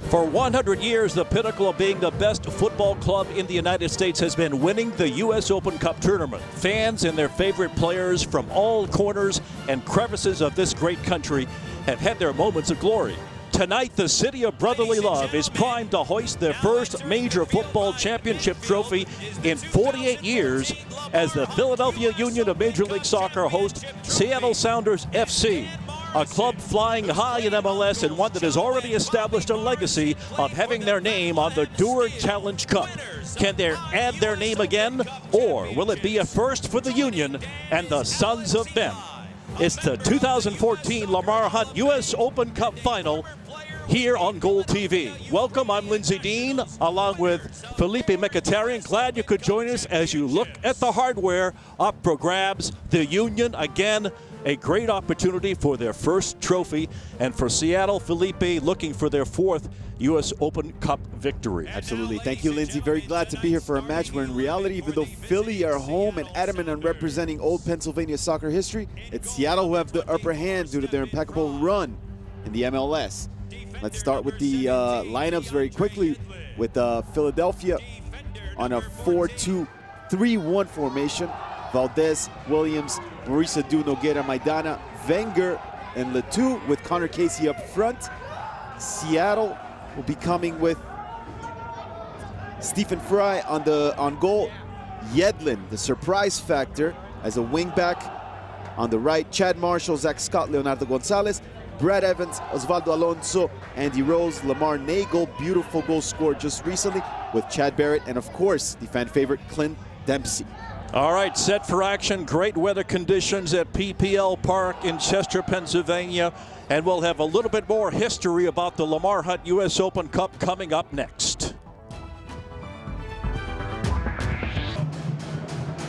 For 100 years, the pinnacle of being the best football club in the United States has been winning the U.S. Open Cup tournament. Fans and their favorite players from all corners and crevices of this great country have had their moments of glory. Tonight, the city of brotherly love is primed to hoist their first major football championship trophy in 48 years as the Philadelphia Union of Major League Soccer hosts Seattle Sounders FC. A club flying high in MLS and one that has already established a legacy of having their name on the Dewar Challenge Cup. Can they add their name again, or will it be a first for the Union and the Sons of Ben? It's the 2014 Lamar Hunt U.S. Open Cup Final here on Goal TV. Welcome, I'm Lindsey Dean, along with Felipe Mkhitaryan. Glad you could join us as you look at the hardware up for grabs. The Union, again, a great opportunity for their first trophy, and for Seattle, Felipe looking for their fourth U.S. Open Cup victory. Absolutely. Thank you, Lindsey. Very glad to be here for a match where in reality, even though Philly are home and adamant on representing old Pennsylvania soccer history, it's Seattle who have the upper hand due to their impeccable run in the MLS. Let's start with the lineups very quickly with Philadelphia on a 4-2-3-1 formation. Valdez, Williams, Maurice Adu, Nogueira, Maidana, Wenger, and Letou with Connor Casey up front. Seattle will be coming with Stephen Fry on goal. Yedlin, the surprise factor, as a wingback. On the right, Chad Marshall, Zach Scott, Leonardo Gonzalez, Brad Evans, Osvaldo Alonso, Andy Rose, Lamar Nagel, beautiful goal scored just recently with Chad Barrett, and of course, the fan favorite, Clint Dempsey. All right, set for action. Great weather conditions at PPL Park in Chester, Pennsylvania. And we'll have a little bit more history about the Lamar Hunt U.S. Open Cup coming up next.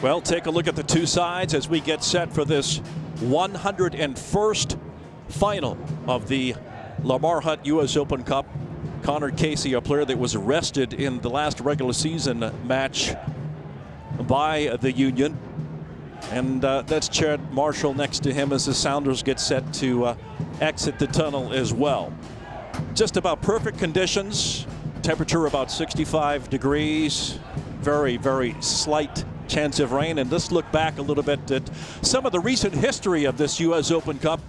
Well, take a look at the two sides as we get set for this 101st final of the Lamar Hunt U.S. Open Cup. Connor Casey, a player that was arrested in the last regular season match by the Union. And that's Chad Marshall next to him as the Sounders get set to exit the tunnel as well. Just about perfect conditions. Temperature about 65 degrees. Very, very slight chance of rain. And let's look back a little bit at some of the recent history of this U.S. Open Cup.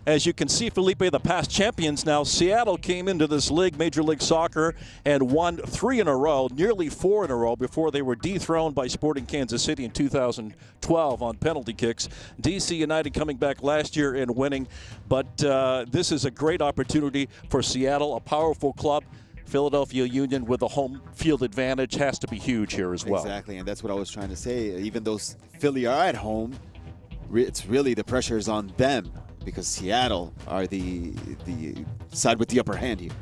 As you can see, Felipe, the past champions now, Seattle came into this league, Major League Soccer, and won 3 in a row, nearly 4 in a row, before they were dethroned by Sporting Kansas City in 2012 on penalty kicks. DC United coming back last year and winning. But this is a great opportunity for Seattle, a powerful club. Philadelphia Union with a home field advantage has to be huge here as well. Exactly, and that's what I was trying to say. Even though Philly are at home, it's really the pressure is on them, because Seattle are the side with the upper hand here.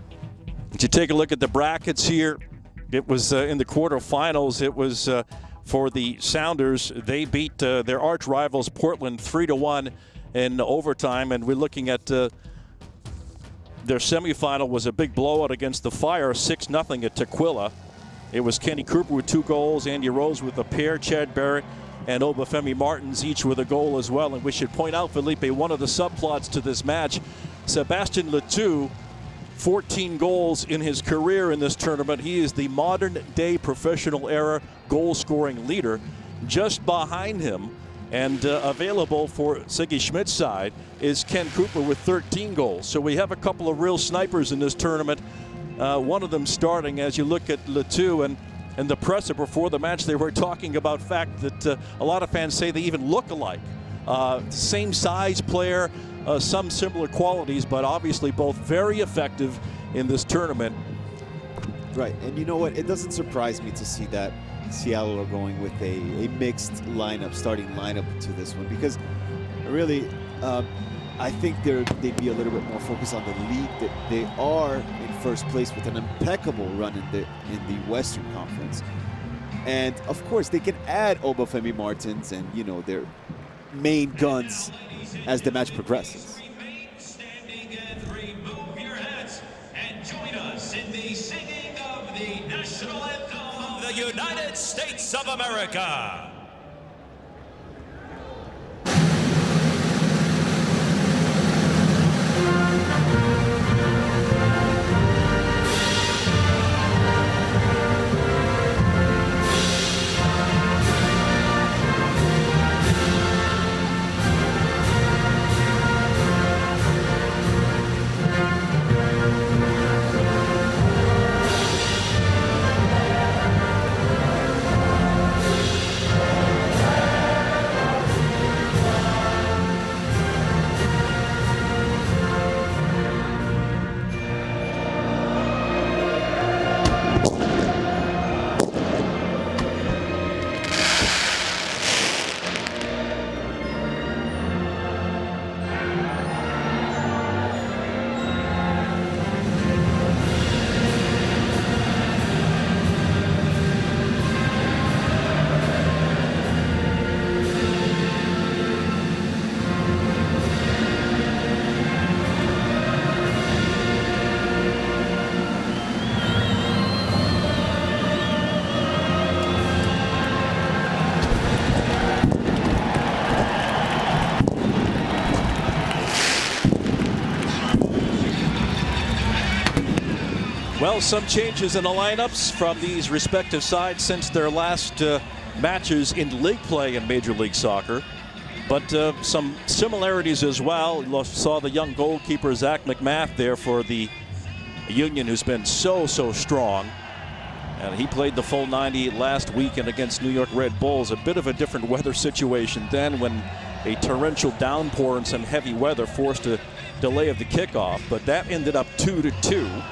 If you take a look at the brackets here, it was in the quarterfinals. It was for the Sounders. They beat their arch rivals Portland 3-1 in overtime, and we're looking at their semifinal was a big blowout against the Fire, 6-0 at Tequila. It was Kenny Cooper with 2 goals, Andy Rose with a pair, Chad Barrett and Obafemi Martins each with a goal as well. And we should point out, Felipe, one of the subplots to this match, Sebastian Letou, 14 goals in his career in this tournament. He is the modern-day professional era goal-scoring leader. Just behind him and available for Sigi Schmidt's side is Ken Cooper with 13 goals. So we have a couple of real snipers in this tournament. One of them starting as you look at Letou, and the presser before the match, they were talking about the fact that a lot of fans say they even look alike. Same size player, some similar qualities, but obviously both very effective in this tournament. Right, and you know what? It doesn't surprise me to see that Seattle are going with a mixed lineup, starting lineup to this one, because really, I think they'd be a little bit more focused on the league that they are in first place with an impeccable run in the Western Conference. And of course, they can add Obafemi Martins and, you know, their main guns as the match progresses. The United States of America. Well, some changes in the lineups from these respective sides since their last matches in league play in Major League Soccer. But some similarities as well. You saw the young goalkeeper Zach McMath there for the Union, who's been so strong. And he played the full 90 last weekend against New York Red Bulls. A bit of a different weather situation then, when a torrential downpour and some heavy weather forced a delay of the kickoff. But that ended up 2-2.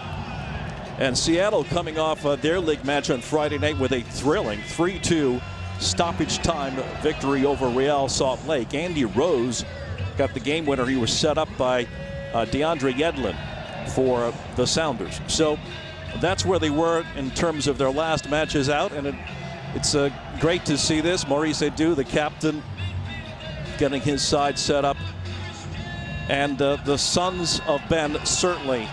And Seattle coming off their league match on Friday night with a thrilling 3-2 stoppage time victory over Real Salt Lake. Andy Rose got the game winner. He was set up by DeAndre Yedlin for the Sounders. So that's where they were in terms of their last matches out, and it's great to see this. Maurice Edu, the captain, getting his side set up, and the Sons of Ben certainly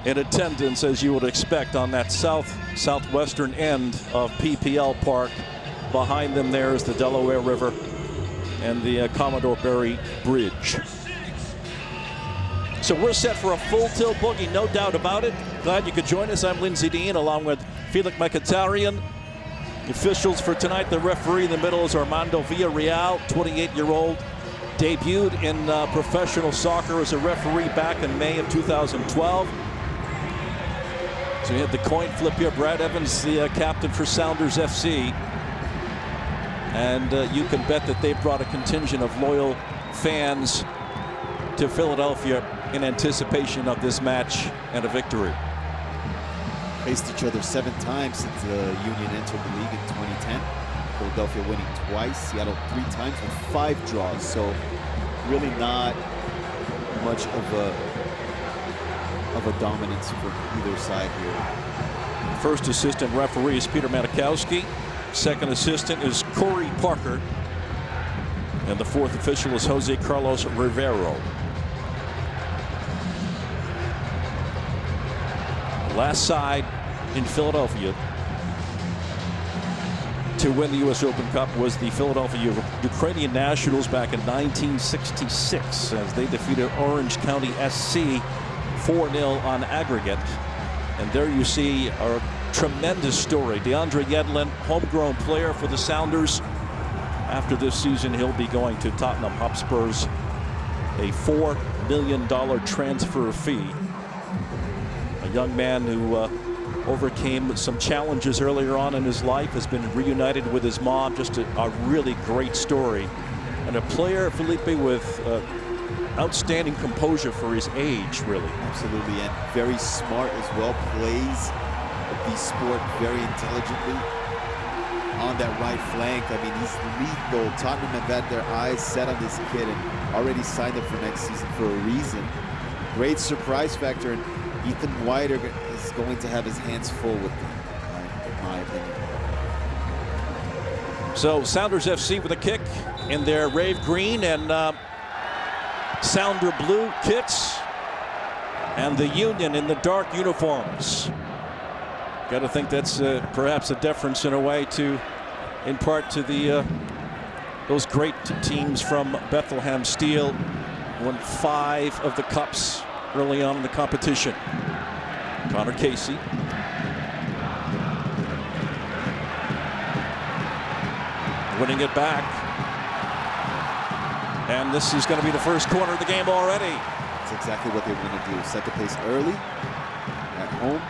in attendance, as you would expect, on that southwestern end of PPL Park. Behind them there is the Delaware River and the Commodore Barry Bridge. So we're set for a full tilt boogie, no doubt about it. Glad you could join us. I'm Lindsey Dean along with Felix Mkhitaryan. Officials for tonight, the referee in the middle is Armando Villarreal, 28-year-old. Debuted in professional soccer as a referee back in May of 2012. So you had the coin flip here. Brad Evans, the captain for Sounders FC. And you can bet that they've brought a contingent of loyal fans to Philadelphia in anticipation of this match and a victory. Faced each other 7 times since the Union entered the league in 2010. Philadelphia winning twice, Seattle 3 times with 5 draws. So really not much of a dominance for either side here. First assistant referee is Peter Matakowski. Second assistant is Corey Parker. And the fourth official is Jose Carlos Rivero. Last side in Philadelphia to win the U.S. Open Cup was the Philadelphia Ukrainian Nationals back in 1966 as they defeated Orange County SC 4-0 on aggregate. And there you see a tremendous story. DeAndre Yedlin, homegrown player for the Sounders. After this season, he'll be going to Tottenham Hotspurs, a $4 million transfer fee. A young man who overcame some challenges earlier on in his life, has been reunited with his mom. Just a really great story. And a player, Felipe, with outstanding composure for his age, really. Absolutely, and very smart as well. Plays the sport very intelligently on that right flank. I mean, he's lethal. Tottenham have had their eyes set on this kid and already signed him for next season for a reason. Great surprise factor, and Ethan Wider is going to have his hands full with him, in my opinion. So Sounders FC with a kick in their rave green and Sounder blue kits, and the Union in the dark uniforms. Got to think that's perhaps a deference in a way to, in part to the those great teams from Bethlehem Steel, won 5 of the cups early on in the competition. Connor Casey. Winning it back. And this is going to be the first corner of the game already. That's exactly what they want to do. Set the pace early at home.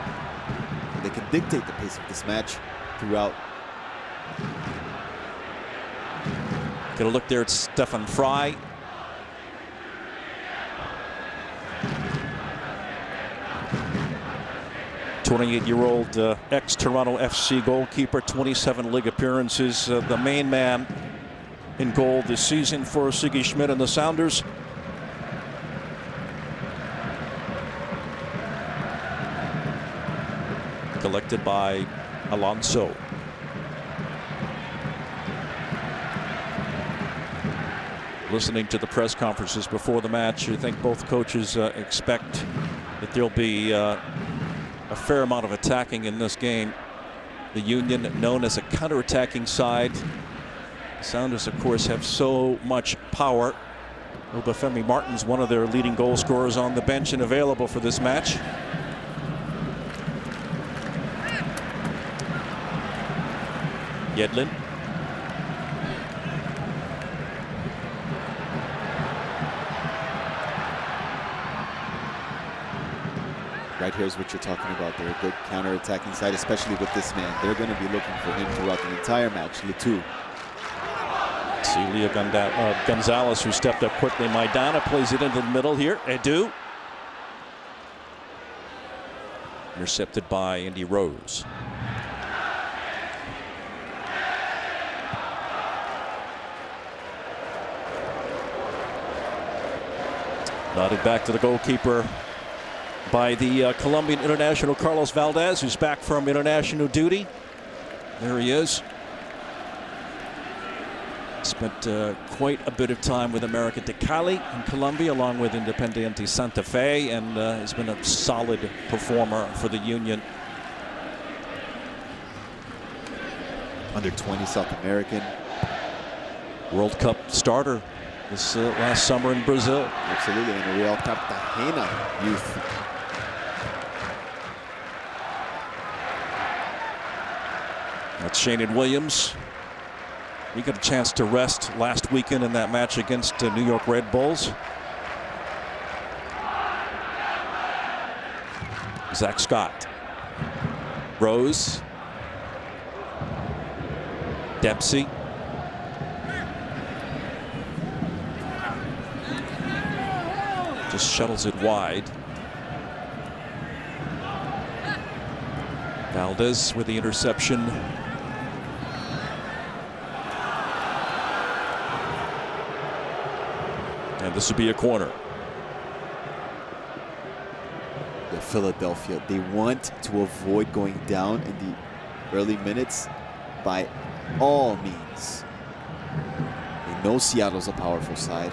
They can dictate the pace of this match throughout. Get a look there at Stefan Fry. '28-year-old ex-Toronto FC goalkeeper, 27 league appearances, the main man in goal this season for Sigi Schmid and the Sounders. Collected by Alonso. Listening to the press conferences before the match, I think both coaches expect that there'll be a fair amount of attacking in this game. The Union, known as a counter-attacking side. The Sounders, of course, have so much power. Obafemi Martin's one of their leading goal scorers on the bench and available for this match. Yedlin. Right here is what you're talking about. They're a good counter-attacking side, especially with this man. They're going to be looking for him throughout the entire match. Letou. See Leo Gonzalez, who stepped up quickly. Maidana plays it into the middle here. Edu. Intercepted by Andy Rose. Nodded back to the goalkeeper by the Colombian international Carlos Valdez, who's back from international duty. There he is. Spent quite a bit of time with America de Cali in Colombia, along with Independiente Santa Fe, and has been a solid performer for the Union. Under 20 South American. World Cup starter this last summer in Brazil. Absolutely, and a Real Cartagena youth. That's Shanen Williams. He got a chance to rest last weekend in that match against New York Red Bulls. Zach Scott. Rose. Dempsey. Just shuttles it wide. Valdez with the interception. And this would be a corner. The Philadelphia, they want to avoid going down in the early minutes by all means. They know Seattle's a powerful side.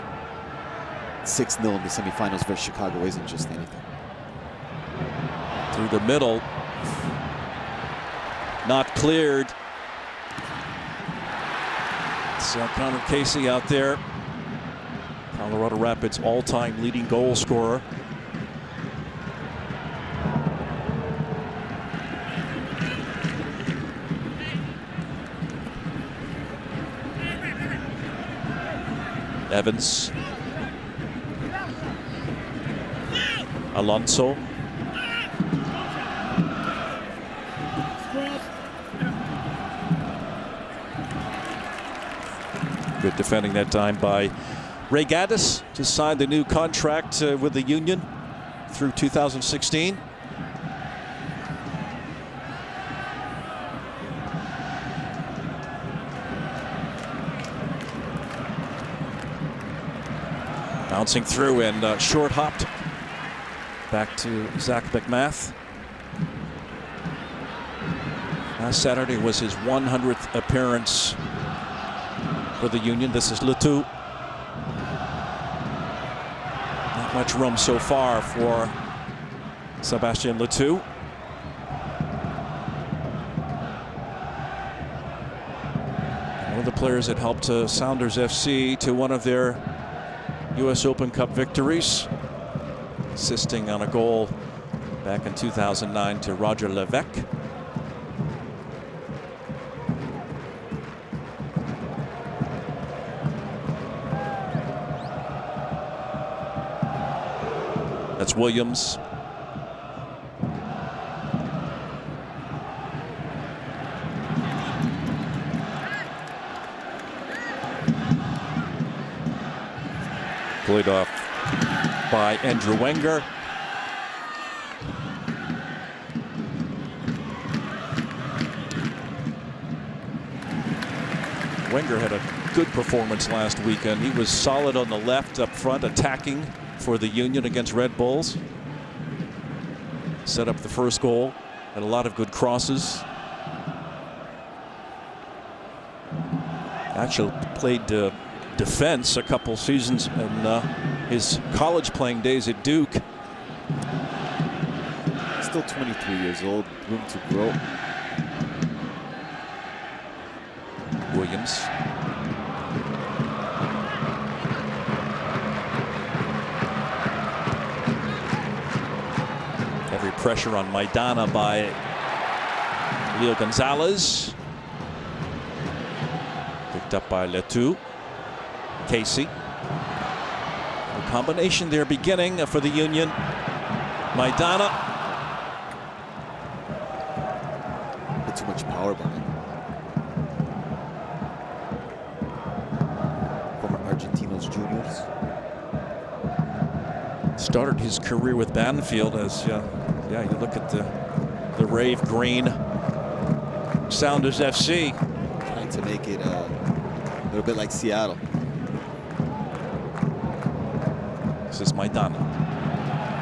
6-0 in the semifinals versus Chicago isn't just anything. Through the middle. Not cleared. It's Connor Casey out there. Colorado Rapids all-time leading goal scorer. Evans. Alonso. Good defending that time by Ray Gaddis, just signed the new contract with the Union through 2016. Bouncing through and short hopped back to Zach McMath. Last Saturday was his 100th appearance for the Union. This is Letou. Not much room so far for Sebastian Letou. One of the players that helped Sounders FC to one of their U.S. Open Cup victories, assisting on a goal back in 2009 to Roger Levesque. That's Williams. Played off by Andrew Wenger. Wenger had a good performance last weekend. He was solid on the left up front, attacking for the Union against Red Bulls. Set up the first goal. Had a lot of good crosses. Actually played defense a couple seasons in his college playing days at Duke. Still 23 years old, room to grow. Williams. Every pressure on Maidana by Leo Gonzalez. Picked up by Letou. Casey. A combination there beginning for the Union. Maidana. Bit too much power behind him. Former Argentinos Juniors. Started his career with Banfield as, you look at the Rave Green Sounders FC. Trying to make it a little bit like Seattle. This is Maidana.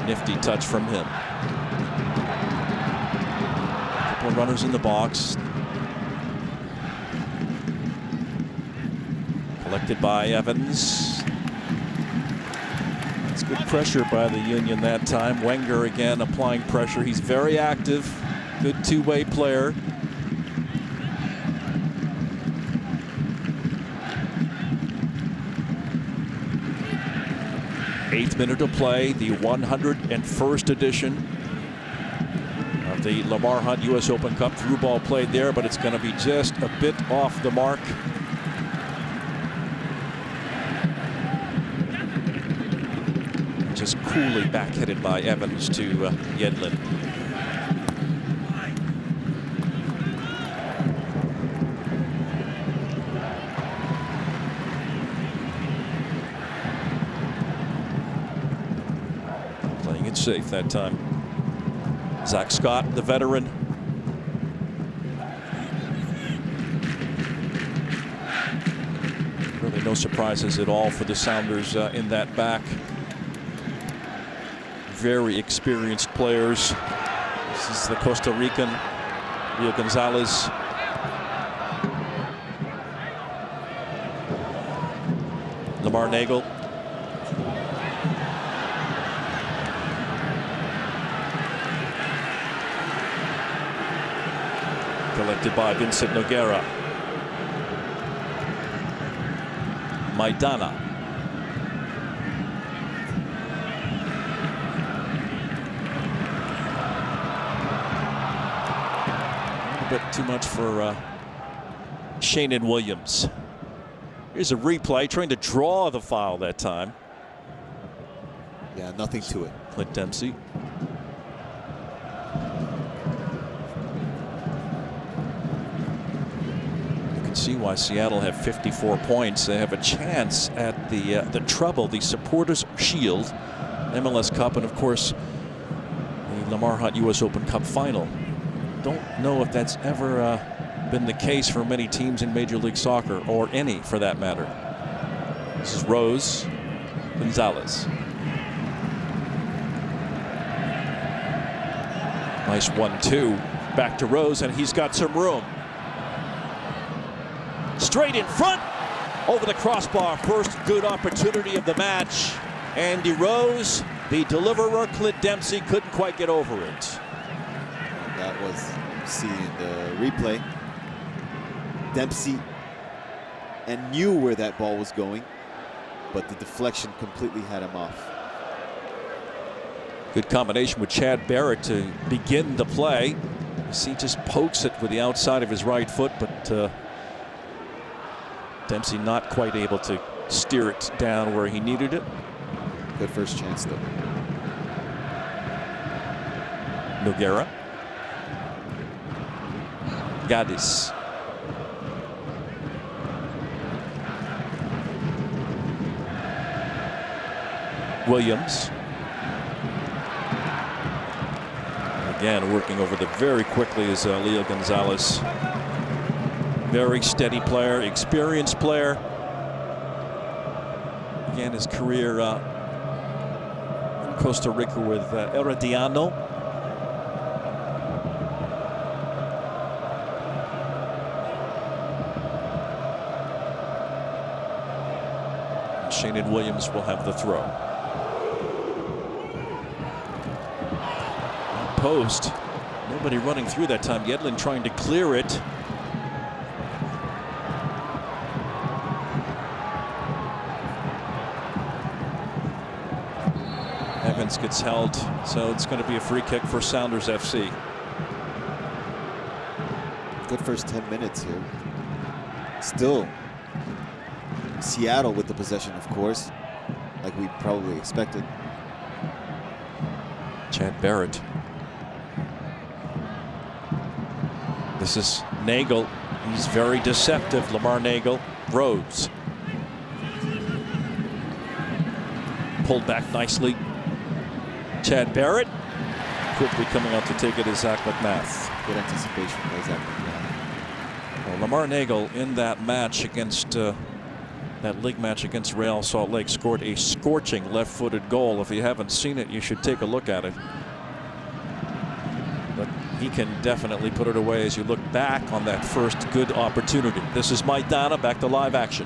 Nifty touch from him. Couple of runners in the box. Collected by Evans. It's good pressure by the Union that time. Wenger again applying pressure. He's very active. Good two-way player. Eighth minute to play, the 101st edition of the Lamar Hunt U.S. Open Cup. Through ball played there, but it's going to be just a bit off the mark. Just coolly backheaded by Evans to Yedlin. Playing it safe that time. Zach Scott, the veteran. Really no surprises at all for the Sounders in that back. Very experienced players. This is the Costa Rican, Leo Gonzalez. Lamar Nagel. Collected by Vincent Nogueira. Maidana. A bit too much for Shanen Williams. Here's a replay, trying to draw the foul that time. Yeah, nothing to it. Clint Dempsey. You can see why Seattle have 54 points. They have a chance at the treble, the Supporters Shield, MLS Cup, and of course the Lamar Hunt U.S. Open Cup final. Don't know if that's ever been the case for many teams in Major League Soccer, or any for that matter. This is Rose. Gonzalez. Nice 1-2. Back to Rose, and he's got some room. Straight in front. Over the crossbar. First good opportunity of the match. Andy Rose, the deliverer. Clint Dempsey couldn't quite get over it. That was, see in the replay, Dempsey and knew where that ball was going, but the deflection completely had him off. Good combination with Chad Barrett to begin the play. You see, just pokes it with the outside of his right foot, but Dempsey not quite able to steer it down where he needed it. Good first chance, though. Nogueira. Gaddis. Williams. Again, working over the very quickly is Leo Gonzalez. Very steady player, experienced player. Began his career in Costa Rica with Herediano. Shanen Williams will have the throw. Post. Nobody running through that time. Yedlin trying to clear it. Evans gets held, so it's going to be a free kick for Sounders FC. Good first 10 minutes here. Still Seattle with the possession, of course, like we probably expected. Chad Barrett. This is Nagel. He's very deceptive, Lamar Nagel. Rhodes. Pulled back nicely. Chad Barrett. Quickly coming out to take it is Zach McMath. Good anticipation by Zach McMath. Well, Lamar Nagel in that match against that league match against Real Salt Lake scored a scorching left-footed goal. If you haven't seen it, you should take a look at it. But he can definitely put it away as you look back on that first good opportunity. This is Maidana, back to live action.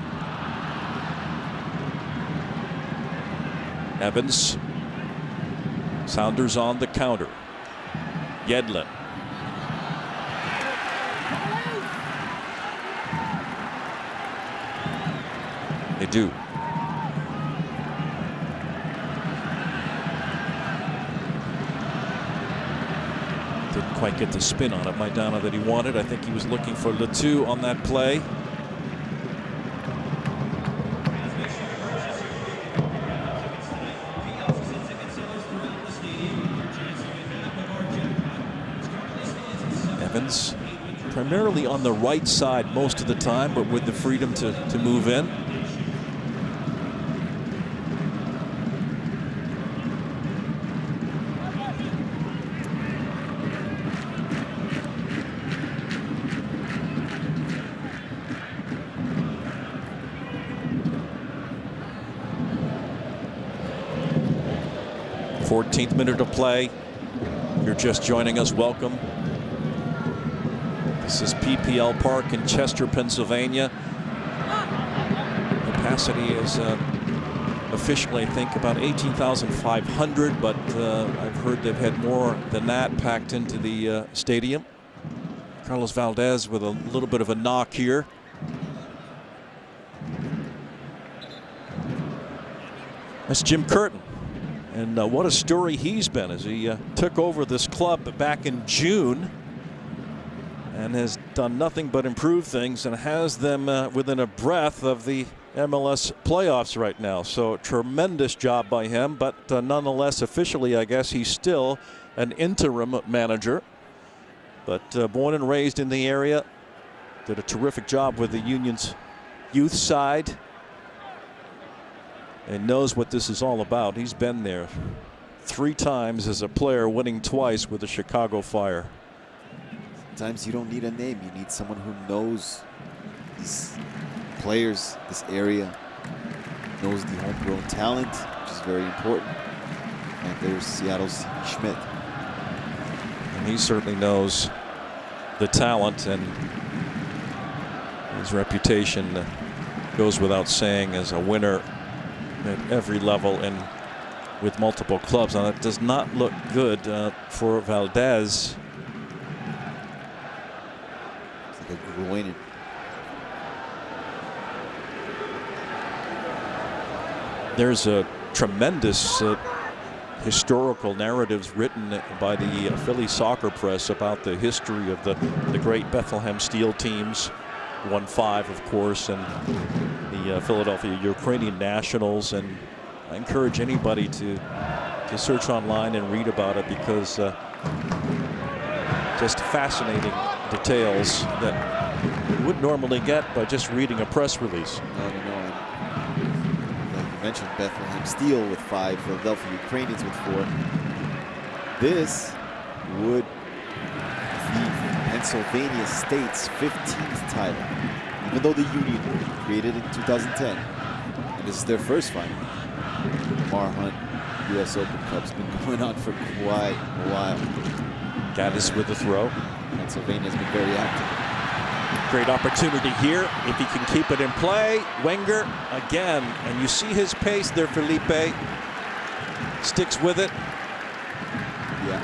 Evans. Sounders on the counter. Yedlin. They do. Didn't quite get the spin on it, Maidana, that he wanted. I think he was looking for Letou on that play. Evans, primarily on the right side most of the time, but with the freedom to move in. Fourteenth minute of play. You're just joining us. Welcome. This is PPL Park in Chester, Pennsylvania. Capacity is officially, I think, about 18,500, but I've heard they've had more than that packed into the stadium. Carlos Valdez with a little bit of a knock here. That's Jim Curtin. And what a story he's been as he took over this club back in June and has done nothing but improve things and has them within a breath of the MLS playoffs right now. So tremendous job by him, but nonetheless, officially, I guess he's still an interim manager. But born and raised in the area, did a terrific job with the Union's youth side and knows what this is all about. He's been there 3 times as a player, winning twice with the Chicago Fire. Sometimes you don't need a name. You need someone who knows these players, this area, knows the homegrown talent, which is very important. And there's Seattle's Schmidt. And he certainly knows the talent, and his reputation goes without saying as a winner at every level and with multiple clubs. Now, it does not look good for Valdez. It's like a groin. There's a tremendous historical narratives written by the Philly soccer press about the history of the great Bethlehem Steel teams. Won 5, of course, and the Philadelphia Ukrainian Nationals. And I encourage anybody to search online and read about it, because just fascinating details that you wouldn't normally get by just reading a press release. No. Like you mentioned, Bethlehem Steel with 5, Philadelphia Ukrainians with 4. This would Pennsylvania State's 15th title, even though the Union was created in 2010. And this is their first final. Lamar Hunt U.S. Open Cup's been going on for quite a while. Gaddis with the throw. Pennsylvania's been very active. Great opportunity here if he can keep it in play. Wenger again, and you see his pace there. Felipe sticks with it. Yeah.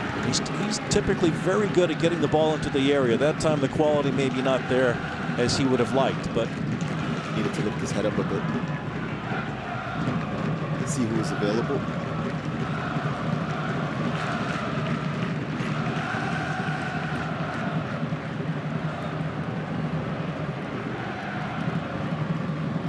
He's typically very good at getting the ball into the area. That time the quality maybe not there as he would have liked, but he needed to lift his head up a bit. Let's see who is available.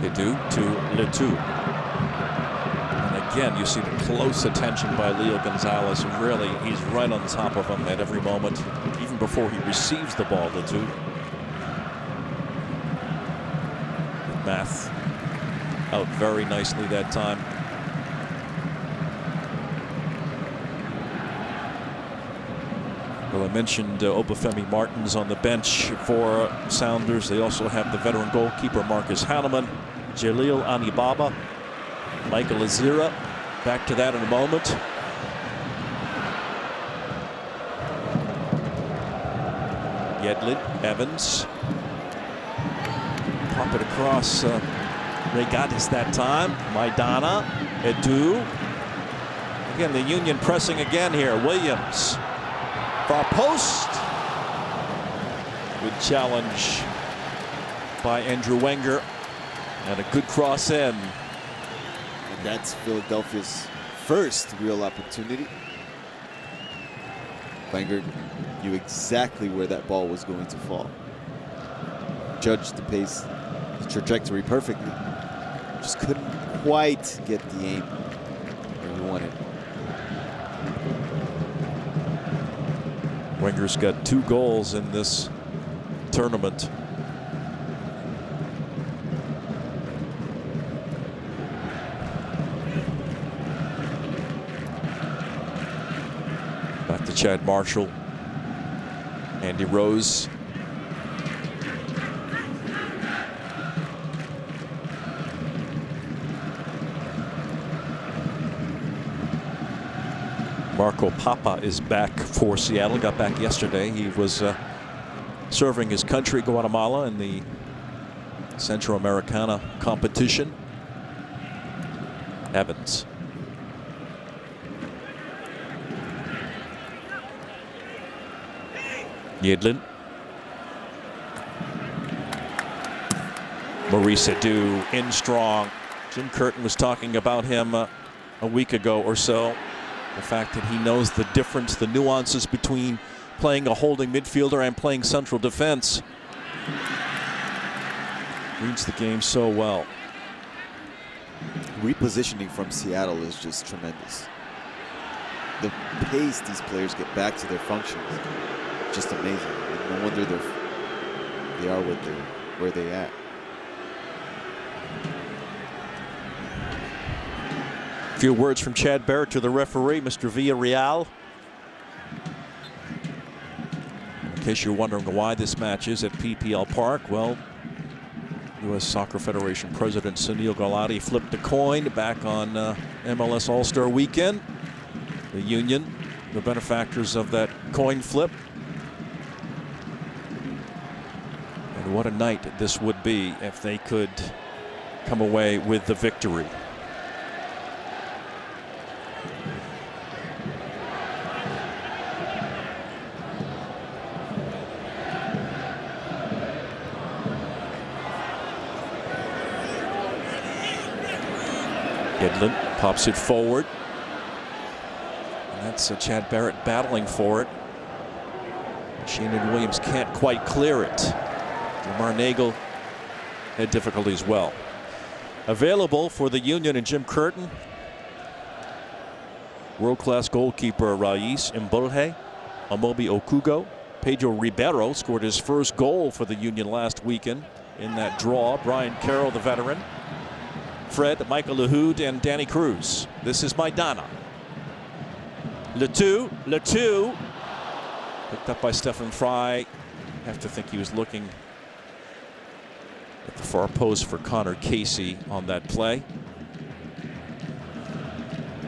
They do to 2. And again, you see the close attention by Leo Gonzalez. Really, he's right on top of him at every moment, even before he receives the ball, the 2. Math out very nicely that time. Well, I mentioned Obafemi Martins on the bench for Sounders. They also have the veteran goalkeeper Marcus Hanneman, Jalil Anibaba, Michael Azira. Back to that in a moment. Yedlin, Evans. Pop it across Regatas that time. Maidana, Edu. Again, the Union pressing again here. Williams. Far post. Good challenge by Andrew Wenger. And a good cross in. And that's Philadelphia's first real opportunity. Wenger knew exactly where that ball was going to fall. Judged the pace, the trajectory perfectly. Just couldn't quite get the aim where he wanted. Wenger's got 2 goals in this tournament. Back to Chad Marshall. Andy Rose. Marco Papa is back for Seattle. Got back yesterday. He was serving his country, Guatemala, in the Central Americana competition. Evans. Yedlin. Maurice Edu in strong. Jim Curtin was talking about him a week ago or so. The fact that he knows the difference, the nuances between playing a holding midfielder and playing central defense. Reads the game so well. Repositioning from Seattle is just tremendous. The pace these players get back to their functions, just amazing. And no wonder they are where they at. A few words from Chad Barrett to the referee, Mr. Villarreal. In case you're wondering why this match is at PPL Park, well, U.S. Soccer Federation President Sunil Gulati flipped a coin back on MLS All-Star Weekend. The Union, the benefactors of that coin flip. And what a night this would be if they could come away with the victory. Yedlin pops it forward. And that's Chad Barrett battling for it. Shannon Williams can't quite clear it. Lamar Nagel had difficulty as well. Available for the Union and Jim Curtin. World-class goalkeeper Rais Mbulhe, Amobi Okugo. Pedro Ribeiro scored his first goal for the Union last weekend in that draw. Brian Carroll, the veteran. Fred, Michael Lahoud, and Danny Cruz. This is Maidana. Letou. Picked up by Stephen Fry. Have to think he was looking at the far post for Connor Casey on that play.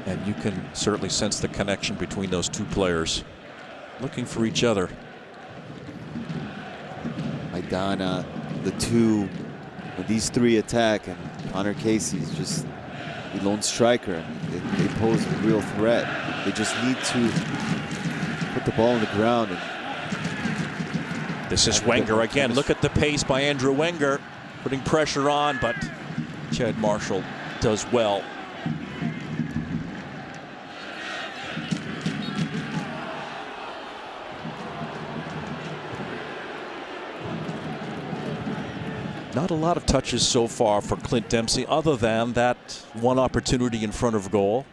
And you can certainly sense the connection between those two players. Looking for each other. Maidana, Letou, when these three attack, and Connor Casey's just the lone striker, and they pose a real threat. They just need to put the ball on the ground. And this is Wenger again. Look at the pace by Andrew Wenger, putting pressure on, but Chad Marshall does well. Not a lot of touches so far for Clint Dempsey, other than that one opportunity in front of goal.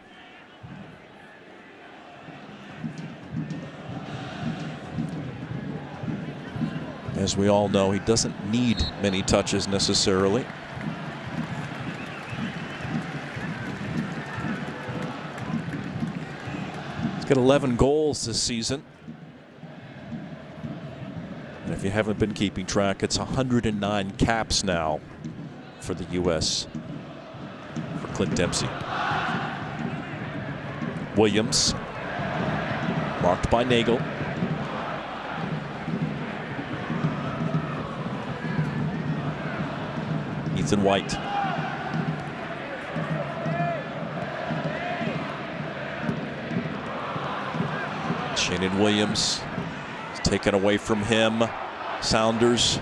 As we all know, he doesn't need many touches necessarily. He's got 11 goals this season. And if you haven't been keeping track, it's 109 caps now for the U.S. for Clint Dempsey. Williams, marked by Nagel. Ethan White. Shannon Williams is taken away from him. Sounders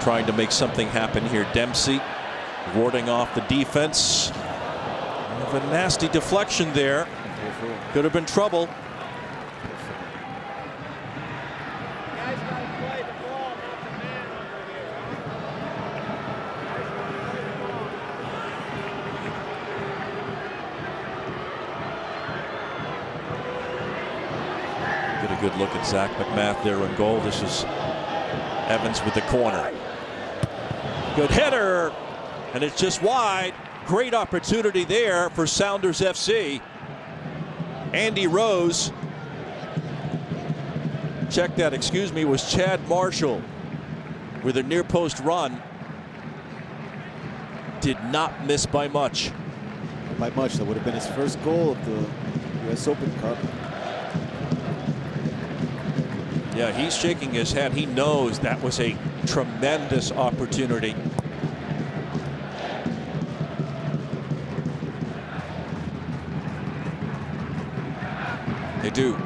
trying to make something happen here. Dempsey warding off the defense. A nasty deflection there. Could have been trouble. Get a good look at Zach McMath there in goal. This is Evans with the corner. Good header, and it's just wide. Great opportunity there for Sounders FC. Andy Rose. Check that, excuse me, was Chad Marshall with a near post run. Did not miss by much. By much. That would have been his first goal of the U.S. Open Cup. Yeah, he's shaking his head. He knows that was a tremendous opportunity. They do.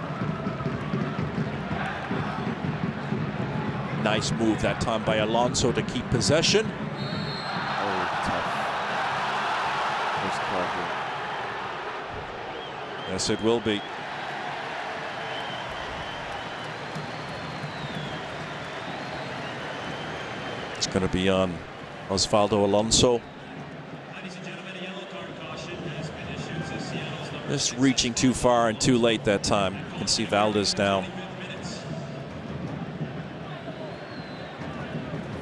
Nice move that time by Alonso to keep possession. Oh, tough. First call here. Yes, it will be. It's going to be on Osvaldo Alonso. Just reaching too far and too late that time. You can see Valdez down.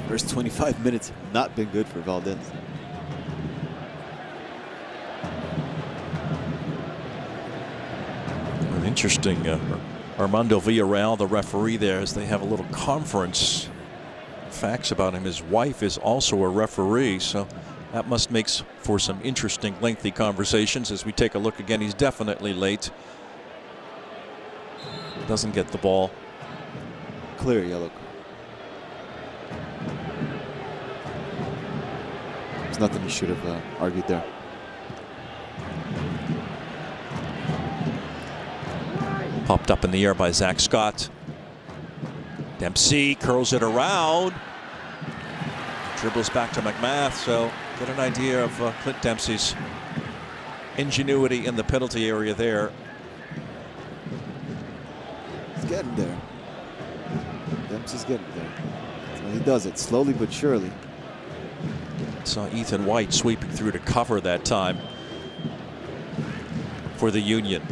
First 25 minutes have not been good for Valdez. An interesting Armando Villarreal, the referee there, as they have a little conference. Facts about him. His wife is also a referee, so that must make for some interesting, lengthy conversations. As we take a look again, he's definitely late. Doesn't get the ball. Clear yellow card. There's nothing he should have argued there. Popped up in the air by Zach Scott. Dempsey curls it around. Dribbles back to McMath, so get an idea of Clint Dempsey's ingenuity in the penalty area there. He's getting there. Dempsey's getting there. So he does it slowly but surely. Saw Ethan White sweeping through to cover that time for the Union.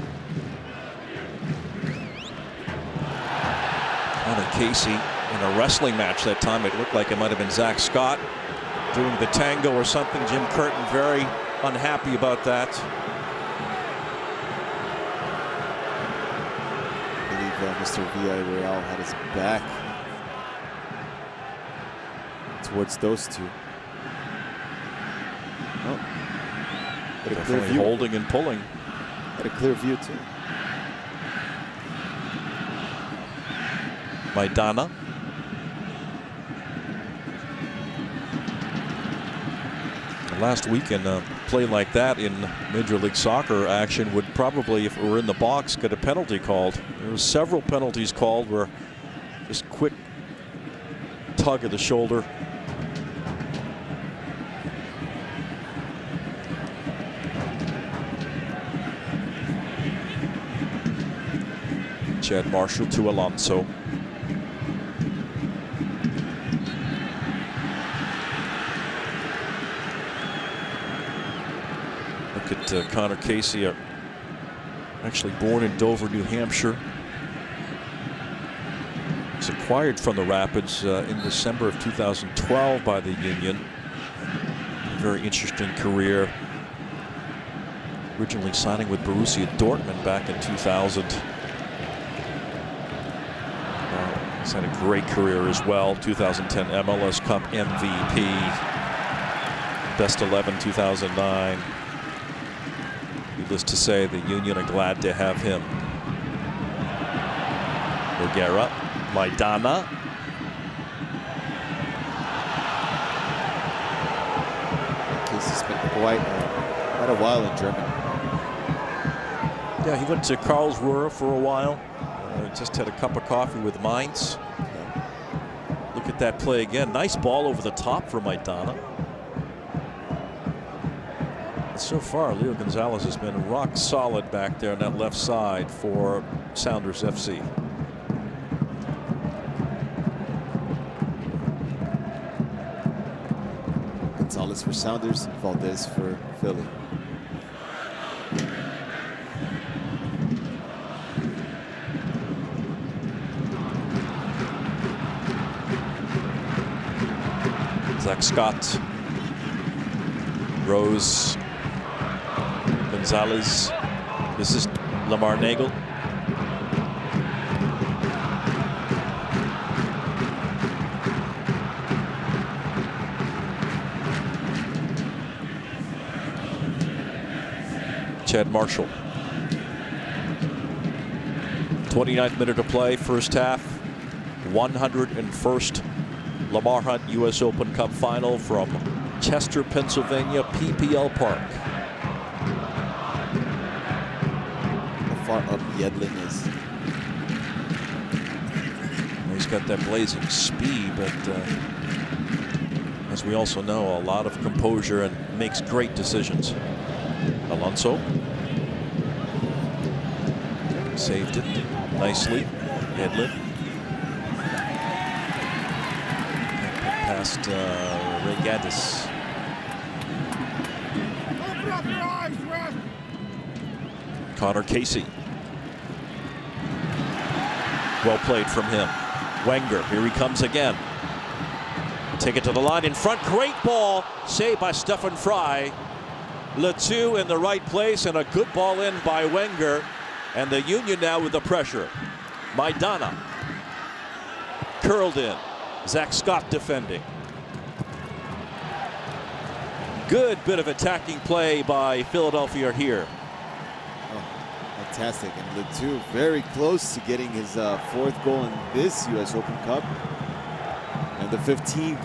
Connor Casey in a wrestling match that time. It looked like it might have been Zach Scott doing the tango or something. Jim Curtin very unhappy about that. I believe Mr. Villarreal had his back towards those two. Oh, got a clear view. Holding and pulling. Got a clear view too. Maidana. Last weekend, a play like that in Major League Soccer action would probably, if it were in the box, get a penalty called. There were several penalties called where just quick tug of the shoulder. Chad Marshall to Alonso. Look at Connor Casey, actually born in Dover, New Hampshire. Was acquired from the Rapids in December of 2012 by the Union. Very interesting career. Originally signing with Borussia Dortmund back in 2000. He's had a great career as well. 2010 MLS Cup MVP. Best 11 2009. Needless to say, the Union are glad to have him. Nogueira, Maidana. Casey's spent quite a while in Germany. Yeah, he went to Karlsruhe for a while. Just had a cup of coffee with Mainz. Look at that play again. Nice ball over the top for Maidana. So far, Leo Gonzalez has been rock solid back there on that left side for Sounders FC. Gonzalez for Sounders, Valdez for Philly. Zach Scott, Rose, Gonzalez. This is Lamar Nagel. Chad Marshall. 29th minute of play, first half. 101st Lamar Hunt U.S. Open Cup final from Chester, Pennsylvania, PPL Park. How far up Yedlin is? He's got that blazing speed, but as we also know, a lot of composure and makes great decisions. Alonso saved it nicely. Yedlin. Past Ray Gaddis. Connor Casey. Well played from him. Wenger, here he comes again. Take it to the line in front. Great ball. Saved by Stefan Frei. Letou in the right place and a good ball in by Wenger. And the Union now with the pressure. Maidana. Curled in. Zach Scott defending. Good bit of attacking play by Philadelphia here. Oh, fantastic. And Letou very close to getting his fourth goal in this U.S. Open Cup. And the 15th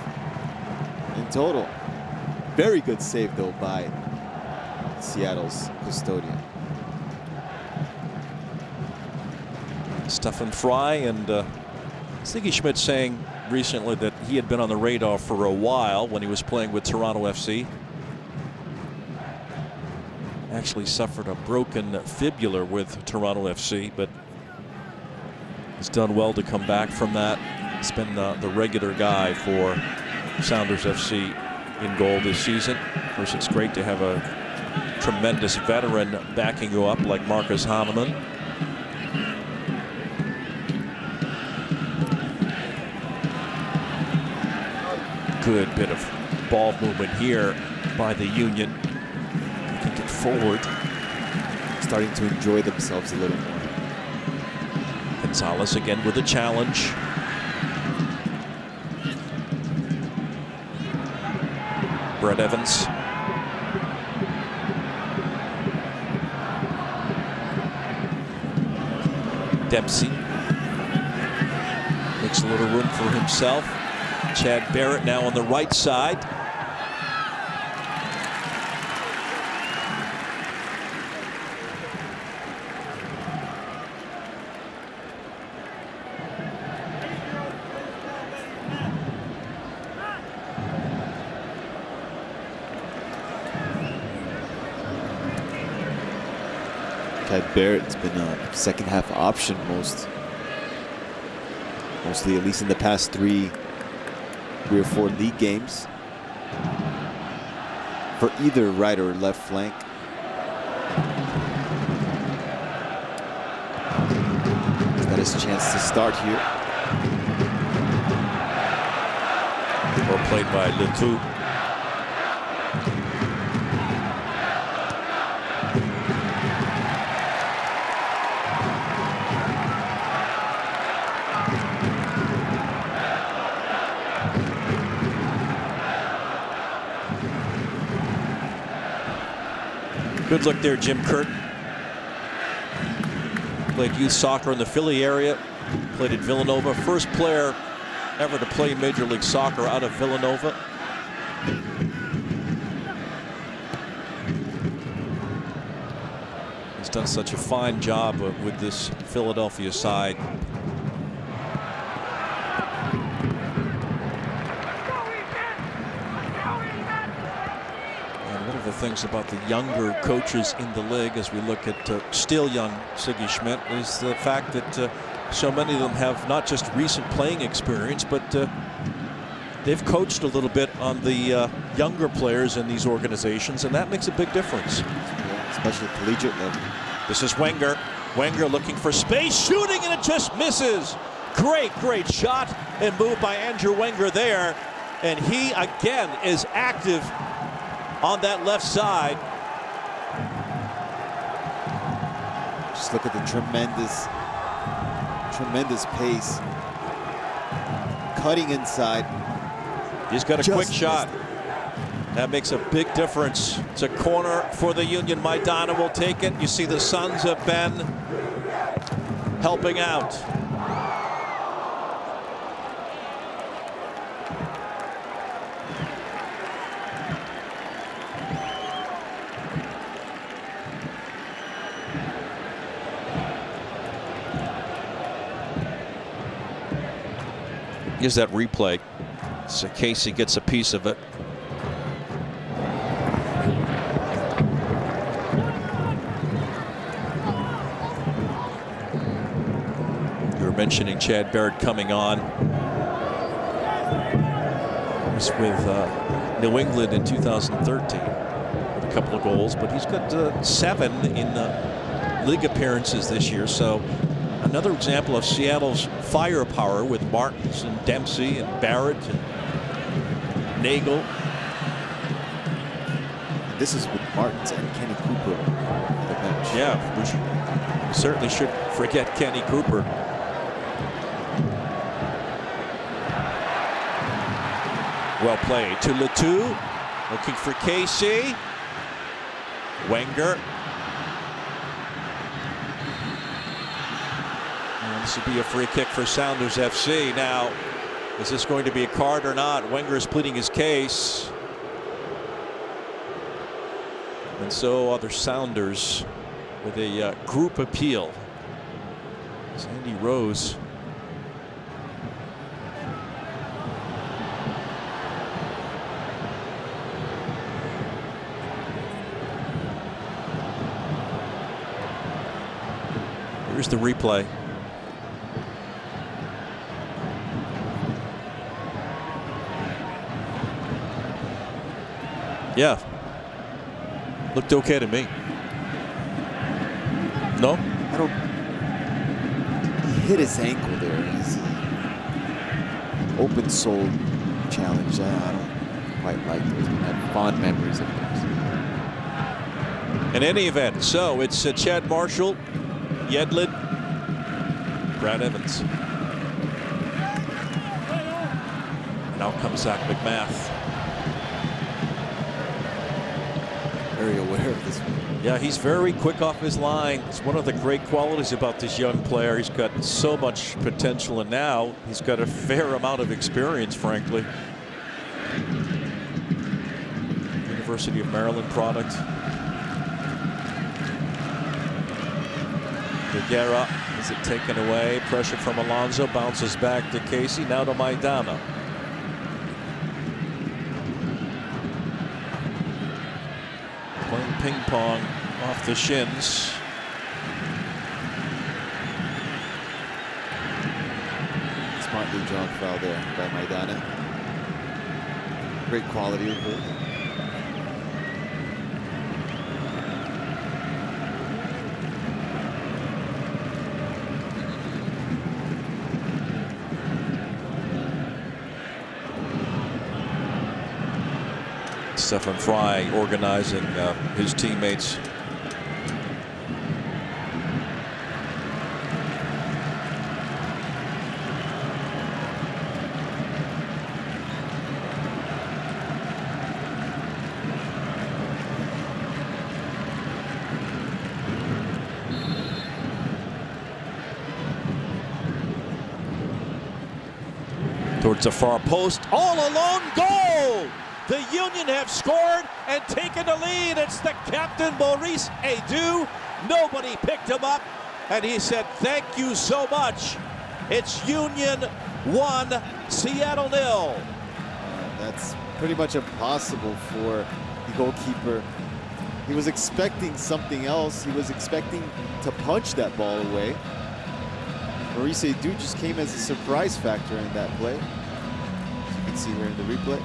in total. Very good save, though, by Seattle's custodian. Stefan Frei and Sigi Schmidt saying recently that he had been on the radar for a while when he was playing with Toronto FC. Actually suffered a broken fibula with Toronto FC, but has done well to come back from that. He's been the regular guy for Sounders FC in goal this season. Of course, it's great to have a tremendous veteran backing you up like Marcus Hahnemann. Good bit of ball movement here by the Union. They can get forward. Starting to enjoy themselves a little more. Gonzalez again with a challenge. Brett Evans. Dempsey. Makes a little room for himself. Chad Barrett now on the right side. Chad Barrett's been a second half option mostly, at least in the past three or four league games, for either right or left flank. his chance to start here. Well played by Letou. Good look there, Jim Curtin. Played youth soccer in the Philly area. Played at Villanova. First player ever to play Major League Soccer out of Villanova. He's done such a fine job with this Philadelphia side. Things about the younger coaches in the league, as we look at still young Sigi Schmid, is the fact that so many of them have not just recent playing experience, but they've coached a little bit on the younger players in these organizations, and that makes a big difference. Yeah, especially collegiate level. This is Wenger. Wenger looking for space, shooting, and it just misses. Great shot and move by Andrew Wenger there, and he again is active on that left side. Just look at the tremendous pace. Cutting inside. He's got a quick shot. That makes a big difference. It's a corner for the Union. Maidana will take it. You see the Sons of Ben helping out. Here's that replay. So Casey gets a piece of it. You were mentioning Chad Barrett coming on. He was with New England in 2013 with a couple of goals, but he's got 7 in league appearances this year. So another example of Seattle's firepower with Martins and Dempsey and Barrett and Nagel. This is with Martins and Kenny Cooper on the bench. Yeah, we certainly should forget Kenny Cooper. Well played to Letou, looking for Casey. Wenger. This would be a free kick for Sounders FC. Now, is this going to be a card or not? Wenger is pleading his case. And so other Sounders with a group appeal. It's Andy Rose. Here's the replay. Yeah, looked okay to me. No? I don't. He hit his ankle there. He's open sole challenge. I don't quite like those. I have fond memories of those. In any event, so it's Chad Marshall, Yedlin, Brad Evans. And out comes Zach McMath. Very aware of this one. Yeah, he's very quick off his line. It's one of the great qualities about this young player. He's got so much potential, and now he's got a fair amount of experience, frankly. University of Maryland product. Guerra, is it taken away? Pressure from Alonso, bounces back to Casey, now to Maidana. Playing ping pong off the shins. Smartly drawn foul there by Maidana. Great quality of it. Stefan Frei organizing his teammates. Towards the far post, all alone, goal! The Union have scored and taken the lead. It's the captain, Maurice Edu. Nobody picked him up, and he said, thank you so much. It's Union 1, Seattle 0. That's pretty much impossible for the goalkeeper. He was expecting something else. He was expecting to punch that ball away. Maurice Edu just came as a surprise factor in that play. As you can see here in the replay.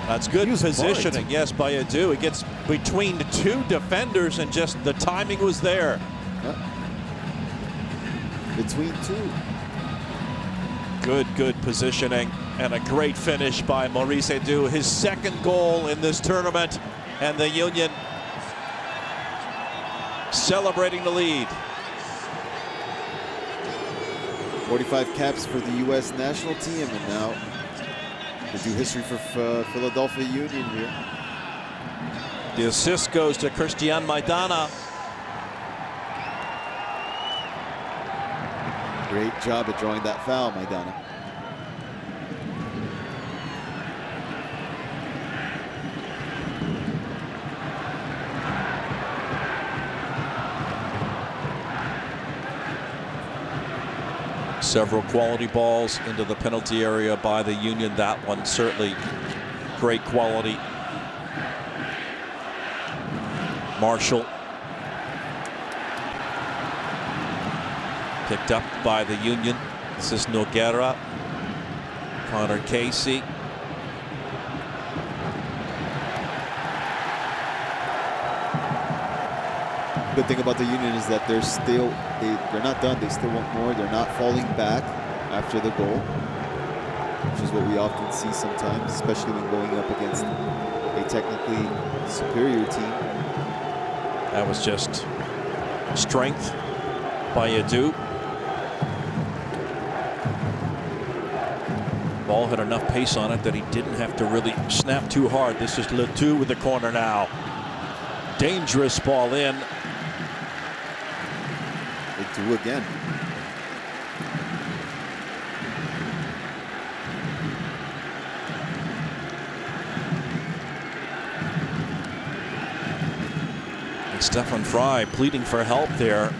That's good positioning, yes, by Edu. It gets between the two defenders and just the timing was there. Yep. Between two. Good positioning and a great finish by Maurice Edu. His second goal in this tournament, and the Union celebrating the lead. 45 caps for the U.S. national team, and now they do history for Philadelphia Union here. The assist goes to Cristian Maidana. Great job at drawing that foul, Maidana. Several quality balls into the penalty area by the Union. That one certainly great quality. Marshall picked up by the Union. This is Nogueira. Connor Casey. Good thing about the Union is that they're not done. They still want more. They're not falling back after the goal, which is what we often see sometimes, especially when going up against a technically superior team. That was just strength by Edu. Ball had enough pace on it that he didn't have to really snap too hard. This is Ledoux with the corner now. Dangerous ball in. Ledoux again. And Stefan Frei pleading for help there.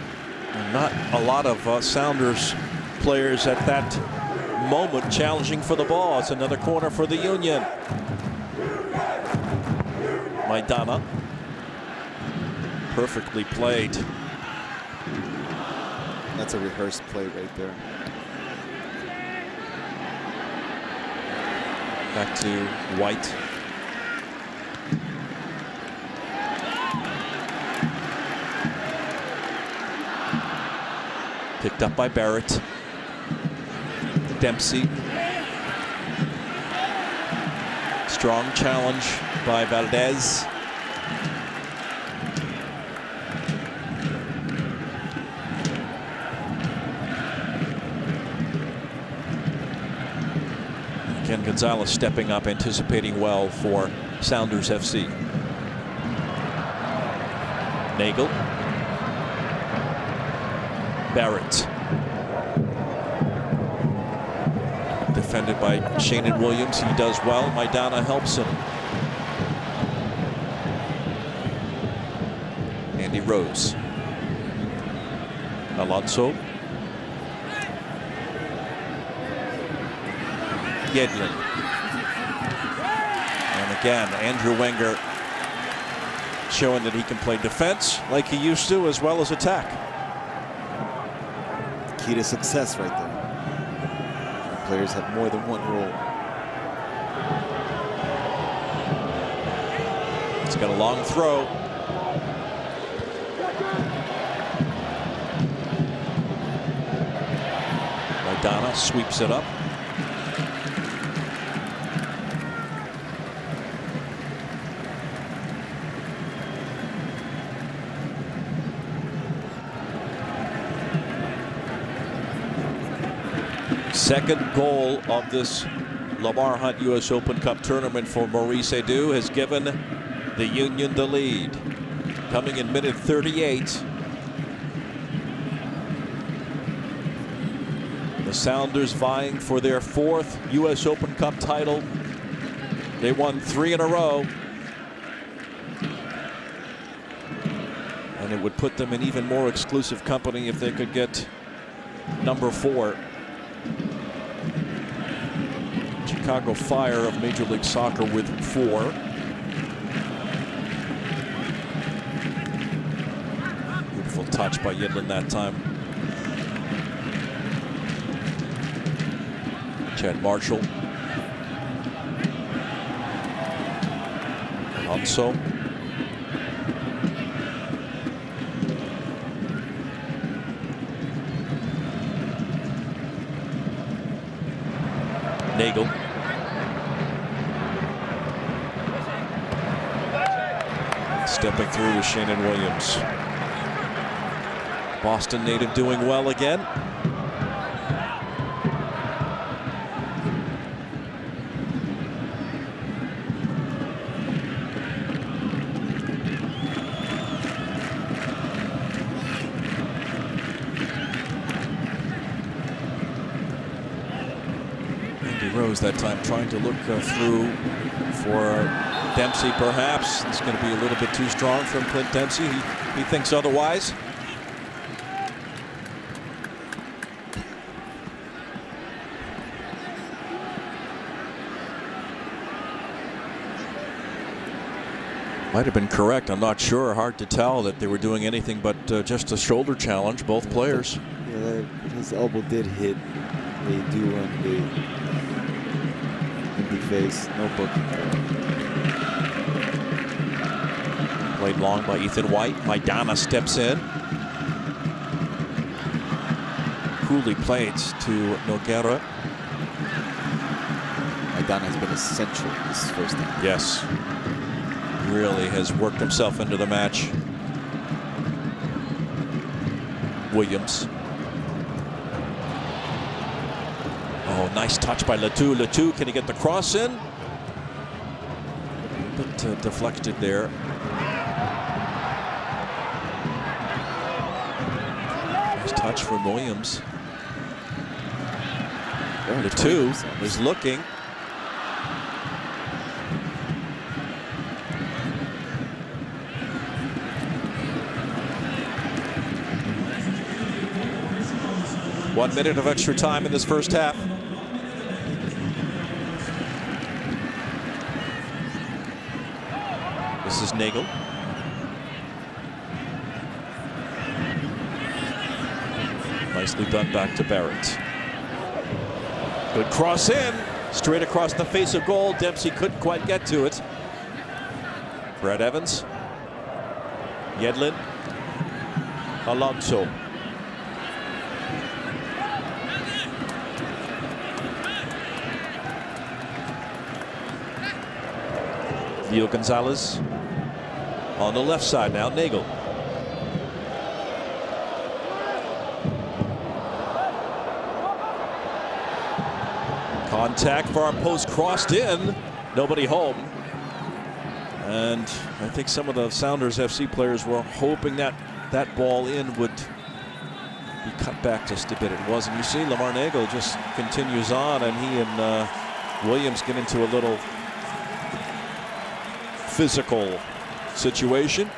And not a lot of Sounders players at that moment challenging for the ball. It's another corner for the Union. Maidana. Perfectly played. That's a rehearsed play right there. Back to White. Picked up by Barrett. Dempsey. Strong challenge by Valdez. Ken Gonzalez stepping up, anticipating well for Sounders FC. Nagel. Barrett. Defended by Shannon Williams. He does well. Maidana helps him. Andy Rose. Alonso. Yedlin. And again, Andrew Wenger showing that he can play defense like he used to, as well as attack. Key to success right there. Players have more than one role. He's got a long throw. Maidana sweeps it up. Second goal of this Lamar Hunt U.S. Open Cup tournament for Maurice Edu has given the Union the lead. Coming in minute 38. The Sounders vying for their 4th U.S. Open Cup title. They won 3 in a row. And it would put them in even more exclusive company if they could get number 4. Chicago Fire of Major League Soccer with 4. Beautiful touch by Yedlin that time. Chad Marshall. Alonso. Nagel. Stepping through with Shannon Williams. Boston native doing well again. Rose that time trying to look through for Dempsey perhaps. It's going to be a little bit too strong from Clint Dempsey. He thinks otherwise. Might have been correct. I'm not sure. Hard to tell that they were doing anything but just a shoulder challenge, both players. Yeah, his elbow did hit Edu on the face. No booking. Played long by Ethan White. Maidana steps in. Cooley plays to Nogueira. Maidana has been essential this first time. Yes. Really has worked himself into the match. Williams. Oh, nice touch by Letou. Letou, can he get the cross in? A bit deflected there. Nice touch from Williams. Letou is looking. One minute of extra time in this first half. This is Nagel. Nicely done back to Barrett. Good cross in. Straight across the face of goal. Dempsey couldn't quite get to it. Brad Evans. Yedlin. Alonso. Leo Gonzalez on the left side now. Nagel. Contact, far post crossed in. Nobody home. And I think some of the Sounders FC players were hoping that that ball in would be cut back just a bit. It wasn't. You see Lamar Nagel just continues on, and he and Williams get into a little physical situation.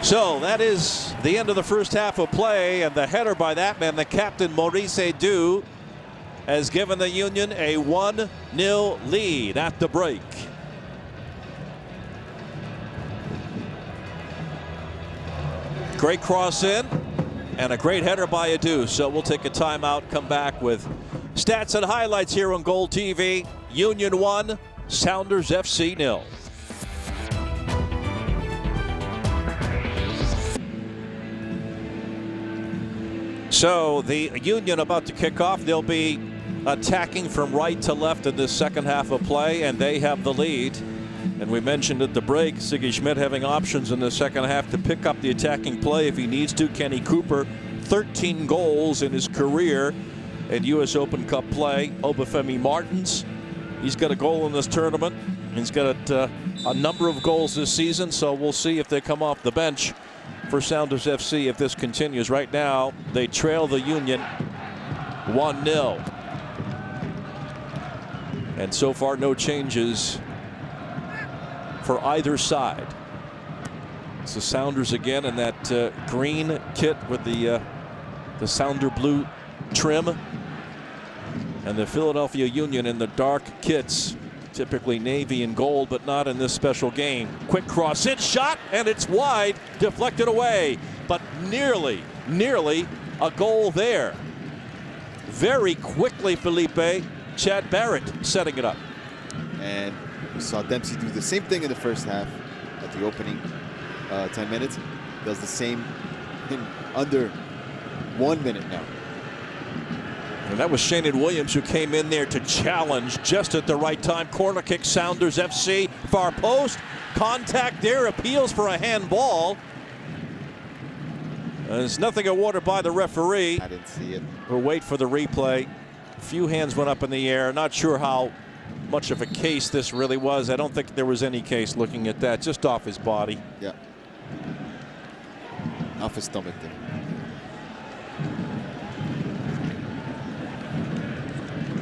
So that is the end of the first half of play, and the header by that man, the captain Maurice Edu, has given the Union a 1-0 lead at the break. Great cross in and a great header by Edu. So we'll take a timeout, come back with stats and highlights here on Gold TV. Union 1, Sounders FC 0. So the Union about to kick off. They'll be attacking from right to left in this second half of play, and they have the lead. And we mentioned at the break, Sigi Schmidt having options in the second half to pick up the attacking play if he needs to. Kenny Cooper 13 goals in his career at U.S. Open Cup play. Obafemi Martins, he's got a goal in this tournament. He's got a number of goals this season, so we'll see if they come off the bench for Sounders FC if this continues. Right now, they trail the Union 1-0. And so far, no changes for either side. It's the Sounders again in that green kit with the Sounder blue trim, and the Philadelphia Union in the dark kits, typically navy and gold, but not in this special game. Quick cross in, shot, and it's wide, deflected away, but nearly a goal there. Very quickly, Felipe, Chad Barrett setting it up. And we saw Dempsey do the same thing in the first half at the opening 10 minutes. Does the same in under 1 minute now. And that was Shannon Williams who came in there to challenge just at the right time. Corner kick, Sounders FC, far post. Contact there, appeals for a handball. There's nothing awarded by the referee. I didn't see it. We'll wait for the replay. A few hands went up in the air. Not sure how much of a case this really was. I don't think there was any case looking at that. Just off his body. Yeah. Off his stomach there.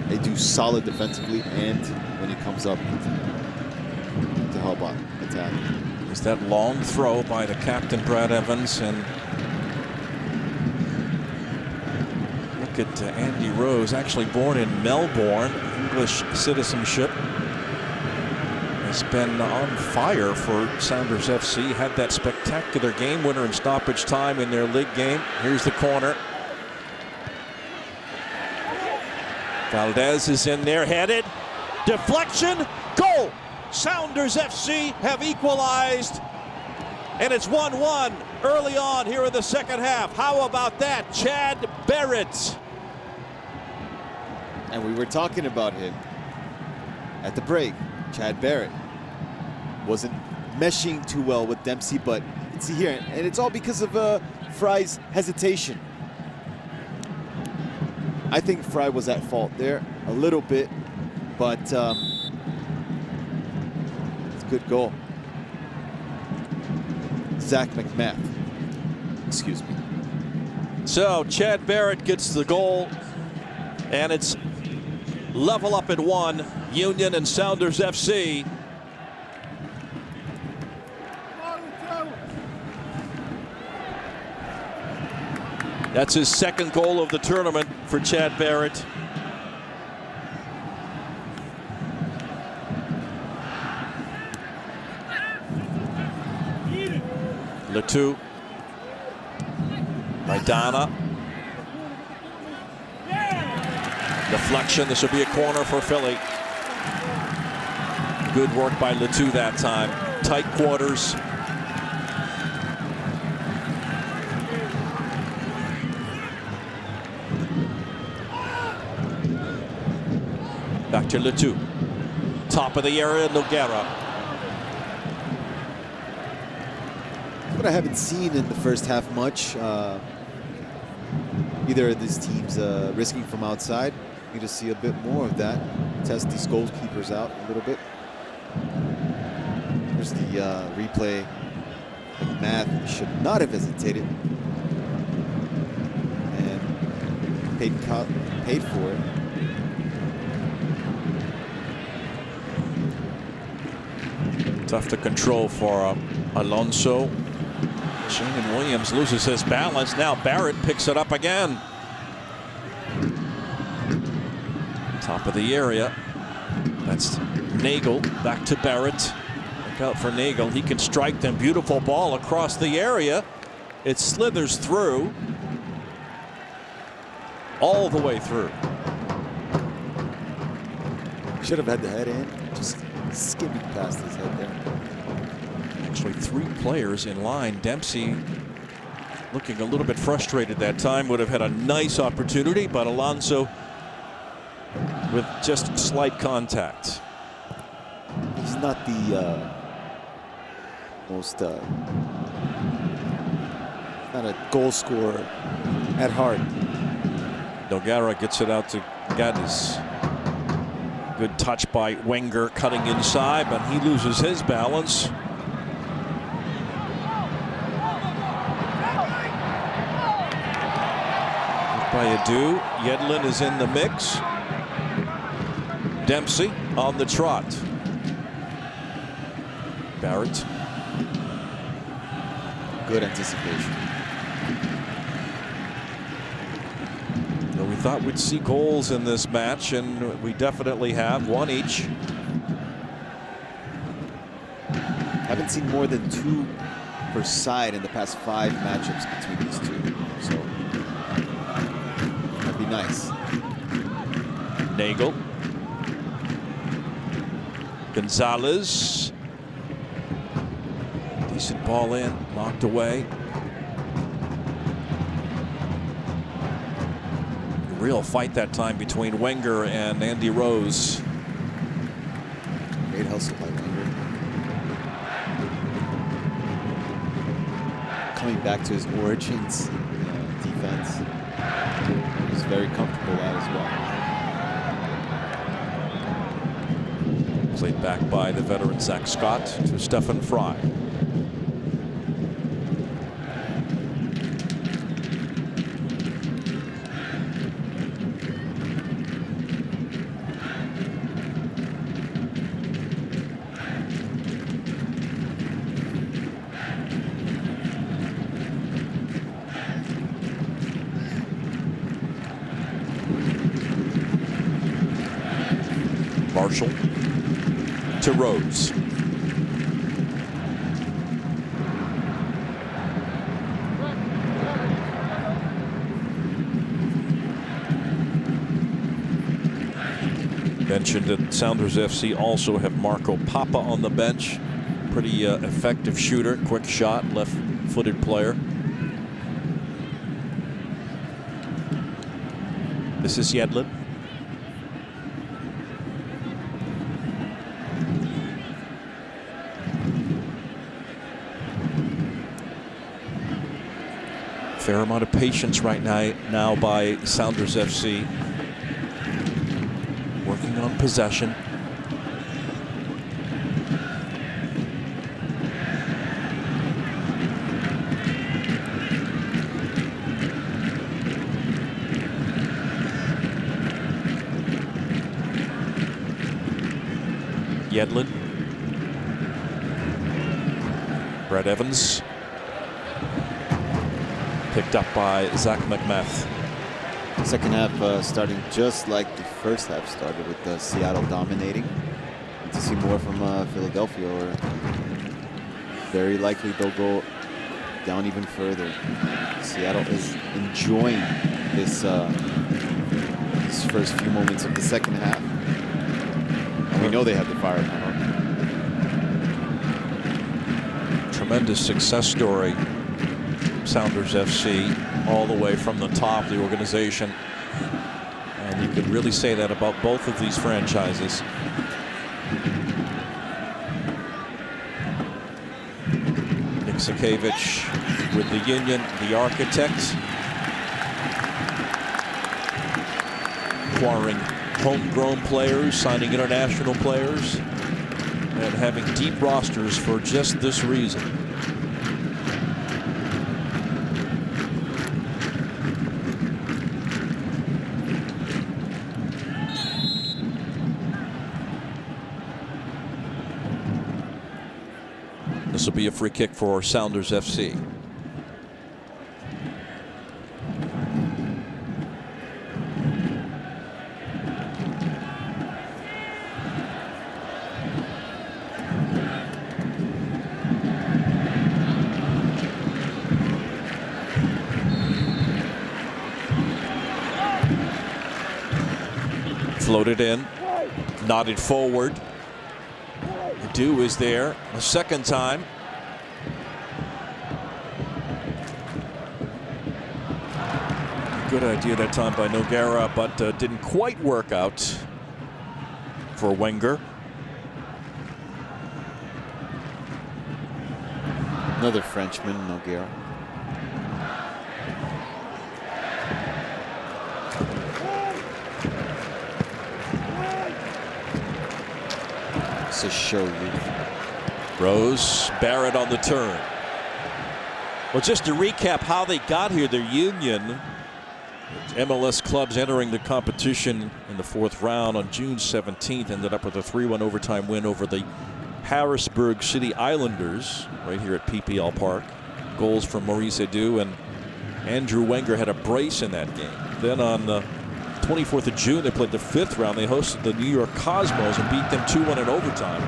They do solid defensively, and when he comes up to help on attack. There's that long throw by the captain, Brad Evans, and look at Andy Rose, actually born in Melbourne, English citizenship. Has been on fire for Sounders FC. Had that spectacular game winner in stoppage time in their league game. Here's the corner. Valdez is in there, headed. Deflection, goal! Sounders FC have equalized, and it's 1-1 early on here in the second half. How about that? Chad Barrett. And we were talking about him at the break. Chad Barrett wasn't meshing too well with Dempsey, but see here, and it's all because of Fry's hesitation. I think Fry was at fault there a little bit, but it's a good goal. Zach McMath, excuse me. So Chad Barrett gets the goal, and it's level up at 1, Union and Sounders FC. That's his second goal of the tournament for Chad Barrett. Letou. Maidana. Deflection. This will be a corner for Philly. Good work by Letou that time. Tight quarters. Back to Letou. Top of the area, Nogueira. What I haven't seen in the first half much. Either of these teams risking from outside. You just see a bit more of that. Test these goalkeepers out a little bit. Here's the replay. McMath should not have hesitated. And paid for it. Tough to control for Alonso. Shannon Williams loses his balance. Now Barrett picks it up again. Top of the area. That's Nagel. Back to Barrett. Look out for Nagel. He can strike them. Beautiful ball across the area. It slithers through. All the way through. Should have had the head in. Just skimming past his head there. Actually, 3 players in line. Dempsey looking a little bit frustrated that time. Would have had a nice opportunity, but Alonso with just slight contact. He's not the most not a goal scorer at heart. Nogueira gets it out to Geddes. Good touch by Wenger, cutting inside, but he loses his balance. By Adu. Yedlin is in the mix. Dempsey on the trot. Barrett. Good anticipation. Well, we thought we'd see goals in this match, and we definitely have, one each. Haven't seen more than 2 per side in the past 5 matchups between these two. So that'd be nice. Nagel. Gonzalez. Decent ball in, knocked away. Real fight that time between Wenger and Andy Rose. Great hustle by Wenger. Coming back to his origins, defense. He's very comfortable at as well. Played back by the veteran Zach Scott to Stefan Fry. Marshall to Rose. Mentioned that Sounders FC also have Marco Papa on the bench. Pretty effective shooter, quick shot, left-footed player. This is Yedlin. Fair amount of patience right now by Sounders FC. Working on possession. Yedlin. Brad Evans. Picked up by Zach McMath. Second half starting just like the first half started, with Seattle dominating. And to see more from Philadelphia, or very likely they'll go down even further. Seattle is enjoying this first few moments of the second half. And we know they have the firepower. Tremendous success story. Sounders FC, all the way from the top of the organization. And you could really say that about both of these franchises. Nick Sakevich with the Union, the architect. Acquiring homegrown players, signing international players, and having deep rosters for just this reason. This will be a free kick for Sounders FC. Floated in, nodded forward. Adu is there a second time. Good idea that time by Nogueira, but didn't quite work out for Wenger. Another Frenchman, Nogueira. Just to show you. Rose, Barrett on the turn. Well, just to recap how they got here, their Union MLS clubs entering the competition in the 4th round on June 17th ended up with a 3-1 overtime win over the Harrisburg City Islanders right here at PPL Park. Goals from Maurice Edu, and Andrew Wenger had a brace in that game. Then on the 24th of June, they played the 5th round. They hosted the New York Cosmos and beat them 2-1 in overtime.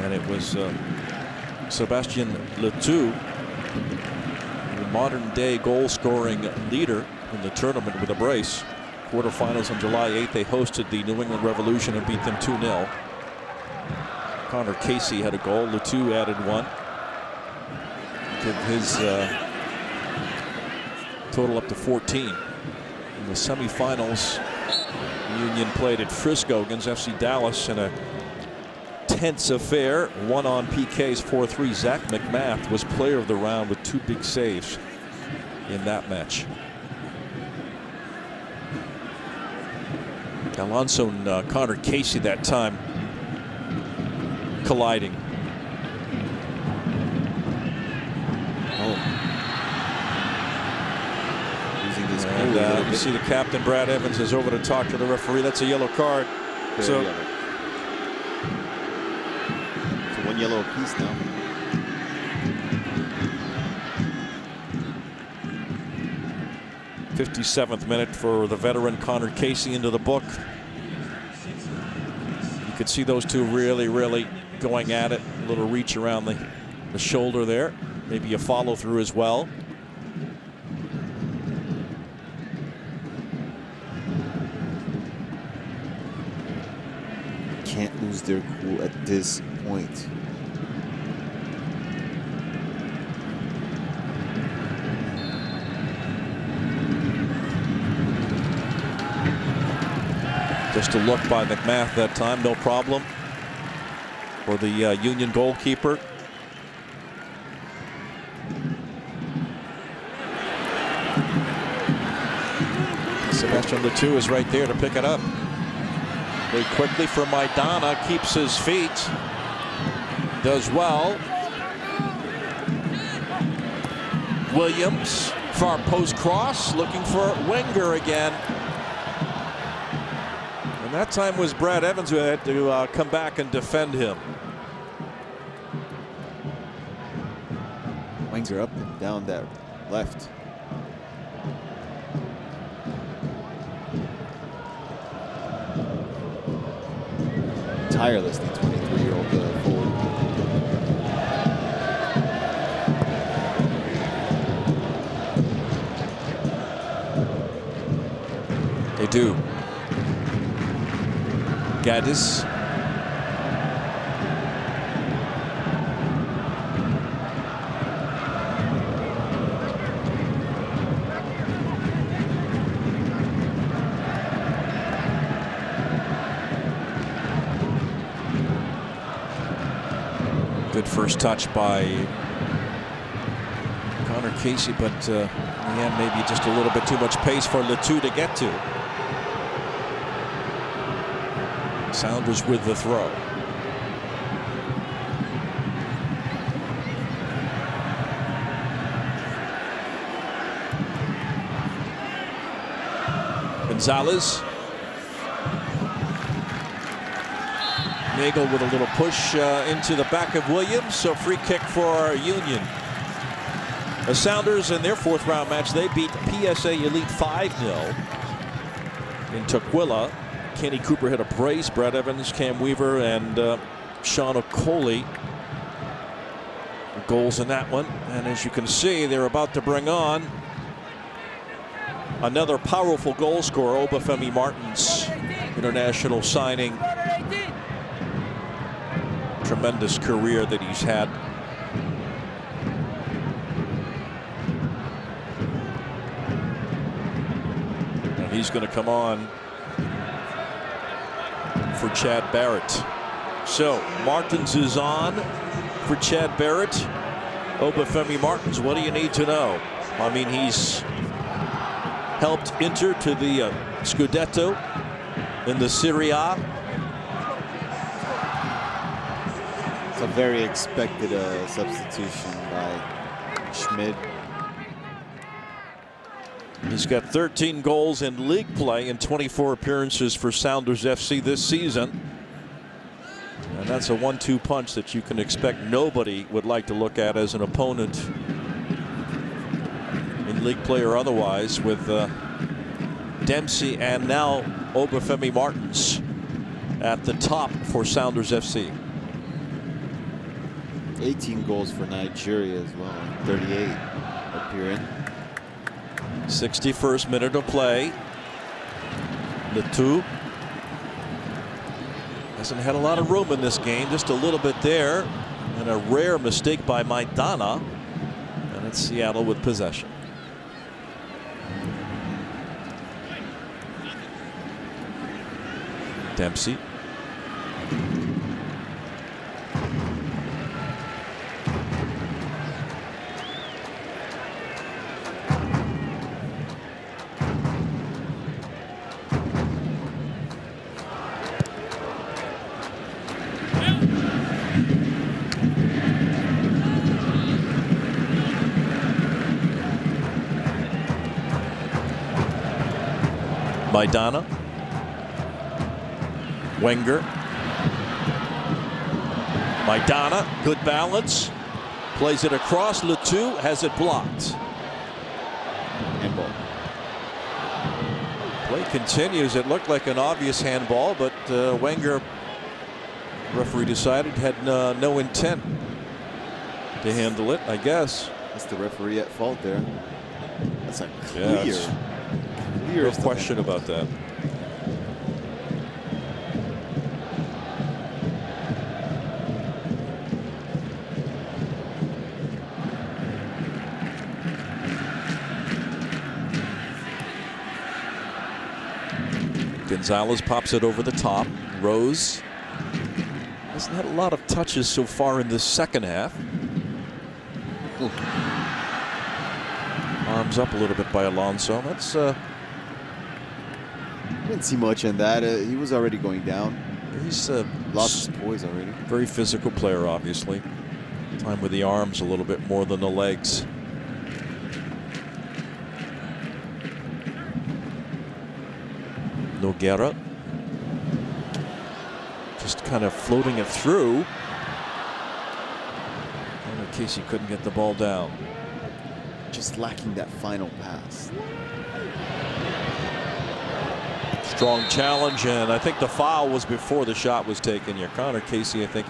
And it was Sebastien Letou, the modern-day goal-scoring leader in the tournament, with a brace. Quarterfinals on July 8th, they hosted the New England Revolution and beat them 2-0. Connor Casey had a goal. Letou added one. Give his total up to 14. In the semifinals, Union played at Frisco against FC Dallas in a tense affair. Won on PKs 4-3. Zach McMath was player of the round with 2 big saves in that match. Alonso and Connor Casey that time colliding. And you see the captain, Brad Evans, is over to talk to the referee. That's a yellow card. So yellow. So 1 yellow apiece now. '57th minute for the veteran Connor Casey into the book. You could see those two really going at it. A little reach around the shoulder there. Maybe a follow through as well. Can't lose their cool at this point. Just a look by McMath that time, no problem for the Union goalkeeper. Sebastien Letou is right there to pick it up. Very quickly for Maidana, keeps his feet, does well. Williams, far post cross, looking for Wenger again. And that time was Brad Evans who had to come back and defend him. Wenger up and down that left. Tirelessly 23-year-old forward. They do. Gaddis. Good first touch by Connor Casey, but in the end, maybe just a little bit too much pace for Letou to get to. Sounders with the throw. Gonzalez. Nagel with a little push into the back of Williams. So free kick for Union. The Sounders in their 4th round match, they beat PSA Elite 5-0 in Tukwila. Kenny Cooper hit a brace. Brad Evans, Cam Weaver, and Sean Okoli. Goals in that one. And as you can see, they're about to bring on another powerful goal scorer, Obafemi Martins, international signing. Tremendous career that he's had. And he's going to come on for Chad Barrett. So Martins is on for Chad Barrett. Obafemi Martins, what do you need to know? I mean, he's helped Inter to the Scudetto in the Serie A. It's a very expected substitution by Schmid. He's got 13 goals in league play and 24 appearances for Sounders FC this season. And that's a 1-2 punch that you can expect nobody would like to look at as an opponent in league play or otherwise, with Dempsey and now Obafemi Martins at the top for Sounders FC. 18 goals for Nigeria as well, 38 appearing. 61st minute of play. Letou hasn't had a lot of room in this game, just a little bit there, and a rare mistake by Maidana, and it's Seattle with possession. Dempsey. Maidana. Wenger. Maidana, good balance. Plays it across. Letou has it blocked. Handball. Play continues. It looked like an obvious handball, but Wenger, referee decided, had no intent to handle it, I guess. That's the referee at fault there. That's a clear. Yeah, no question about that. Gonzalez pops it over the top. Rose hasn't had a lot of touches so far in this second half. Ooh. Arms up a little bit by Alonso. That's didn't see much in that. He was already going down. He's lost his poise already. Very physical player, obviously. Time with the arms a little bit more than the legs. Nogueira just kind of floating it through. And in case he couldn't get the ball down. Just lacking that final pass. Strong challenge, and I think the foul was before the shot was taken here. Connor Casey, I think,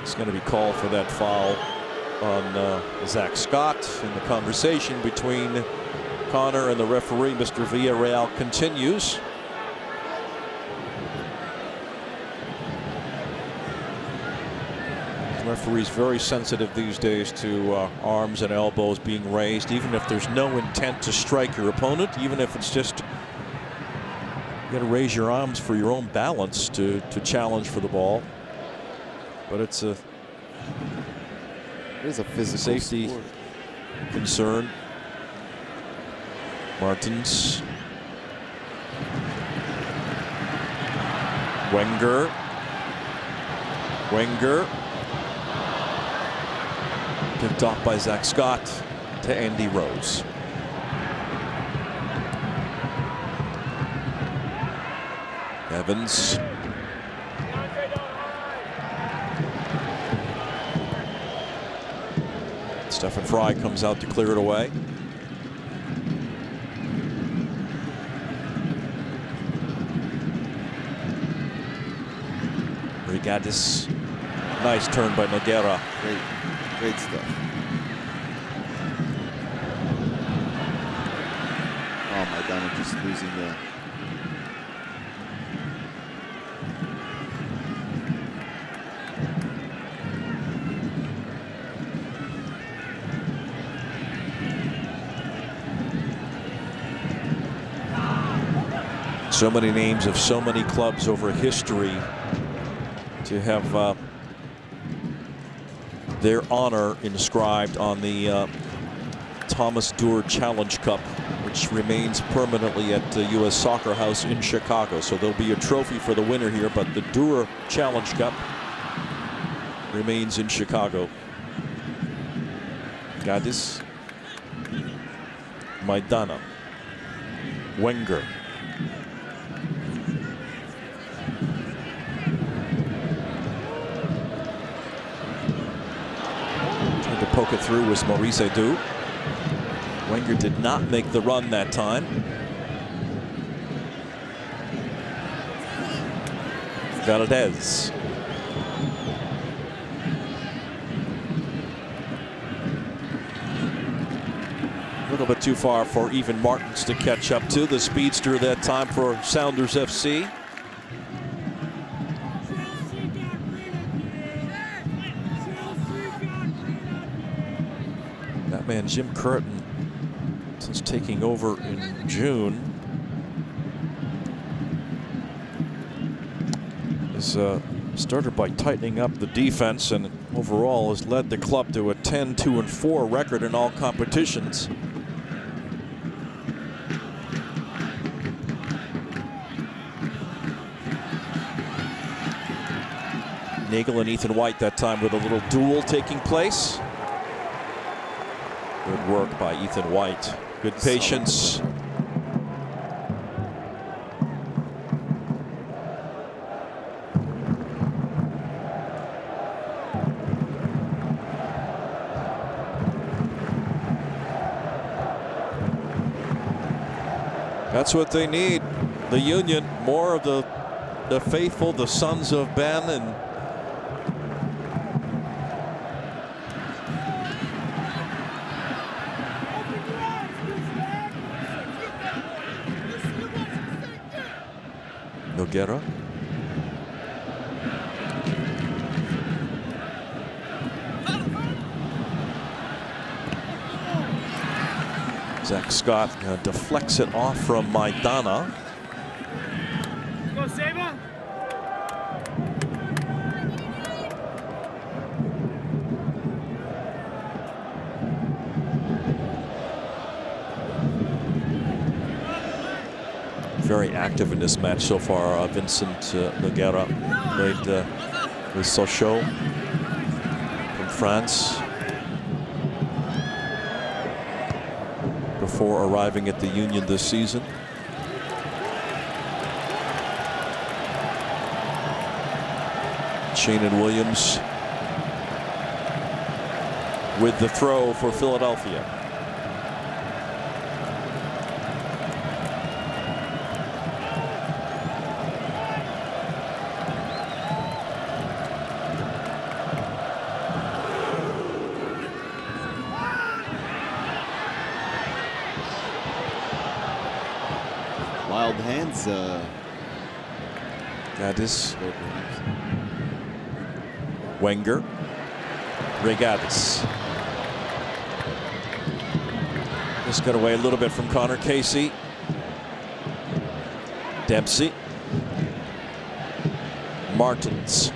is going to be called for that foul on Zach Scott. In the conversation between Connor and the referee, Mr. Villarreal continues. The referee's very sensitive these days to arms and elbows being raised, even if there's no intent to strike your opponent, even if it's just you got to raise your arms for your own balance to challenge for the ball. But it is a physical safety sport concern. Martins. Wenger. Picked off by Zach Scott to Andy Rose. Evans. Stephen Fry comes out to clear it away. Rigadis. Nice turn by Nogueira. Great stuff. Oh, Maidana just losing the. So many names of so many clubs over history to have their honor inscribed on the Thomas Doer Challenge Cup, which remains permanently at the U.S. Soccer House in Chicago. So there'll be a trophy for the winner here, but the Doer Challenge Cup remains in Chicago. Gaddis. Maidana. Wenger. Trying to poke it through was Maurice Edu. Wenger did not make the run that time. Valdez. A little bit too far for even Martins to catch up to. The speedster that time for Sounders FC. That man Jim Curtin, since taking over in June, has started by tightening up the defense and overall has led the club to a 10-2-4 record in all competitions. Nagel and Ethan White that time with a little duel taking place. Good work by Ethan White. Good patience. That's what they need. The Union, more of the faithful, the sons of Ben, and Nogueira. Zach Scott deflects it off from Maidana. Go, Saber. Very active in this match so far. Vincent Nogueira played with Sochaux from France before arriving at the Union this season. Shannon Williams with the throw for Philadelphia. Wild hands. Gaddis. Wenger. Gaddis. Just got away a little bit from Connor Casey. Dempsey. Martins.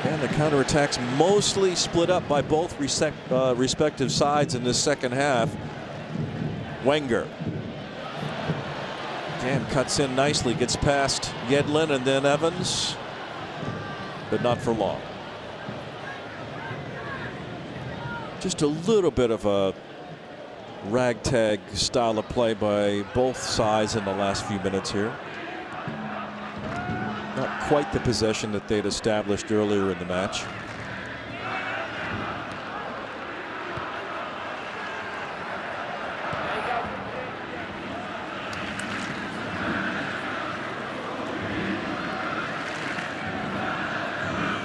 And the counterattacks mostly split up by both respective sides in this second half. Wenger. Dan cuts in nicely, gets past Yedlin and then Evans, but not for long. Just a little bit of a ragtag style of play by both sides in the last few minutes here. Not quite the possession that they'd established earlier in the match.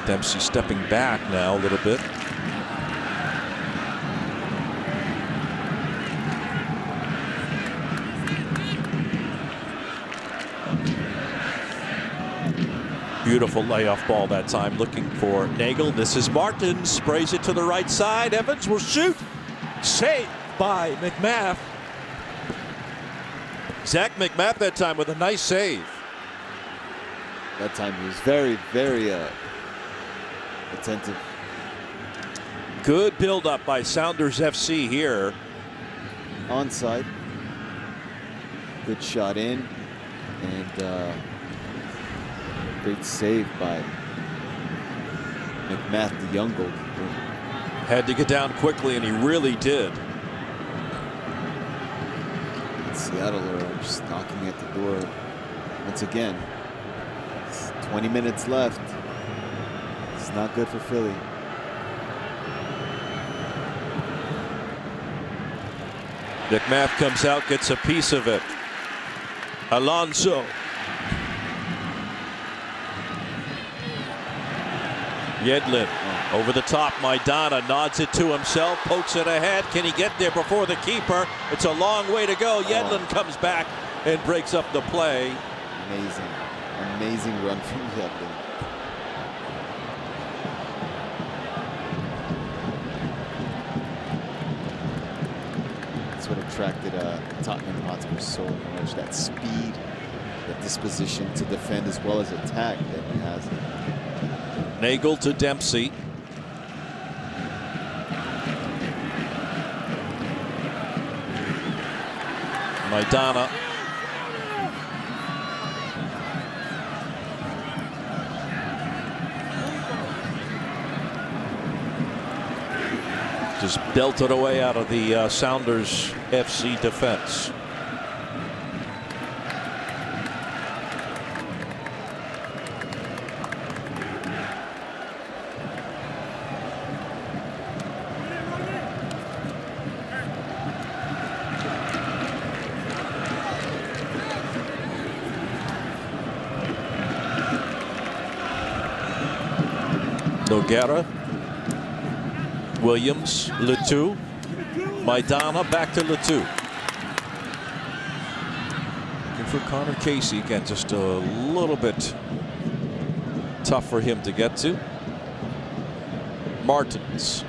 Dempsey stepping back now a little bit. Beautiful layoff ball that time, looking for Nagel. This is Martin, sprays it to the right side. Evans will shoot. Saved by McMath. Zach McMath that time with a nice save. That time he was very, very attentive. Good build-up by Sounders FC here. Onside. Good shot in. And Great save by McMath, the young goalkeeper. Had to get down quickly, and he really did. Seattle are just knocking at the door once again. It's 20 minutes left. It's not good for Philly. McMath comes out, gets a piece of it. Alonso. Yedlin over the top. Maidana nods it to himself, pokes it ahead. Can he get there before the keeper? It's a long way to go. Yedlin comes back and breaks up the play. Amazing, amazing run from Yedlin. That's what attracted Tottenham Hotspur so much. That speed, that disposition to defend as well as attack that he has. Nagel to Dempsey. Maidana. Just belted away out of the Sounders FC defense. Nogueira, Williams, Letou, Maidana, back to Letou. Looking for Connor Casey again, just a little bit tough for him to get to. Martins.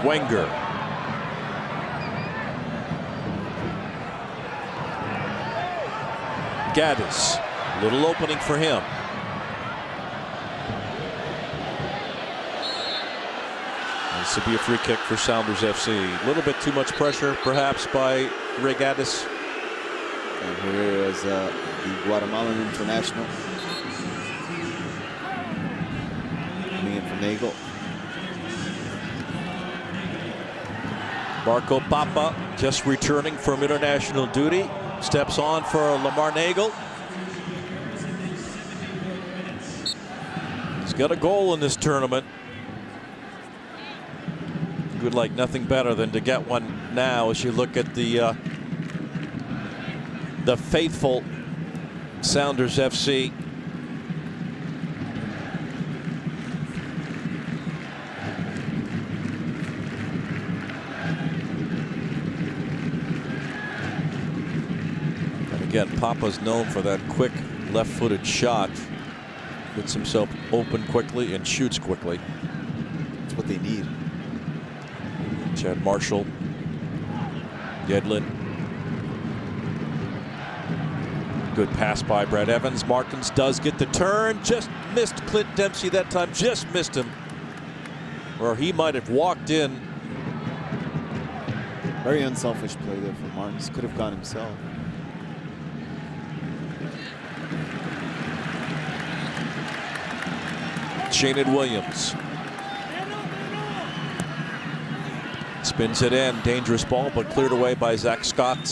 Wenger. Gaddis, little opening for him. This will be a free kick for Sounders FC. A little bit too much pressure, perhaps, by Ray Gaddis. And here is the Guatemalan international coming in from Nagel. Marco Papa, just returning from international duty. Steps on for Lamar Nagel. He's got a goal in this tournament. Would like nothing better than to get one now as you look at the faithful Sounders FC. Again, Papa's known for that quick left-footed shot. Gets himself open quickly and shoots quickly. That's what they need. Chad Marshall. Yedlin. Good pass by Brad Evans. Martins does get the turn. Just missed Clint Dempsey that time. Just missed him. Or he might have walked in. Very unselfish play there for Martins. Could have gone himself. Shannon Williams spins it in. Dangerous ball, but cleared away by Zach Scott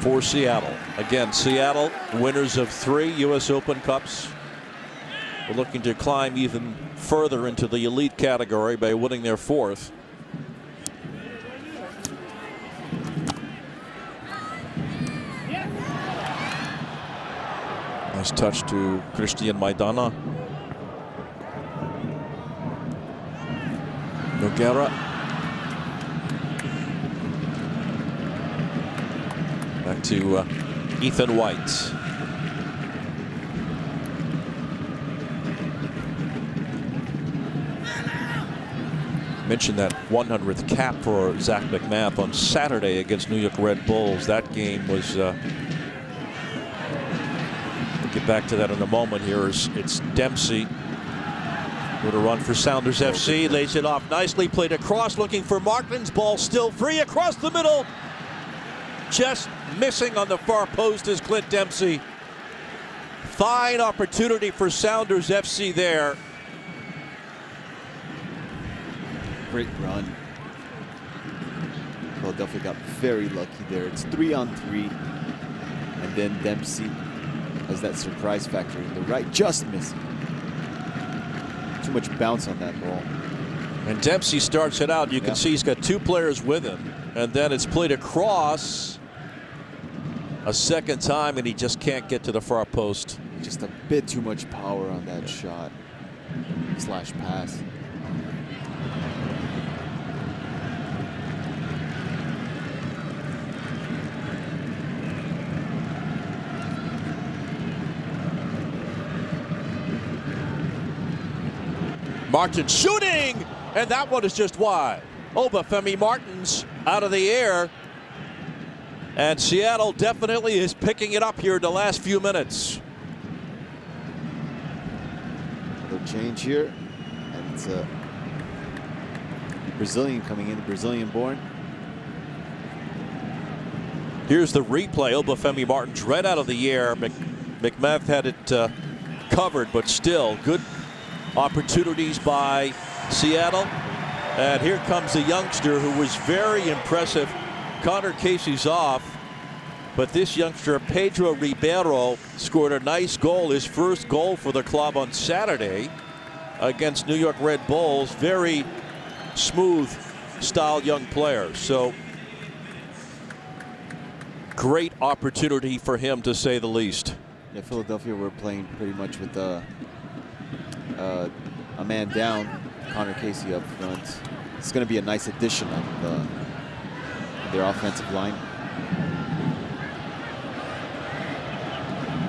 for Seattle. Again, Seattle, winners of 3 U.S. Open Cups. We're looking to climb even further into the elite category by winning their 4th. Nice touch to Christian Maidana. Nogueira. Back to Ethan White. Mentioned that 100th cap for Zach McMath on Saturday against New York Red Bulls. That game was, we'll get back to that in a moment here. It's Dempsey Good a run for Sounders FC. Lays it off nicely. Played across, looking for Martins. Ball still free across the middle. Just missing on the far post is Clint Dempsey. Fine opportunity for Sounders FC there. Great run. Philadelphia got very lucky there. It's 3-on-3. And then Dempsey has that surprise factor in the right, just missing. Too much bounce on that ball. And Dempsey starts it out. You can see he's got two players with him. And then it's played across a second time, and he just can't get to the far post. Just a bit too much power on that shot slash pass. Martins shooting, and that one is just wide. Obafemi Martins out of the air. And Seattle definitely is picking it up here in the last few minutes. Another change here, and it's a Brazilian coming in, Brazilian born. Here's the replay. Obafemi Martins right out of the air. McMath had it covered, but still good opportunities by Seattle. And here comes the youngster who was very impressive. Connor Casey's off, but this youngster, Pedro Ribeiro, scored a nice goal, his first goal for the club on Saturday against New York Red Bulls. Very smooth style young player. So great opportunity for him, to say the least. Yeah, Philadelphia were playing pretty much with a man down, Connor Casey up front. It's going to be a nice addition on their offensive line.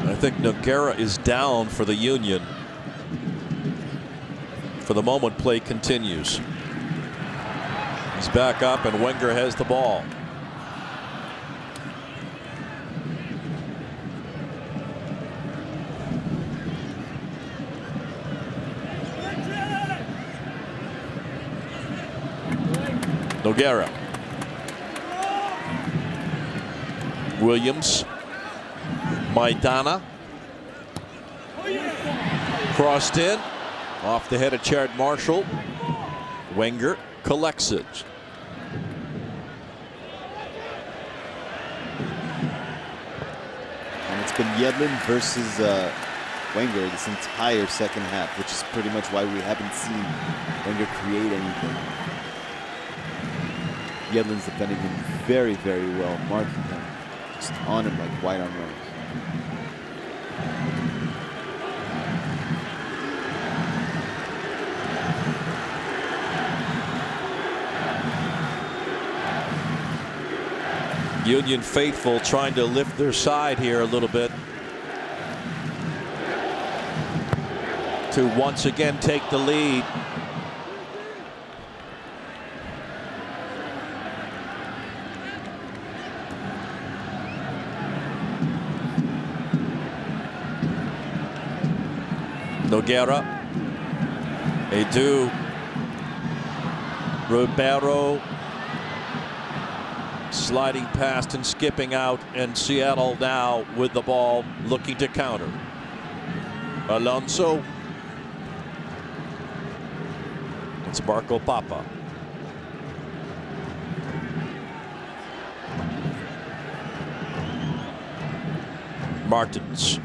I think Nogueira is down for the Union. For the moment, play continues. He's back up, and Wenger has the ball. Nogueira. Williams. Maidana. Crossed in. Off the head of Chad Marshall. Wenger collects it. And it's been Yedlin versus Wenger this entire second half, which is pretty much why we haven't seen Wenger create anything. Yedlin's defending him very, very well, marking him just on him like white on rose. Union faithful trying to lift their side here a little bit to once again take the lead. Nogueira, Edu, Ribeiro, sliding past and skipping out, and Seattle now with the ball looking to counter. Alonso. It's Marco Papa. Martins.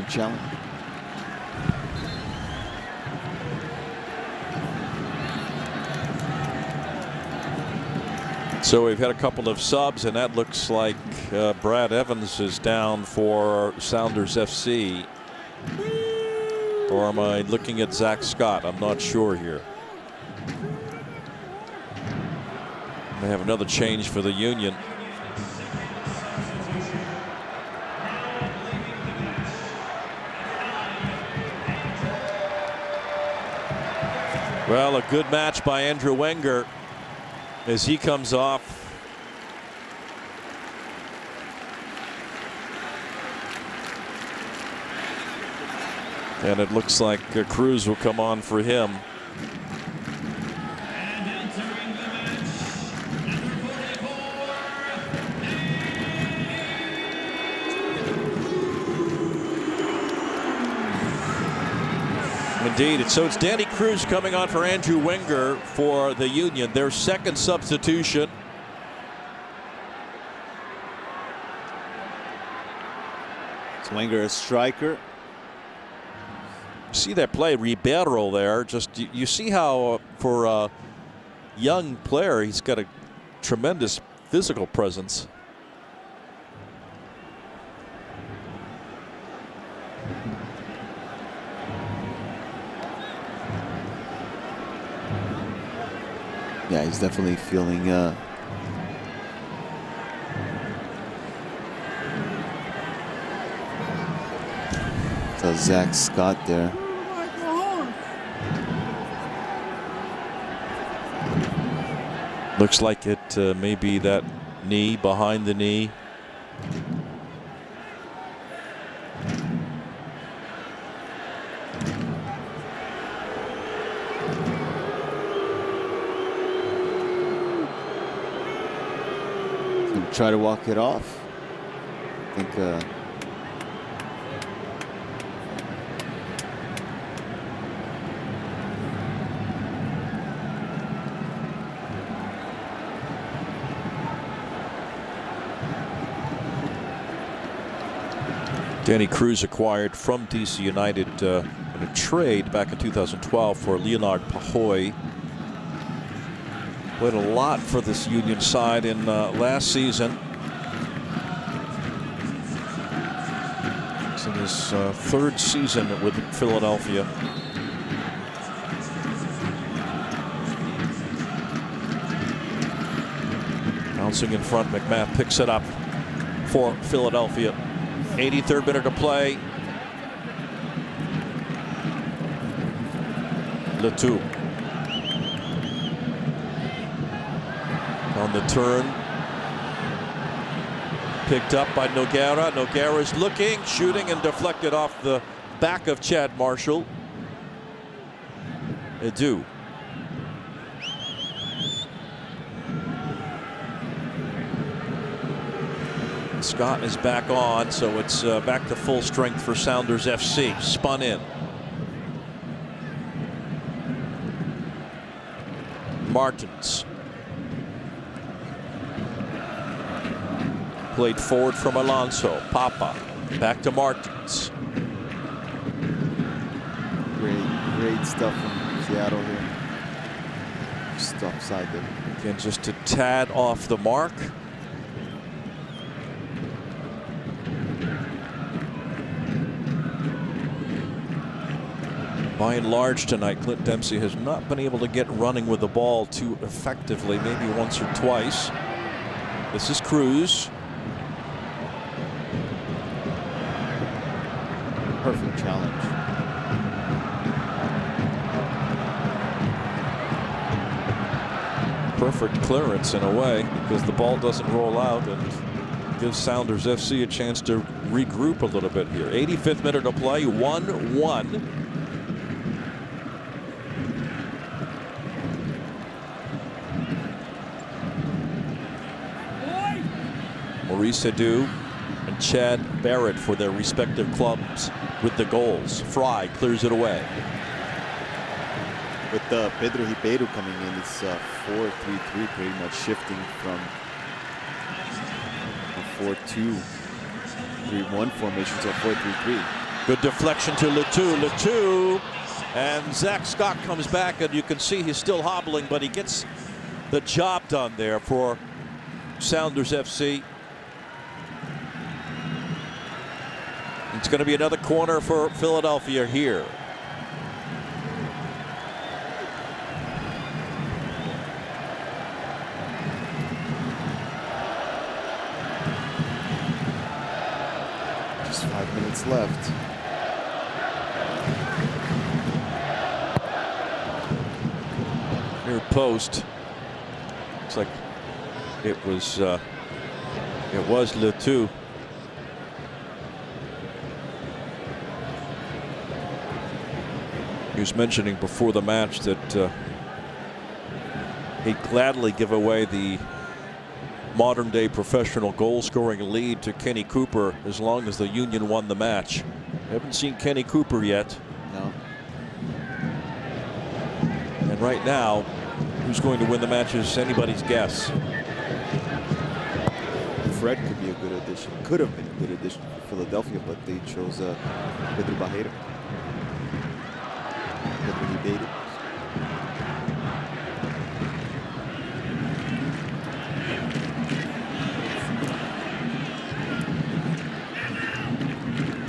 Challenge. So we've had a couple of subs, and that looks like Brad Evans is down for Sounders FC. Or am I looking at Zach Scott? I'm not sure here. They have another change for the Union. Well, a good match by Andrew Wenger as he comes off And it looks like Cruz will come on for him. Indeed. So it's Danny Cruz coming on for Andrew Wenger for the Union, their second substitution. It's Wenger, a striker. See that play, Ribeiro there. Just you see how for a young player, he's got a tremendous physical presence. Yeah, he's definitely feeling so Zach Scott there. Looks like it may be that knee behind the knee. Try to walk it off. I think Danny Cruz acquired from DC United in a trade back in 2012 for Leonard Pajoy. Played a lot for this Union side in last season. It's in his third season with Philadelphia. Bouncing in front, McMath picks it up for Philadelphia. 83rd minute of play. Letou. On the turn. Picked up by Nogueira. Nogueira's looking, shooting, and deflected off the back of Chad Marshall. Edu. Scott is back on, so it's back to full strength for Sounders FC. Spun in. Martins. Played forward from Alonso. Papa. Back to Martins. great stuff from Seattle here. Just offside there. Again, just a tad off the mark. By and large tonight, Clint Dempsey has not been able to get running with the ball too effectively, maybe once or twice. This is Cruz. Perfect challenge. Perfect clearance in a way, because the ball doesn't roll out and gives Sounders FC a chance to regroup a little bit here. 85th minute of play, 1-1. Maurice Edu and Chad Barrett for their respective clubs with the goals. Fry clears it away. With Pedro Ribeiro coming in, it's 4-3-3, pretty much shifting from a 4-2-3-1 formation to a 4-3-3. Good deflection to Letou. Letou, and Zach Scott comes back, and you can see he's still hobbling, but he gets the job done there for Sounders FC. It's going to be another corner for Philadelphia here. Just 5 minutes left. Near post. Looks like it was was mentioning before the match that he'd gladly give away the modern-day professional goal-scoring lead to Kenny Cooper as long as the Union won the match. Haven't seen Kenny Cooper yet. No. And right now, who's going to win the match is anybody's guess. Fred could be a good addition. Could have been a good addition for Philadelphia, but they chose Pedro Barreiro. Pedro Ribeiro.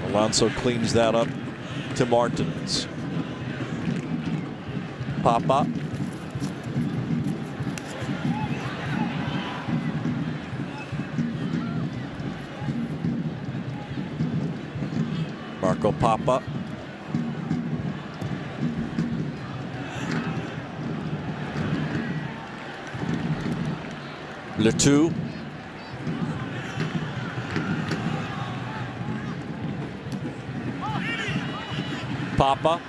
Alonso cleans that up to Martins. Papa. Marco Papa. Letou. Papa.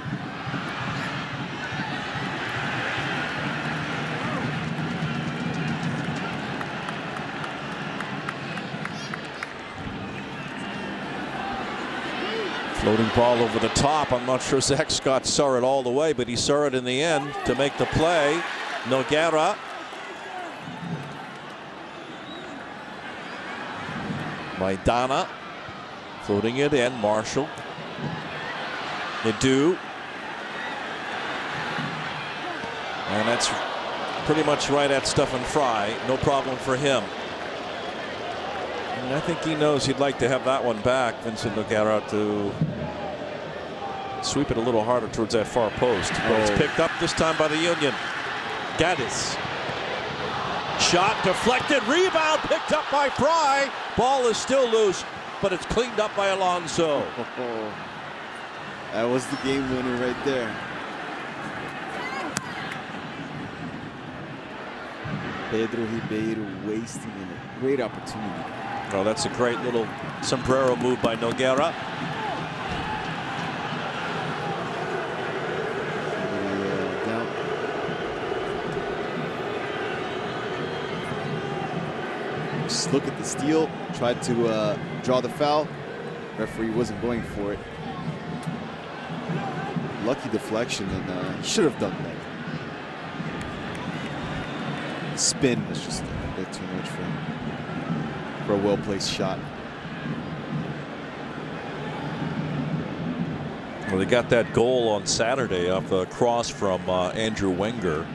Floating ball over the top. I'm not sure Zach Scott saw it all the way, but he saw it in the end to make the play. Nogueira. Maidana. Floating it in. Marshall. Nadeau. And that's pretty much right at Stephen Fry. No problem for him. And I think he knows he'd like to have that one back. Vincent Nogueira to sweep it a little harder towards that far post. But it's picked up this time by the Union. Gaddis. Shot deflected. Rebound picked up by Fry. Ball is still loose, but it's cleaned up by Alonso. That was the game winner right there. Pedro Ribeiro wasting a great opportunity. Oh, that's a great little sombrero move by Nogueira. Down. Just look at the steal. Tried to draw the foul. Referee wasn't going for it. Lucky deflection, and he should have done that. The spin was just a bit too much for a well-placed shot. Well, they got that goal on Saturday off a cross from Andrew Wenger.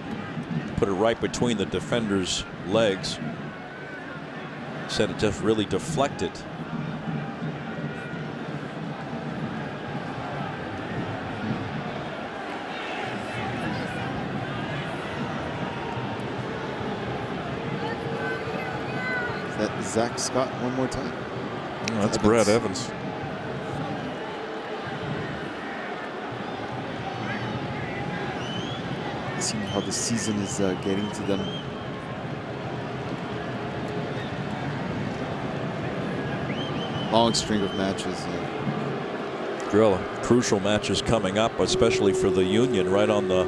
Put it right between the defender's legs. Said it just really deflected. Zach Scott one more time. Oh, that's Brad Evans. Seeing how the season is getting to them. Long string of matches. Crucial matches coming up, especially for the Union, right on the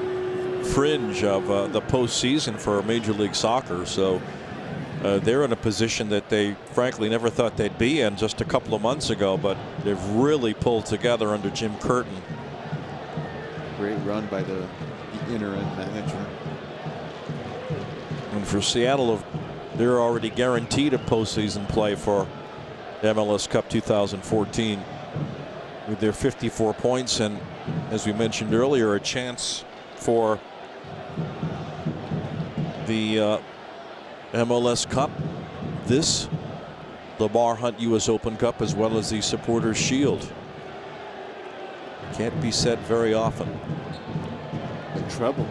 fringe of the postseason for Major League Soccer. So they're in a position that they frankly never thought they'd be in just a couple of months ago, but they've really pulled together under Jim Curtin. Great run by the interim manager. And for Seattle, they're already guaranteed a postseason play for MLS Cup 2014 with their 54 points, and as we mentioned earlier, a chance for the MLS Cup, this Lamar Hunt U.S. Open Cup, as well as the Supporters Shield. Can't be said very often. In trouble.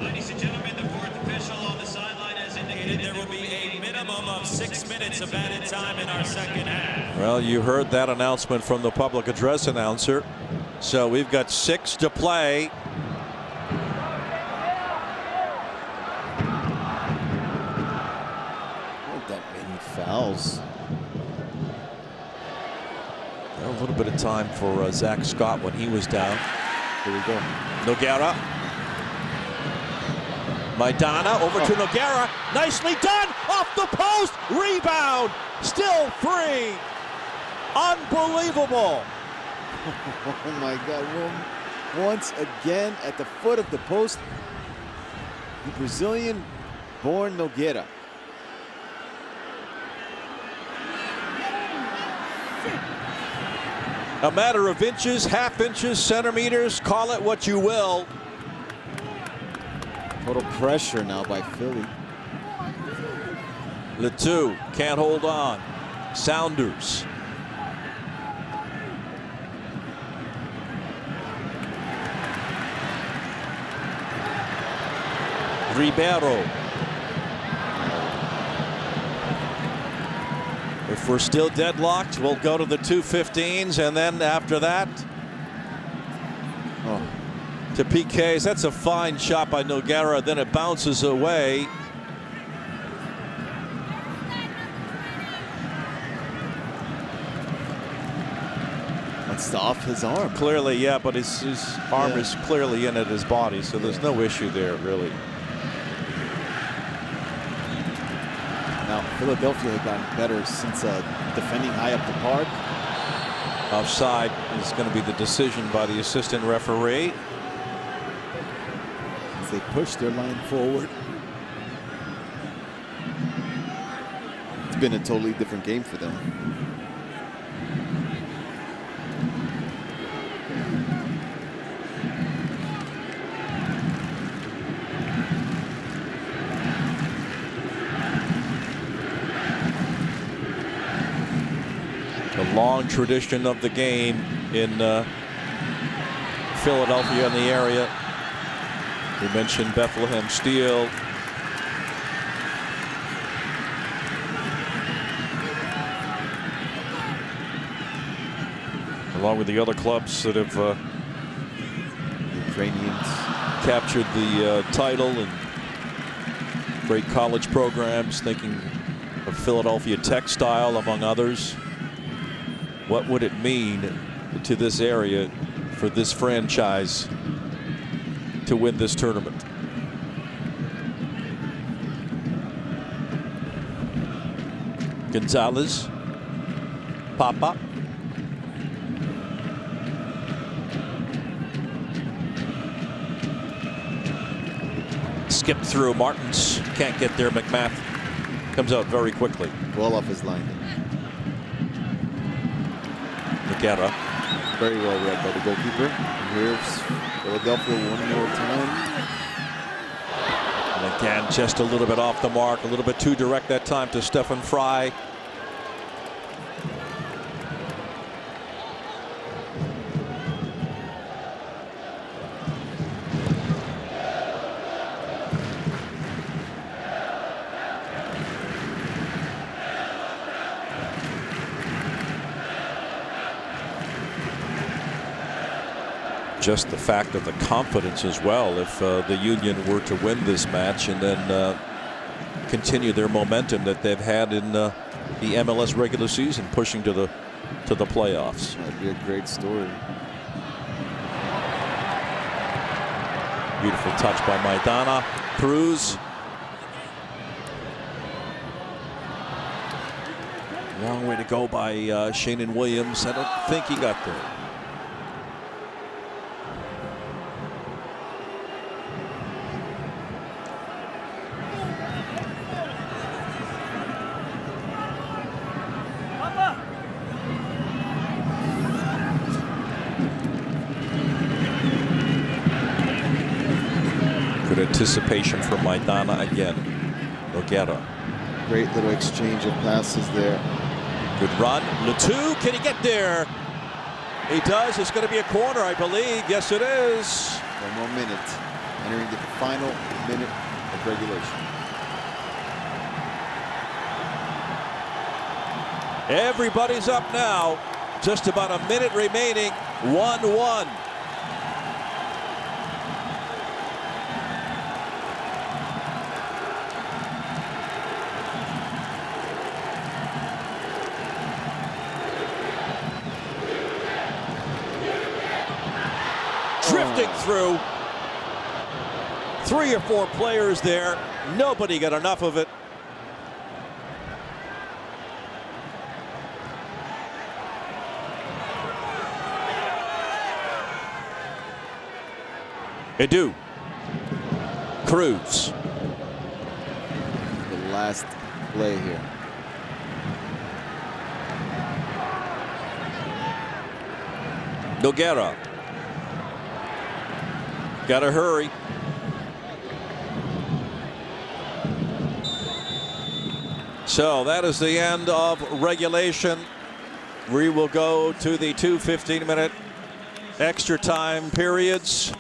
Ladies and gentlemen, the fourth official on the sideline has indicated there will be a minimum of 6 minutes of added time in our second half. Well, you heard that announcement from the public address announcer. So we've got 6 to play. Not that many fouls. A little little bit of time for Zach Scott when he was down. Here we go. Nogueira. Maidana over to Nogueira. Nicely done. Off the post. Rebound. Still free. Unbelievable. Oh my God. Once again at the foot of the post, the Brazilian-born Nogueira. A matter of inches, half inches, centimeters, call it what you will. Total pressure now by Philly. Letou can't hold on. Saunders. Ribeiro. If we're still deadlocked, we'll go to the 2:15s, and then after that, to PKs. That's a fine shot by Nogueira. Then it bounces away. That's off his arm. Clearly, yeah, but his arm is clearly in at his body, so there's no issue there, really. Now, Philadelphia had gotten better since defending high up the park. Offside is going to be the decision by the assistant referee. As they push their line forward. It's been a totally different game for them. The long tradition of the game in Philadelphia and the area. We mentioned Bethlehem Steel. Along with the other clubs that have Ukrainians captured the title and great college programs, thinking of Philadelphia Textile among others. What would it mean to this area for this franchise to win this tournament? Gonzalez, Papa. Skipped through. Martins can't get there. McMath comes out very quickly. well off his line. Nogueira. Very well read by the goalkeeper. Here's Philadelphia one more time. And again, just a little bit off the mark, a little bit too direct that time to Stefan Frei. Just the fact of the confidence as well, if the Union were to win this match and then continue their momentum that they've had in the MLS regular season, pushing to the playoffs. That'd be a great story. Beautiful touch by Maidana. Cruz. Long way to go by Shanon Williams. I don't think he got there. Good anticipation from Maidana again. Nogueira. Great little exchange of passes there. Good run. Letou, can he get there? He does. It's going to be a corner, I believe. Yes, it is. One more minute. Entering the final minute of regulation. Everybody's up now. Just about a minute remaining. 1-1. drifting through. 3 or 4 players there. Nobody got enough of it. Edu. Cruz. The last play here. Nogueira. Gotta hurry. So that is the end of regulation. We will go to the 2 15-minute extra time periods.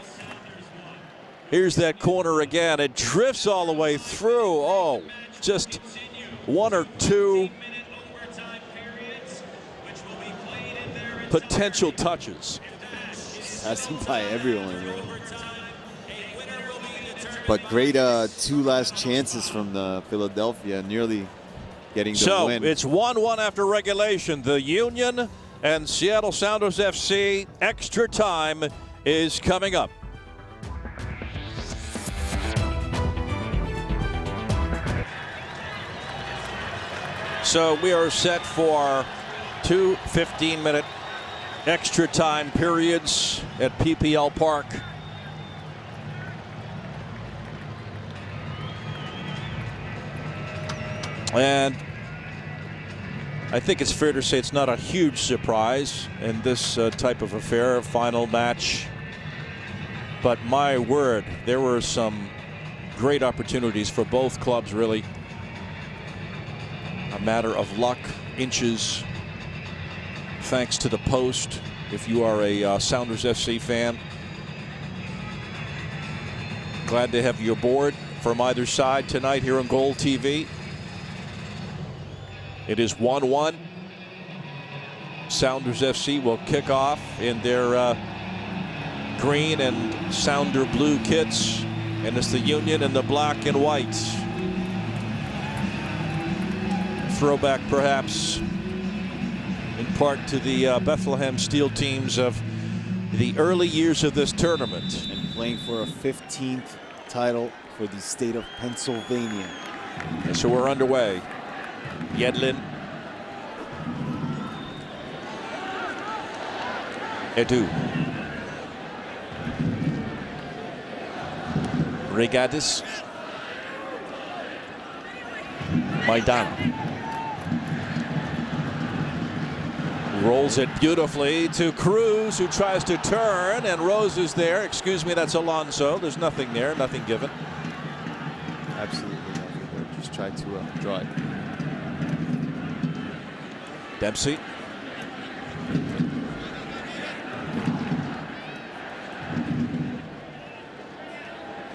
Here's that corner again. It drifts all the way through. Oh, just 1 or 2 potential touches. Passing by everyone, really. But great 2 last chances from the Philadelphia, nearly getting the win. So it's 1-1 after regulation. The Union and Seattle Sounders FC extra time is coming up. So we are set for 2 15-minute extra time periods at PPL Park. And I think it's fair to say it's not a huge surprise in this type of affair, final match. But my word, there were some great opportunities for both clubs, really. A matter of luck, inches, thanks to the post, if you are a Sounders FC fan. Glad to have you aboard from either side tonight here on Goal TV. It is 1-1. Sounders FC will kick off in their green and Sounder blue kits, and it's the Union in the black and white. Throwback perhaps in part to the Bethlehem Steel teams of the early years of this tournament. And playing for a 15th title for the state of Pennsylvania. And so we're underway. Yedlin. Edu. Regadis. Maidan. Rolls it beautifully to Cruz, who tries to turn, and Rose is there. Excuse me, that's Alonso. There's nothing there, nothing given. Absolutely nothing there. Just tried to draw it. Dempsey.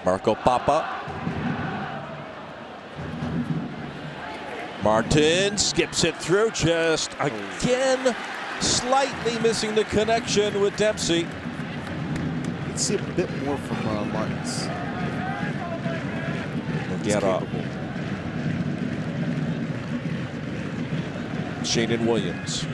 Marco Papa. Martin skips it through, just again slightly missing the connection with Dempsey. Let's see a bit more from Martins. Get up. Shaden Williams.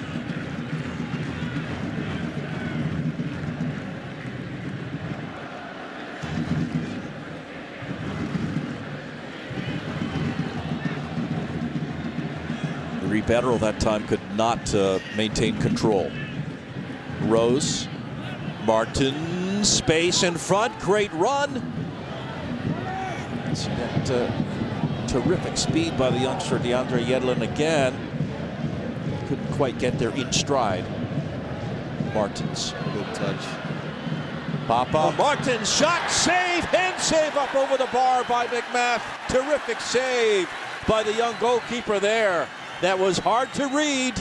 Ribeiro that time could not maintain control. Rose. Martin, space in front, great run. See that terrific speed by the youngster DeAndre Yedlin again. Couldn't quite get there in stride. Martins. Good touch. Papa. Martins shot, save, hand save up over the bar by McMath. Terrific save by the young goalkeeper there. That was hard to read.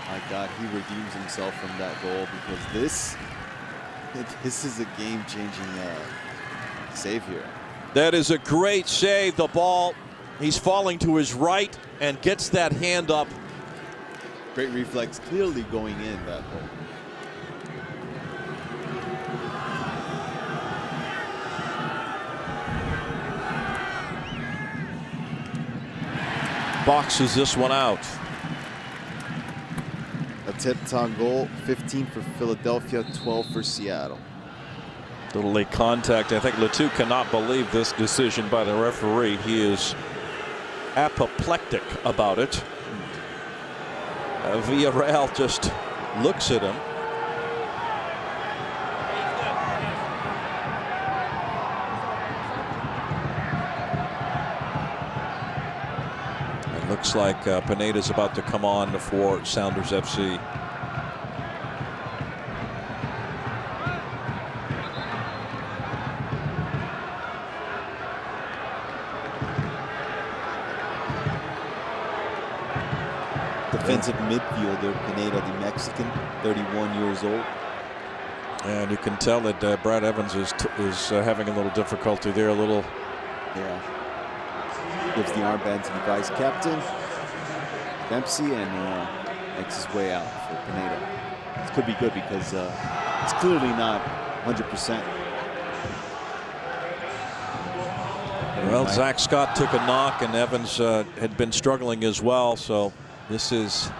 My God, he redeems himself from that goal, because this is a game-changing save here. That is a great save. The ball, he's falling to his right and gets that hand up. Great reflex, clearly going in that goal. Boxes this one out. A tip-on goal, 15 for Philadelphia, 12 for Seattle. Little late contact. I think Le Toux cannot believe this decision by the referee. He is apoplectic about it. Villarreal just looks at him. It looks like Pineda's about to come on for Sounders FC. Defensive midfielder, Pineda, the Mexican, 31 years old. And you can tell that Brad Evans is having a little difficulty there. Yeah. Gives the armband to the vice captain, Dempsey, and makes his way out for Pineda. This could be good because it's clearly not 100%. Well, Zach Scott took a knock, and Evans had been struggling as well. So this is,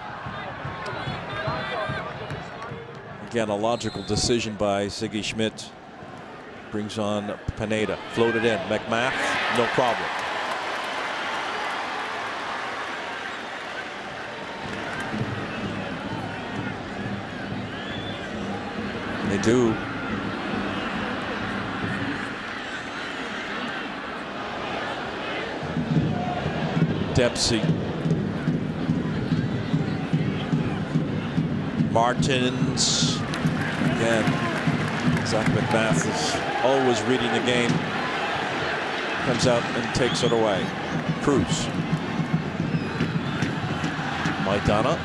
again, a logical decision by Sigi Schmidt. Brings on Pineda. Floated in. McMath, no problem. They do. Dempsey. Martins. Again, Zach McMath is always reading the game. Comes out and takes it away. Cruz. Maidana.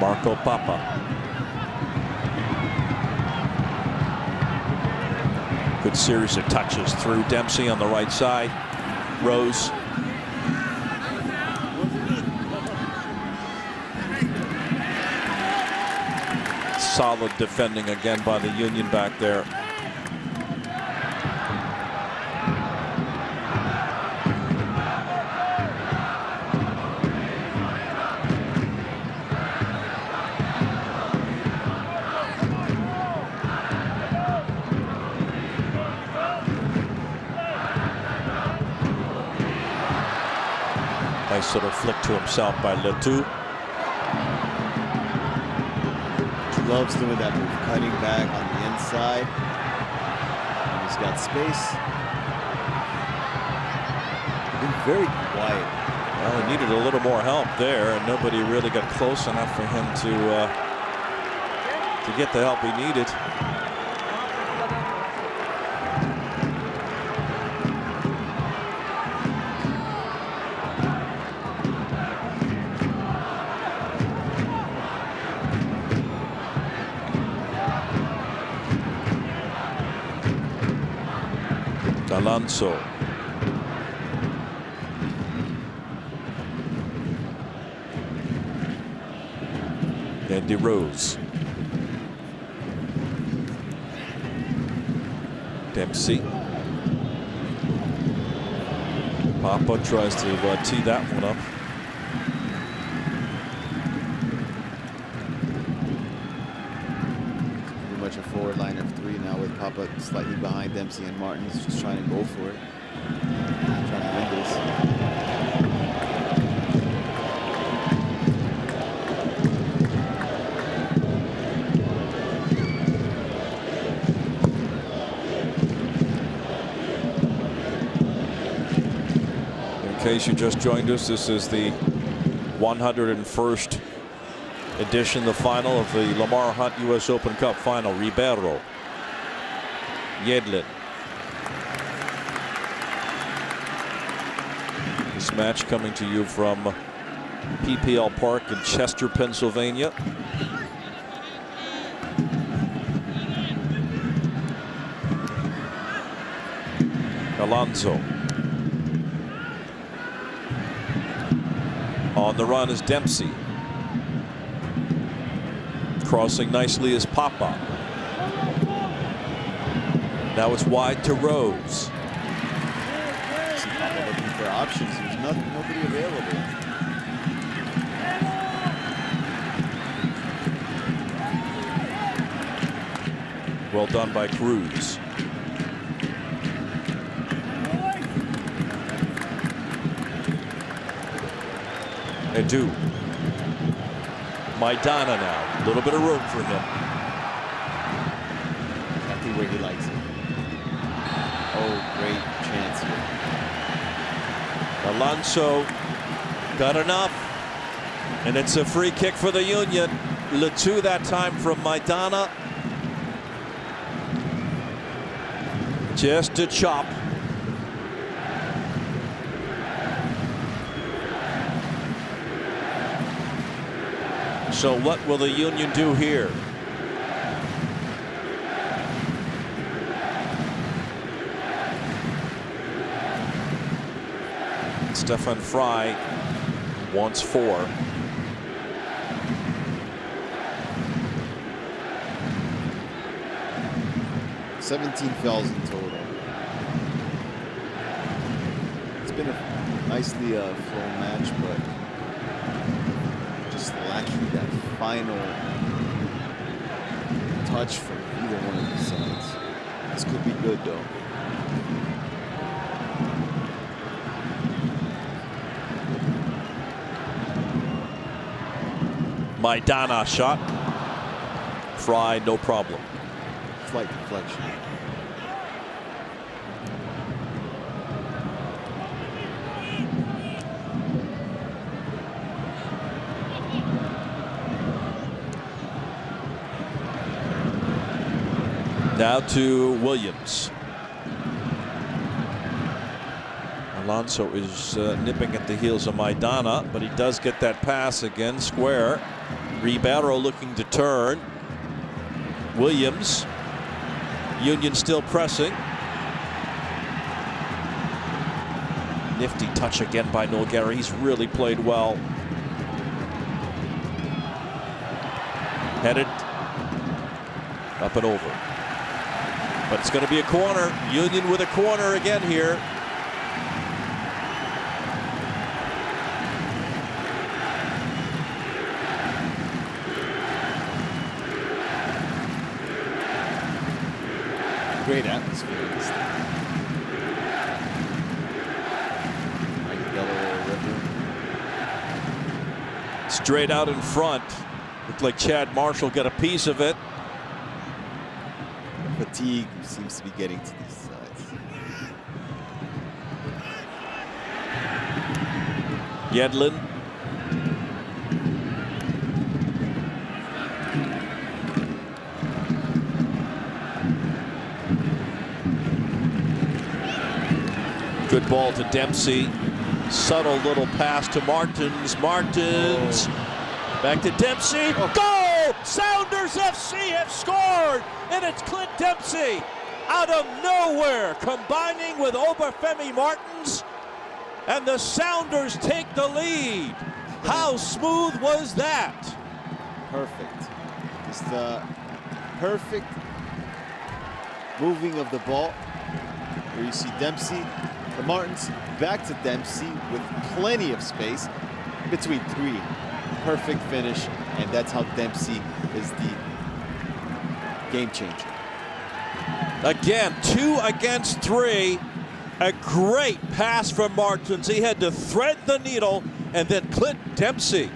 Marco Papa. Good series of touches through Dempsey on the right side. Rose. Solid defending again by the Union back there. Nice little flick to himself by Le Toux. Loves doing that move, cutting back on the inside. And he's got space. Been very quiet. Well, he needed a little more help there, and nobody really got close enough for him to get the help he needed. Alonso. Andy Rose. Dempsey. Papa tries to tee that one up. Pretty much a forward line of three now with Papa slightly behind Dempsey and Martins just trying to go for it. Trying to win this. In case you just joined us, this is the 101st edition, the final of the Lamar Hunt U.S. Open Cup final. Ribeiro. Yedlin. This match coming to you from PPL Park in Chester, Pennsylvania. Alonso. On the run is Dempsey. Crossing nicely is Papa. Now it's wide to Rose. Papa looking for options. There's nobody available. Well done by Cruz. Edu. Maidana now. A little bit of room for him. Exactly where he likes it. Oh, great chance here. Alonso got enough. And it's a free kick for the Union. Letou that time from Maidana. Just a chop. So what will the Union do here? Stefan Frei wants 4. $17 fouls in total. It's been a nicely flow match, but just lacking that final touch from either one of the sides. This could be good, though. Maidana shot. Frei, no problem. Slight deflection. Now to Williams. Alonso is nipping at the heels of Maidana, but he does get that pass again square. Ribeiro looking to turn. Williams. Union still pressing. Nifty touch again by Nogueira. He's really played well. Headed up and over. But it's going to be a corner. Union with a corner again here. Great atmosphere in this thing. Like Delaware River. Straight out in front. Looked like Chad Marshall got a piece of it. Fatigue seems to be getting to these sides. Yedlin. Good ball to Dempsey. Subtle little pass to Martins. Martins. Back to Dempsey. Goal! Sounders FC have scored! And it's Clint Dempsey out of nowhere, combining with Obafemi Martins. And the Sounders take the lead. How smooth was that? Perfect. Just perfect moving of the ball. Where you see Dempsey, the Martins, back to Dempsey with plenty of space between 3. Perfect finish, and that's how Dempsey is the game changer. Again, 2 against 3. A great pass from Martins. He had to thread the needle, and then Clint Dempsey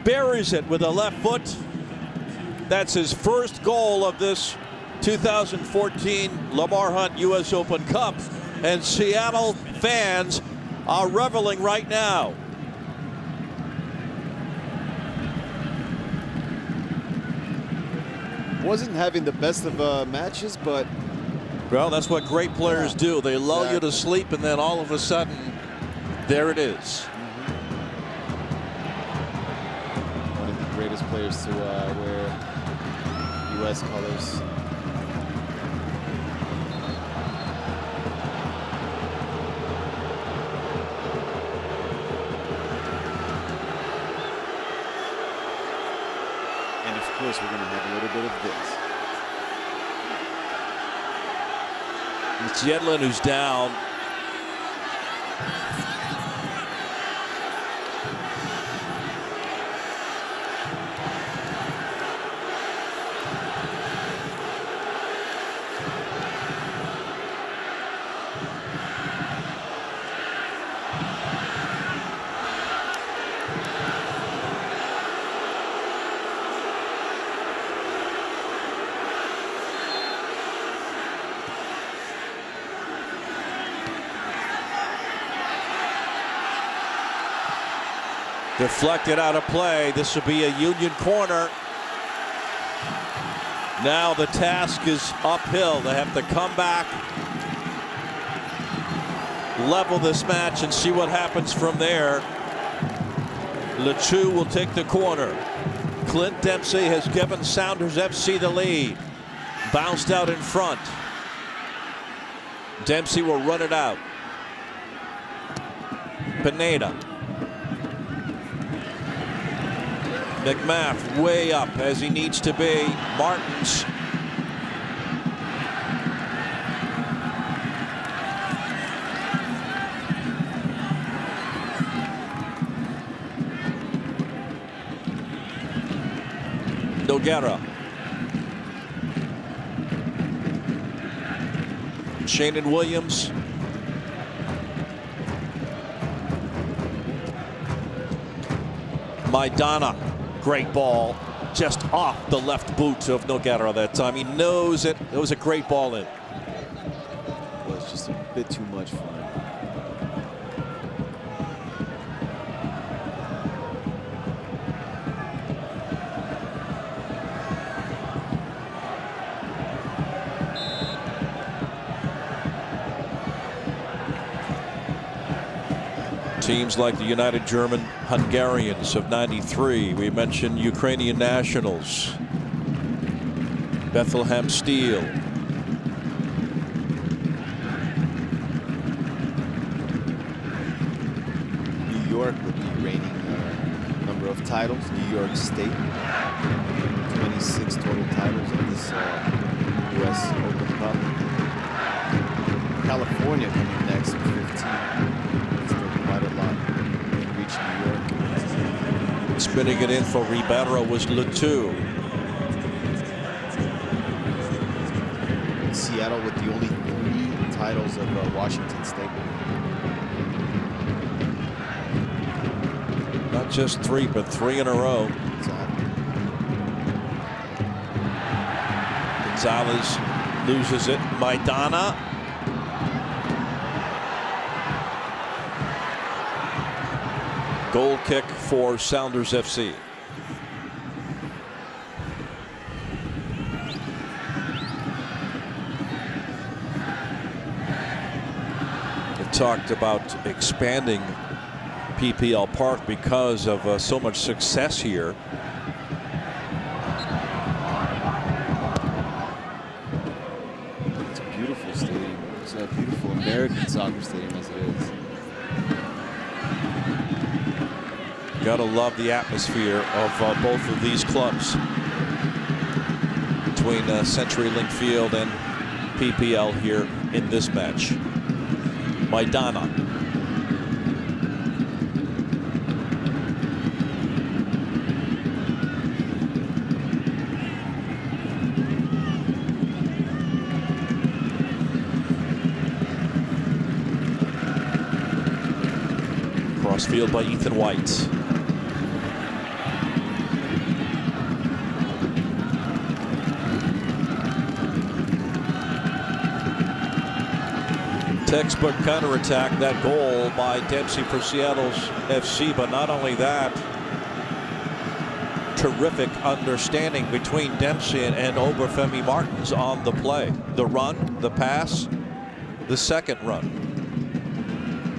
buries it with a left foot. That's his first goal of this 2014 Lamar Hunt U.S. Open Cup, and Seattle fans are reveling right now. Wasn't having the best of matches, but well, that's what great players do. They lull you to sleep, and then all of a sudden, there it is. One of the greatest players to wear U.S. colors. And of course, we're going to have a little bit of this. It's Yedlin who's down. Deflected out of play. This will be a Union corner. Now the task is uphill. They have to come back, level this match, and see what happens from there. LeChoo will take the corner. Clint Dempsey has given Sounders FC the lead. Bounced out in front. Dempsey will run it out. Pineda. McMath way up as he needs to be. Martins. Nogueira. Shannon Williams. Maidana. Great ball, just off the left boot of Nogueira that time. He knows it. It was a great ball in. Well, it's just a bit too much for him. Teams like the United German Hungarians of '93. We mentioned Ukrainian nationals. Bethlehem Steel. New York with the reigning number of titles. New York State, 26 total titles in this U.S. Open Cup. California coming next with 15. Quite a lot in reach New York. Spinning it in for Ribeiro was LeChoo. Seattle with the only 3 titles of Washington State. Not just 3, but 3 in a row. Exactly. Gonzalez loses it. Maidana. Goal kick for Sounders FC. We've talked about expanding PPL Park because of so much success here. It's a beautiful stadium. It's a beautiful American soccer stadium as it is. Gotta love the atmosphere of both of these clubs between CenturyLink Field and PPL here in this match. Maidana. Crossfield by Ethan White. Textbook counterattack, that goal by Dempsey for Seattle's FC, but not only that, terrific understanding between Dempsey and Obafemi Martins on the play. The run, the pass, the second run.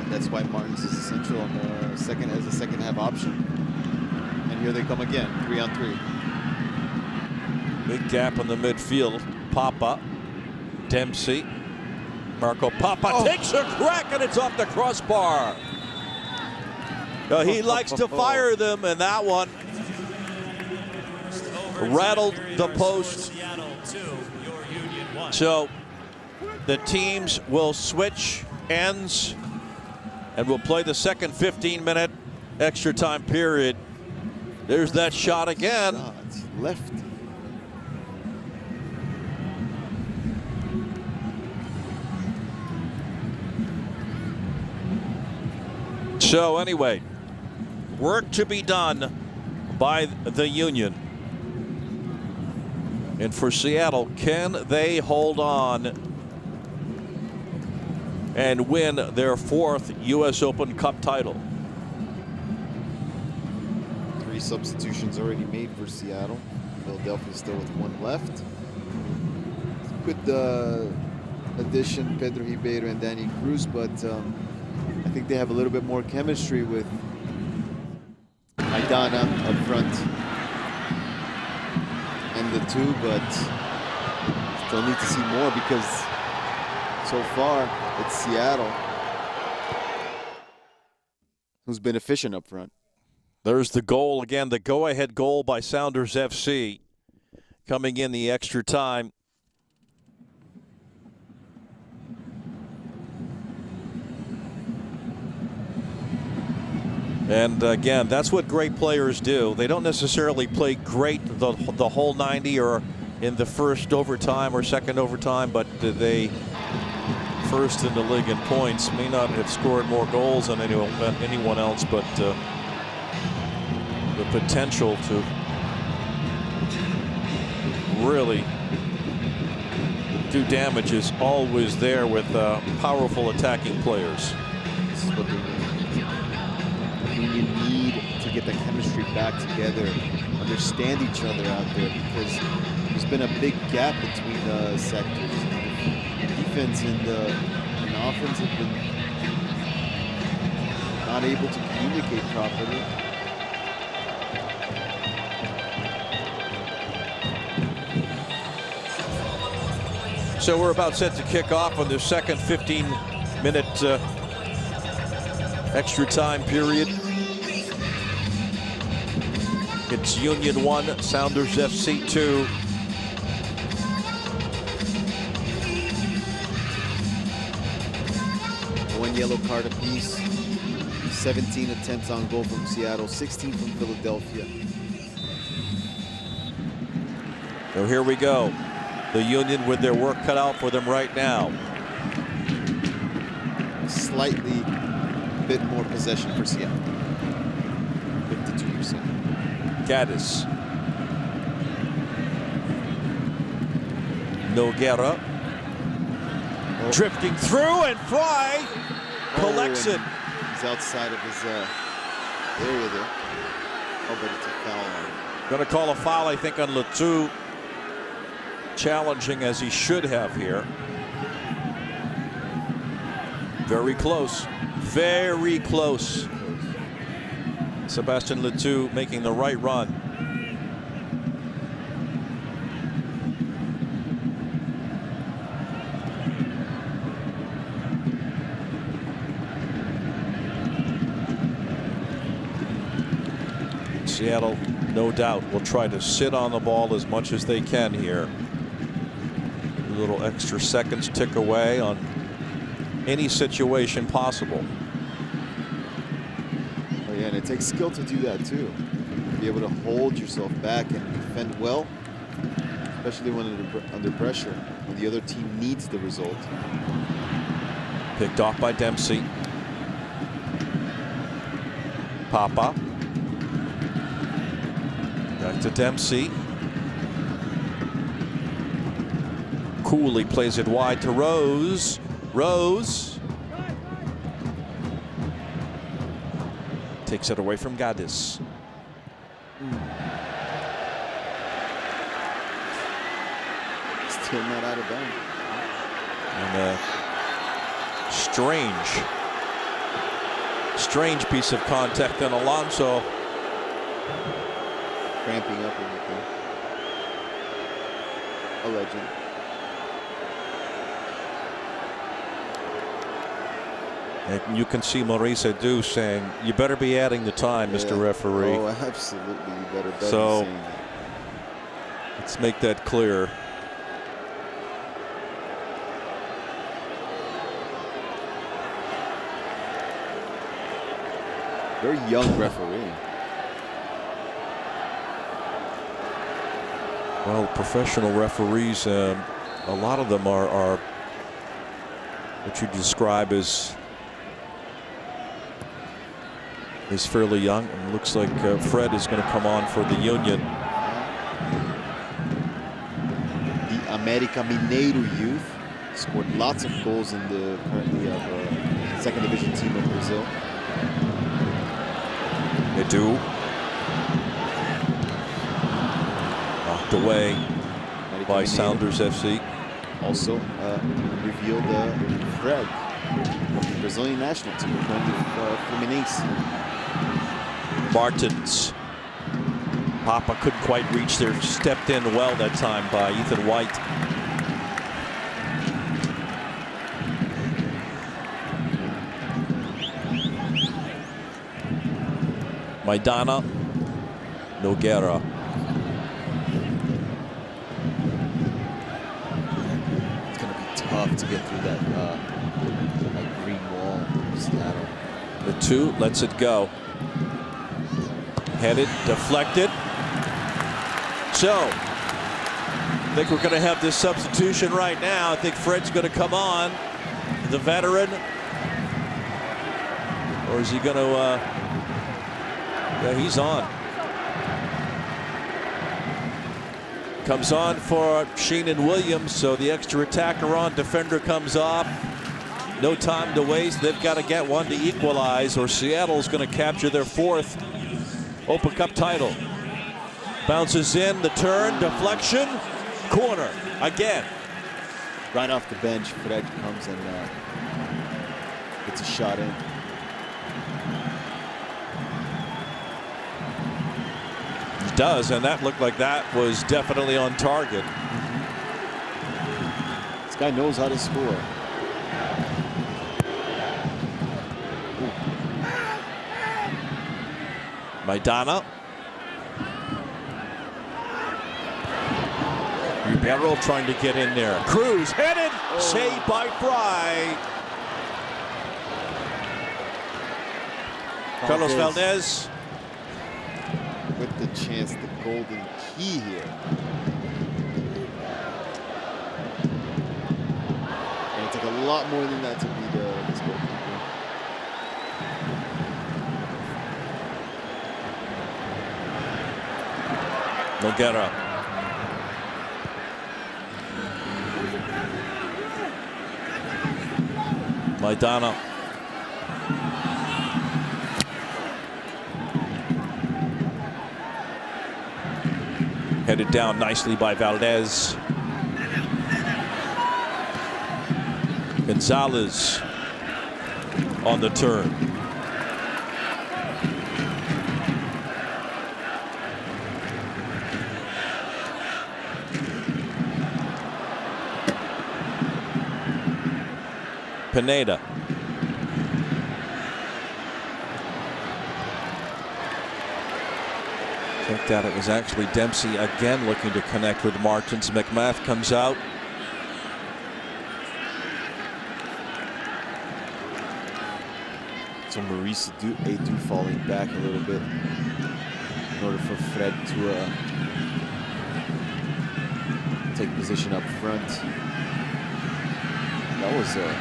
And that's why Martins is essential on the second as a second half option. And here they come again, 3-on-3. Big gap in the midfield. Papa, Dempsey. Marco Papa takes a crack and it's off the crossbar. He likes to fire them, and that one rattled the post. So the teams will switch ends And we'll play the second 15-minute extra time period. There's that shot again. Shots left. So anyway, work to be done by the Union. And for Seattle, can they hold on and win their 4th U.S. Open Cup title? 3 substitutions already made for Seattle. Philadelphia still with 1 left. Good addition, Pedro Ribeiro and Danny Cruz, but I think they have a little bit more chemistry with Maidana up front and the 2, but still need to see more because so far it's Seattle who's been efficient up front. There's the goal again, the go-ahead goal by Sounders FC coming in the extra time. And again, that's what great players do. They don't necessarily play great the whole 90 or in the first overtime or second overtime, but they first in the league in points. May not have scored more goals than anyone else, but the potential to really do damage is always there with powerful attacking players. This is what they need. You need to get the chemistry back together, understand each other out there, because there's been a big gap between the sectors. The defense and the offense have been not able to communicate properly. So we're about set to kick off on the second 15-minute extra time period. It's Union 1, Sounders FC 2. One yellow card apiece. 17 attempts on goal from Seattle, 16 from Philadelphia. So here we go. The Union with their work cut out for them right now. Slightly bit more possession for Seattle. 52%. Gaddis. Nogueira. Oh. Drifting through and Fry collects it. He's outside of his area there. Oh, but it's a foul. Going to call a foul, I think, on Letou. Challenging as he should have here. Very close. Very close. Sebastian Letou making the right run. Seattle, no doubt, will try to sit on the ball as much as they can here. A little extra seconds tick away on any situation possible. Oh yeah, and it takes skill to do that too. Be able to hold yourself back and defend well, especially when under pressure, when the other team needs the result. Picked off by Dempsey. Papa. Back to Dempsey. Cooley plays it wide to Rose. Rose takes it away from Gaddis. Still not out of bounds. And a strange piece of contact on Alonso. Cramping up everything. A legend. And you can see Maurice Edu saying, "You better be adding the time, Mr. Referee." Oh, absolutely. You better be so saying that. let's make that clear. Very young referee. Well, professional referees, a lot of them are what you describe as fairly young. And it looks like Fred is going to come on for the Union. The América Mineiro youth scored lots of goals in the currently second division team of Brazil. They do. Knocked away by Sounders FC. Also revealed Fred of the Brazilian national team, currently Fluminense. Martins. Papa couldn't quite reach there. Stepped in well that time by Ethan White. Maidana. Nogueira. It's going to be tough to get through that green wall of Seattle. The 2 lets it go. Headed, deflected. So, I think we're going to have this substitution right now. I think Fred's going to come on, the veteran. Or is he going to, yeah, he's on. Comes on for Sheenan Williams, so the extra attacker on, defender comes off. No time to waste. They've got to get one to equalize, or Seattle's going to capture their 4th Open Cup title. Bounces in, the turn, deflection, corner again. Right off the bench, Fred comes and gets a shot in. He does, and that looked like that was definitely on target. This guy knows how to score. Maidana. Ribeiro trying to get in there. Cruz headed, saved by Fry. Carlos Valdez. With the chance, the golden key here. And it took a lot more than that to beat this goalkeeper. Nogueira. Maidana. Headed down nicely by Valdez. Gonzalez on the turn. Pineda. I think that it was actually Dempsey again looking to connect with Martins. McMath comes out. So Maurice Edu falling back a little bit in order for Fred to take position up front. That was a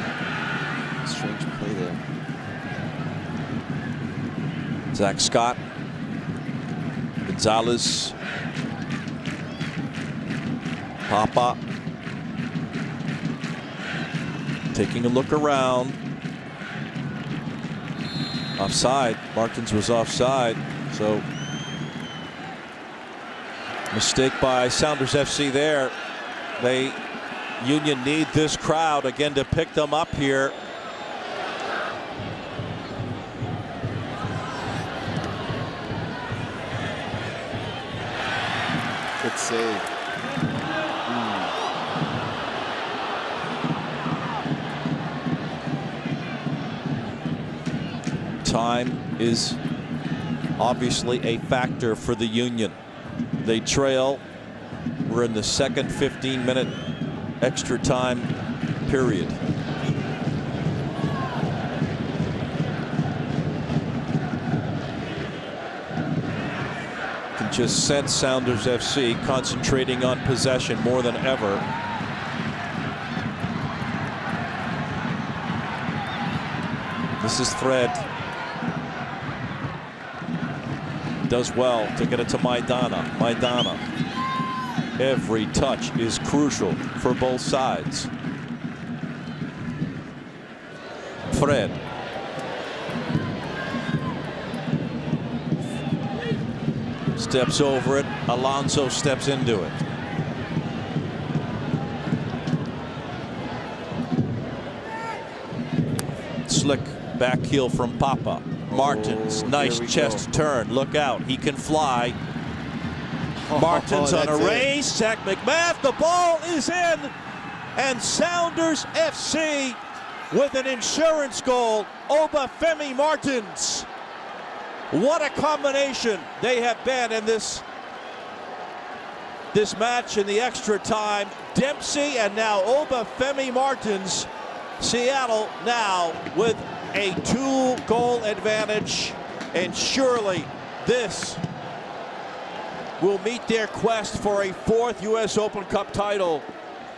strange play there. Zach Scott. Gonzalez. Papa. Taking a look around. Offside. Martins was offside. So mistake by Sounders FC there. Union need this crowd again to pick them up here. Good save. Time is obviously a factor for the Union. They trail. We're in the second 15-minute extra time period. just sense Sounders FC concentrating on possession more than ever. This is Fred. Does well to get it to Maidana. Maidana. Every touch is crucial for both sides. Fred. Steps over it. Alonso steps into it. Slick back heel from Papa. Martins, nice chest turn. Look out, he can fly. Martins on a race. Zach McMath, the ball is in. And Sounders FC with an insurance goal. Obafemi Martins. What a combination they have been in this match in the extra time. Dempsey and now Obafemi Martins. Seattle now with a 2-goal advantage, and surely this will meet their quest for a 4th U.S. Open Cup title.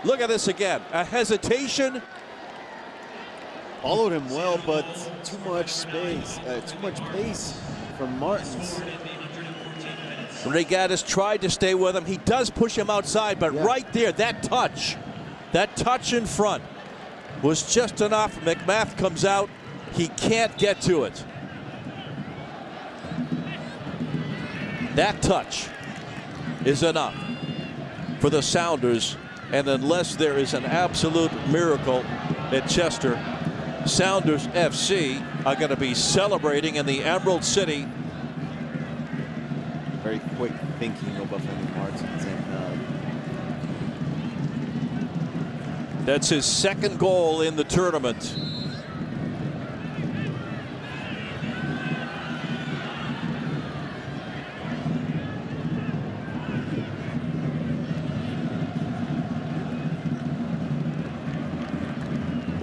Look at this again. A hesitation. Followed him well, but too much space, too much pace from Martins. Regatas tried to stay with him. He does push him outside, but right there, that touch in front was just enough. McMath comes out. He can't get to it. That touch is enough for the Sounders, and unless there is an absolute miracle at Chester, Sounders FC are going to be celebrating in the Emerald City. Very quick thinking Obafemi Martins, and that's his 2nd goal in the tournament.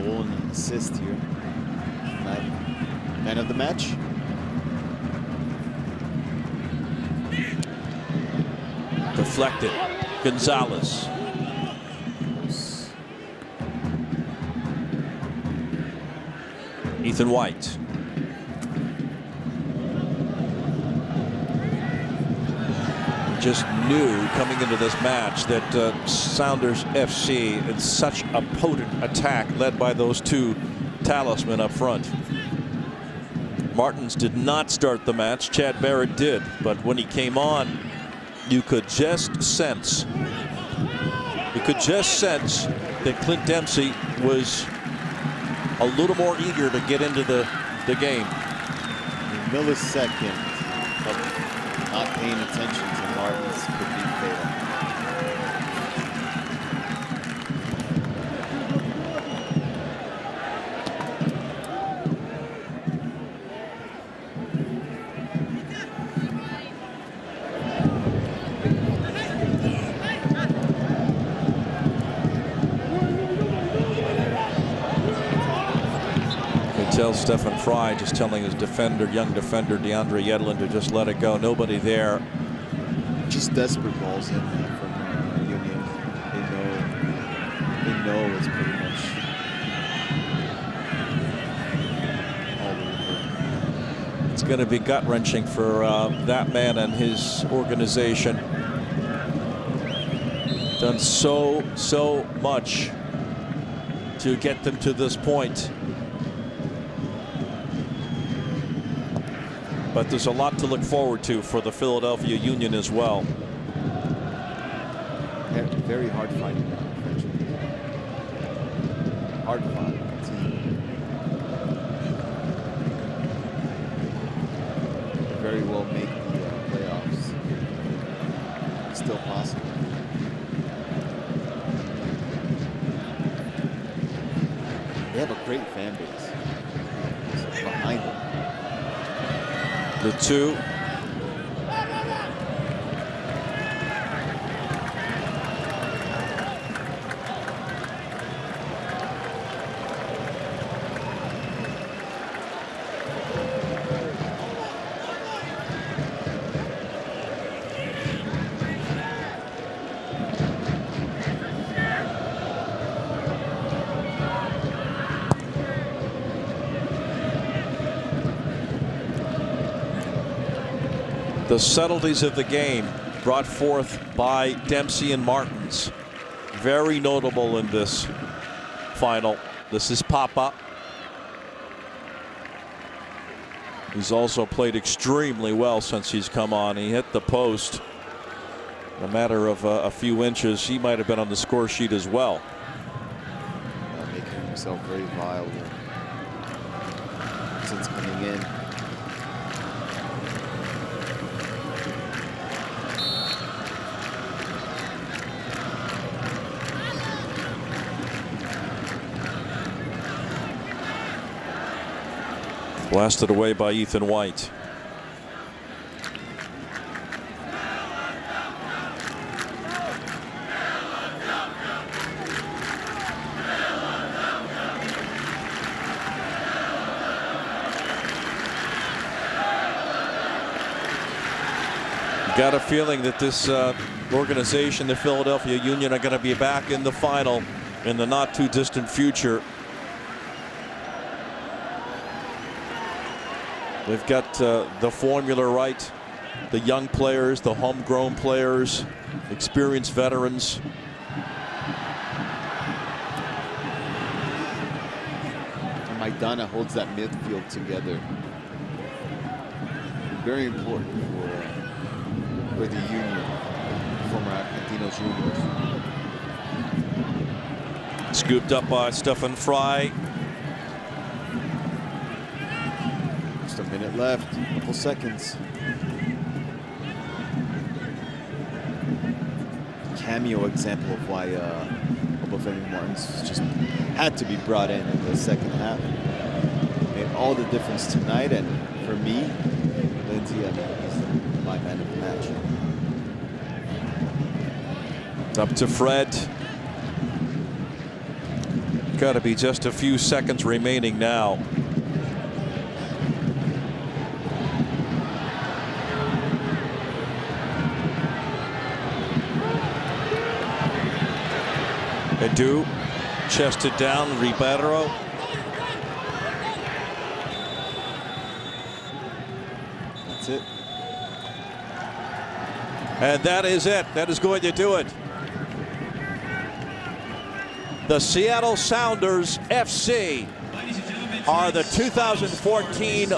goal and assist here. Man of the match. Deflected. Gonzalez. Ethan White. Just knew coming into this match that Sounders FC in such a potent attack led by those 2 talismen up front. Martins did not start the match. Chad Barrett did, but when he came on, you could just sense that Clint Dempsey was a little more eager to get into the game. A millisecond of not paying attention to Martins could be fatal. Stefan Fry just telling his young defender DeAndre Yedlin to just let it go. Nobody there. Just desperate balls in from Union. They know it's pretty much all over. It's going to be gut-wrenching for that man and his organization. Done so much to get them to this point. But there's a lot to look forward to for the Philadelphia Union as well. Very hard fighting now, unfortunately. Hard fight team. Very well make the playoffs. It's still possible. They have a great fan base behind them. The 2. The subtleties of the game brought forth by Dempsey and Martins. Very notable in this final. This is Papa. He's also played extremely well since he's come on. He hit the post in a matter of a few inches. He might have been on the score sheet as well. Making himself very viable since coming in. Blasted away by Ethan White. Got a feeling that this organization, the Philadelphia Union, are going to be back in the final in the not too distant future. They've got the formula right. The young players, the homegrown players, experienced veterans. And Maidana holds that midfield together. Very important for the Union, former Argentinos Juniors. Scooped up by Stefan Frei. Just a minute left, a couple seconds. Cameo example of why Obafemi Martins just had to be brought in the second half. Made all the difference tonight, and for me, Lindsay, I mean, he's my man of the match. Up to Fred. Got to be just a few seconds remaining now. Edu chested down Ribeiro. That's it. And that is it. That is going to do it. The Seattle Sounders FC are the 2014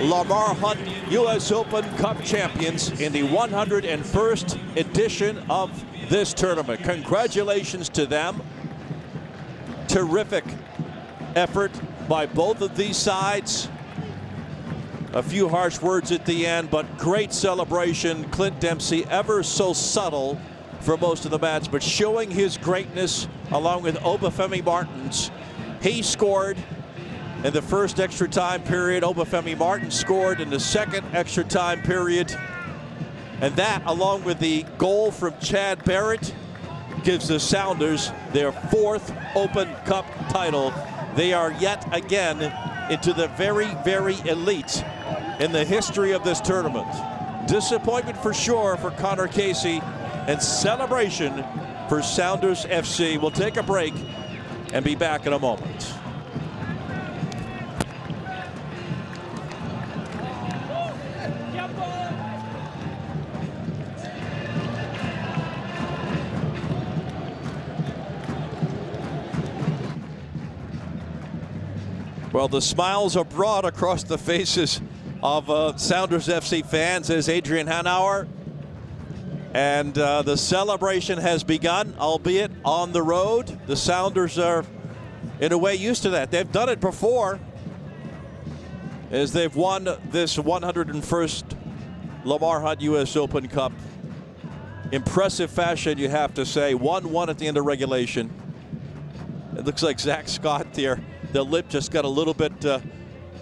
Lamar Hunt U.S. Open Cup champions in the 101st edition of this tournament. Congratulations to them. Terrific effort by both of these sides. A few harsh words at the end, but great celebration. Clint Dempsey, ever so subtle for most of the match, but showing his greatness along with Obafemi Martins. He scored in the first extra time period. Obafemi Martins scored in the second extra time period. And that, along with the goal from Chad Barrett, gives the Sounders their 4th Open Cup title. They are yet again into the very, very elite in the history of this tournament. Disappointment for sure for Connor Casey, and celebration for Sounders FC. We'll take a break and be back in a moment. Well, the smiles are broad across the faces of Sounders FC fans as Adrian Hanauer. And the celebration has begun, albeit on the road. The Sounders are, in a way, used to that. They've done it before, as they've won this 101st Lamar Hunt U.S. Open Cup. Impressive fashion, you have to say. 1-1 at the end of regulation. It looks like Zach Scott there. The lip just got a little bit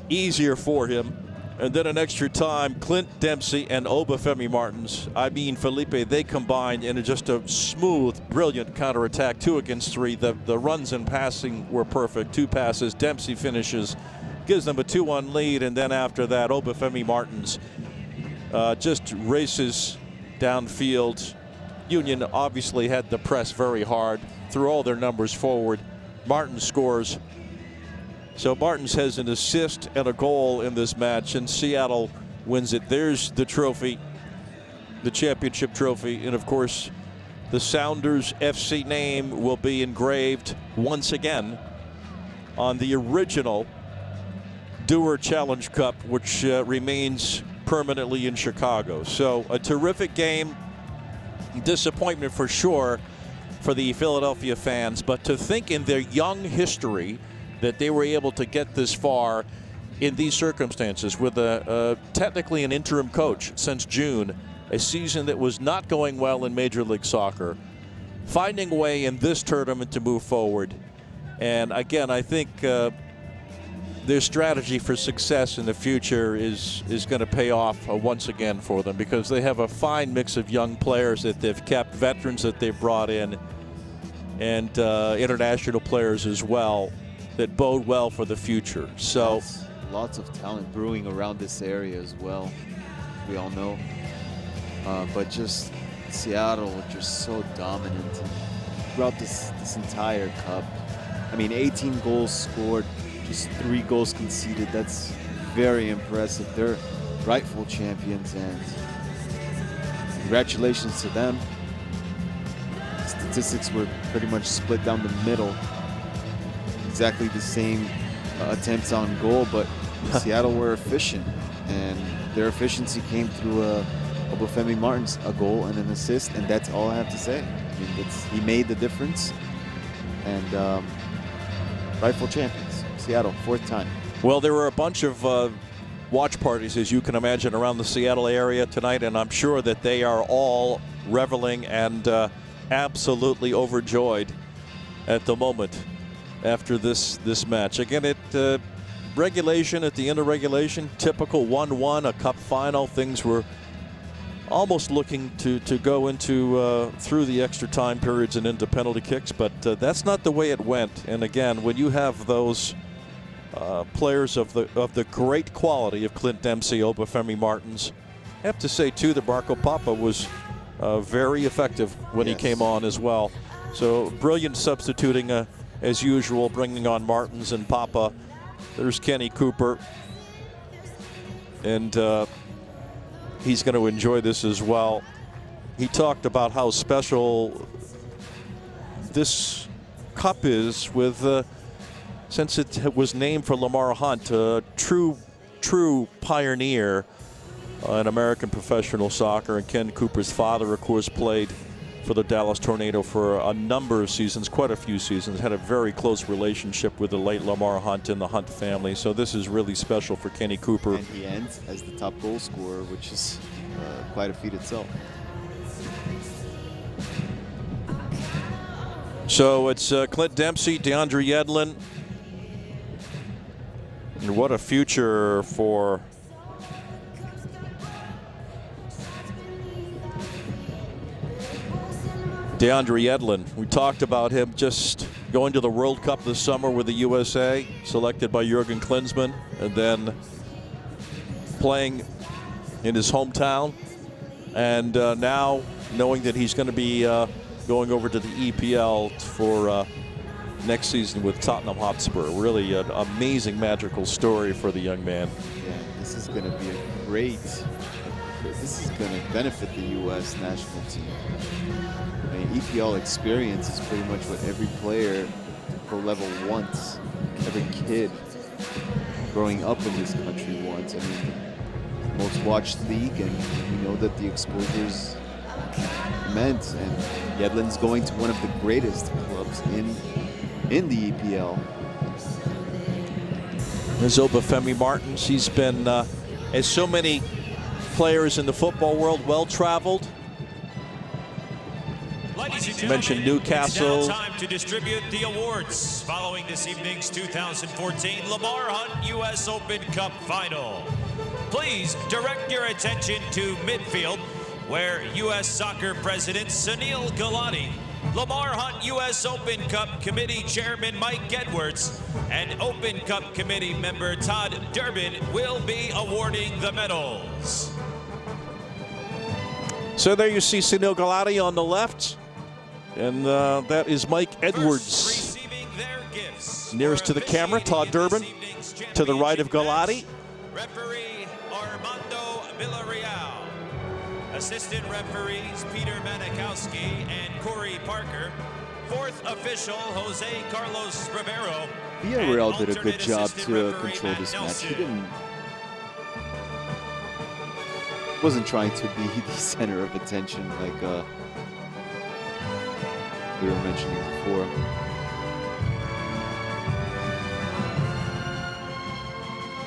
easier for him. And then an extra time, Clint Dempsey and Obafemi Martins. I mean, Felipe, they combined in just a smooth, brilliant counterattack. 2 against 3. The runs and passing were perfect. 2 passes. Dempsey finishes, gives them a 2-1 lead. And then after that, Obafemi Martins just races downfield. Union obviously had to press very hard, threw all their numbers forward. Martins scores. So Martins has an assist and a goal in this match, and Seattle wins it. There's the trophy, the championship trophy, and of course the Sounders FC name will be engraved once again on the original Dewar Challenge Cup, which remains permanently in Chicago. So a terrific game. Disappointment for sure for the Philadelphia fans, but to think in their young history that they were able to get this far in these circumstances with technically an interim coach since June, a season that was not going well in Major League Soccer, finding a way in this tournament to move forward. And again, I think their strategy for success in the future is going to pay off once again for them, because they have a fine mix of young players that they've kept, veterans that they've brought in, and international players as well that bode well for the future. So yes, lots of talent brewing around this area as well, we all know. But just Seattle just so dominant throughout this entire cup. I mean, 18 goals scored, just 3 goals conceded. That's very impressive. They're rightful champions, and congratulations to them. Statistics were pretty much split down the middle. Exactly the same attempts on goal, but Seattle were efficient, and their efficiency came through Obafemi Martins, a goal and an assist, and that's all I have to say. I mean, he made the difference, and rightful champions, Seattle, 4th time. Well, there were a bunch of watch parties, as you can imagine, around the Seattle area tonight, and I'm sure that they are all reveling and absolutely overjoyed at the moment after this match. Again, at regulation, at the end of regulation, typical 1-1, a cup final. Things were almost looking to go into through the extra time periods and into penalty kicks, but that's not the way it went. And again, when you have those players of the great quality of Clint Dempsey, Obafemi Martins, I have to say too that Marco Pappa was very effective when he came on as well. So brilliant substituting as usual, bringing on Martins and Pappa. There's Kenny Cooper, and he's going to enjoy this as well. He talked about how special this cup is with since it was named for Lamar Hunt, a true pioneer in American professional soccer. And Ken Cooper's father, of course, played for the Dallas Tornado for a number of seasons, quite a few seasons, had a very close relationship with the late Lamar Hunt and the Hunt family. So this is really special for Kenny Cooper. And he ends as the top goal scorer, which is quite a feat itself. So it's Clint Dempsey, DeAndre Yedlin. And what a future for DeAndre Yedlin. We talked about him just going to the World Cup this summer with the USA, selected by Jurgen Klinsmann, and then playing in his hometown. And now knowing that he's going to be going over to the EPL for next season with Tottenham Hotspur. Really an amazing, magical story for the young man. Yeah, this is going to be a great, this is going to benefit the U.S. national team. I mean, EPL experience is pretty much what every player at pro level wants, every kid growing up in this country wants. I mean, most watched league, and we know that the exposure's immense, and Yedlin's going to one of the greatest clubs in the EPL. There's Obafemi Martins. He's been, as so many players in the football world, well-traveled. You mentioned Newcastle. It's now time to distribute the awards following this evening's 2014 Lamar Hunt U.S. Open Cup Final. Please direct your attention to midfield, where U.S. Soccer President Sunil Gulati, Lamar Hunt U.S. Open Cup Committee Chairman Mike Edwards, and Open Cup Committee member Todd Durbin will be awarding the medals. So there you see Sunil Gulati on the left, and that is Mike Edwards. Nearest to the camera, Todd Durbin. To the right of Gulati. Referee Armando Villarreal. Assistant referees Peter Manikowski and Corey Parker. Fourth official Jose Carlos Rivero. Villarreal did a good job to control this match. He wasn't trying to be the center of attention like we were mentioning before.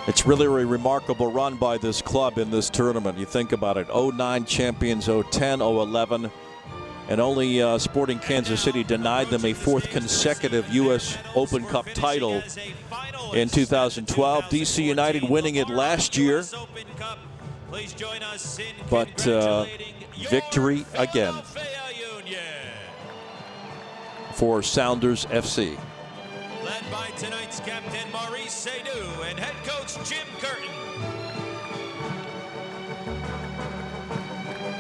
It's really a remarkable run by this club in this tournament. You think about it, 09 champions, 010, 011, and only Sporting Kansas City denied them a fourth consecutive U.S. Open Cup title in 2012. DC United winning it last year, but victory again for Sounders FC. Led by tonight's captain Maurice Seydoux and head coach Jim Curtin.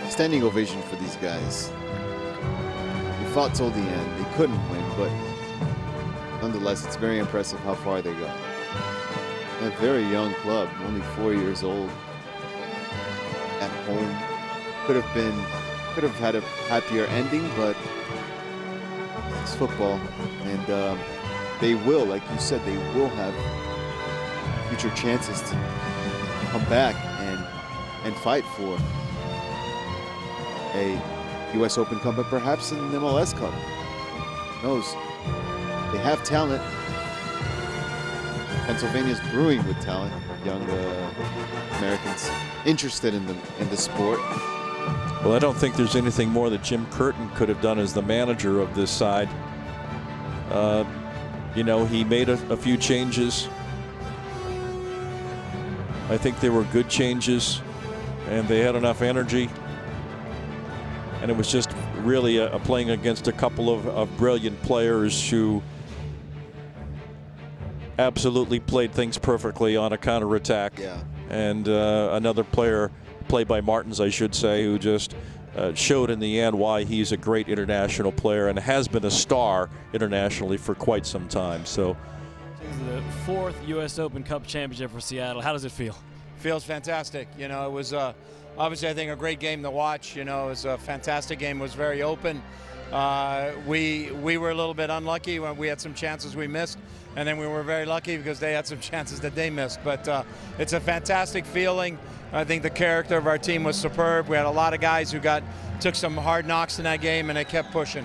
Standing ovation for these guys. They fought till the end. They couldn't win, but nonetheless, it's very impressive how far they got. A very young club, only 4 years old. At home, could have had a happier ending, but it's football, and they will, like you said, they will have future chances to come back and fight for a U.S. Open Cup, but perhaps an MLS Cup. Who knows? They have talent. Pennsylvania's brewing with talent. Young Americans interested in the sport. Well, I don't think there's anything more that Jim Curtin could have done as the manager of this side. You know, he made a few changes. I think they were good changes, and they had enough energy. And it was just really a playing against a couple of brilliant players who absolutely played things perfectly on a counterattack. Yeah. And another player, played by Martins, I should say, who just showed in the end why he's a great international player and has been a star internationally for quite some time. So, this is the fourth U.S. Open Cup championship for Seattle. How does it feel? Feels fantastic. You know, it was obviously, I think, a great game to watch. You know, it was a fantastic game. It was very open. We were a little bit unlucky when we had some chances we missed, and then we were very lucky because they had some chances that they missed. But it's a fantastic feeling. I think the character of our team was superb. We had a lot of guys who took some hard knocks in that game, and they kept pushing.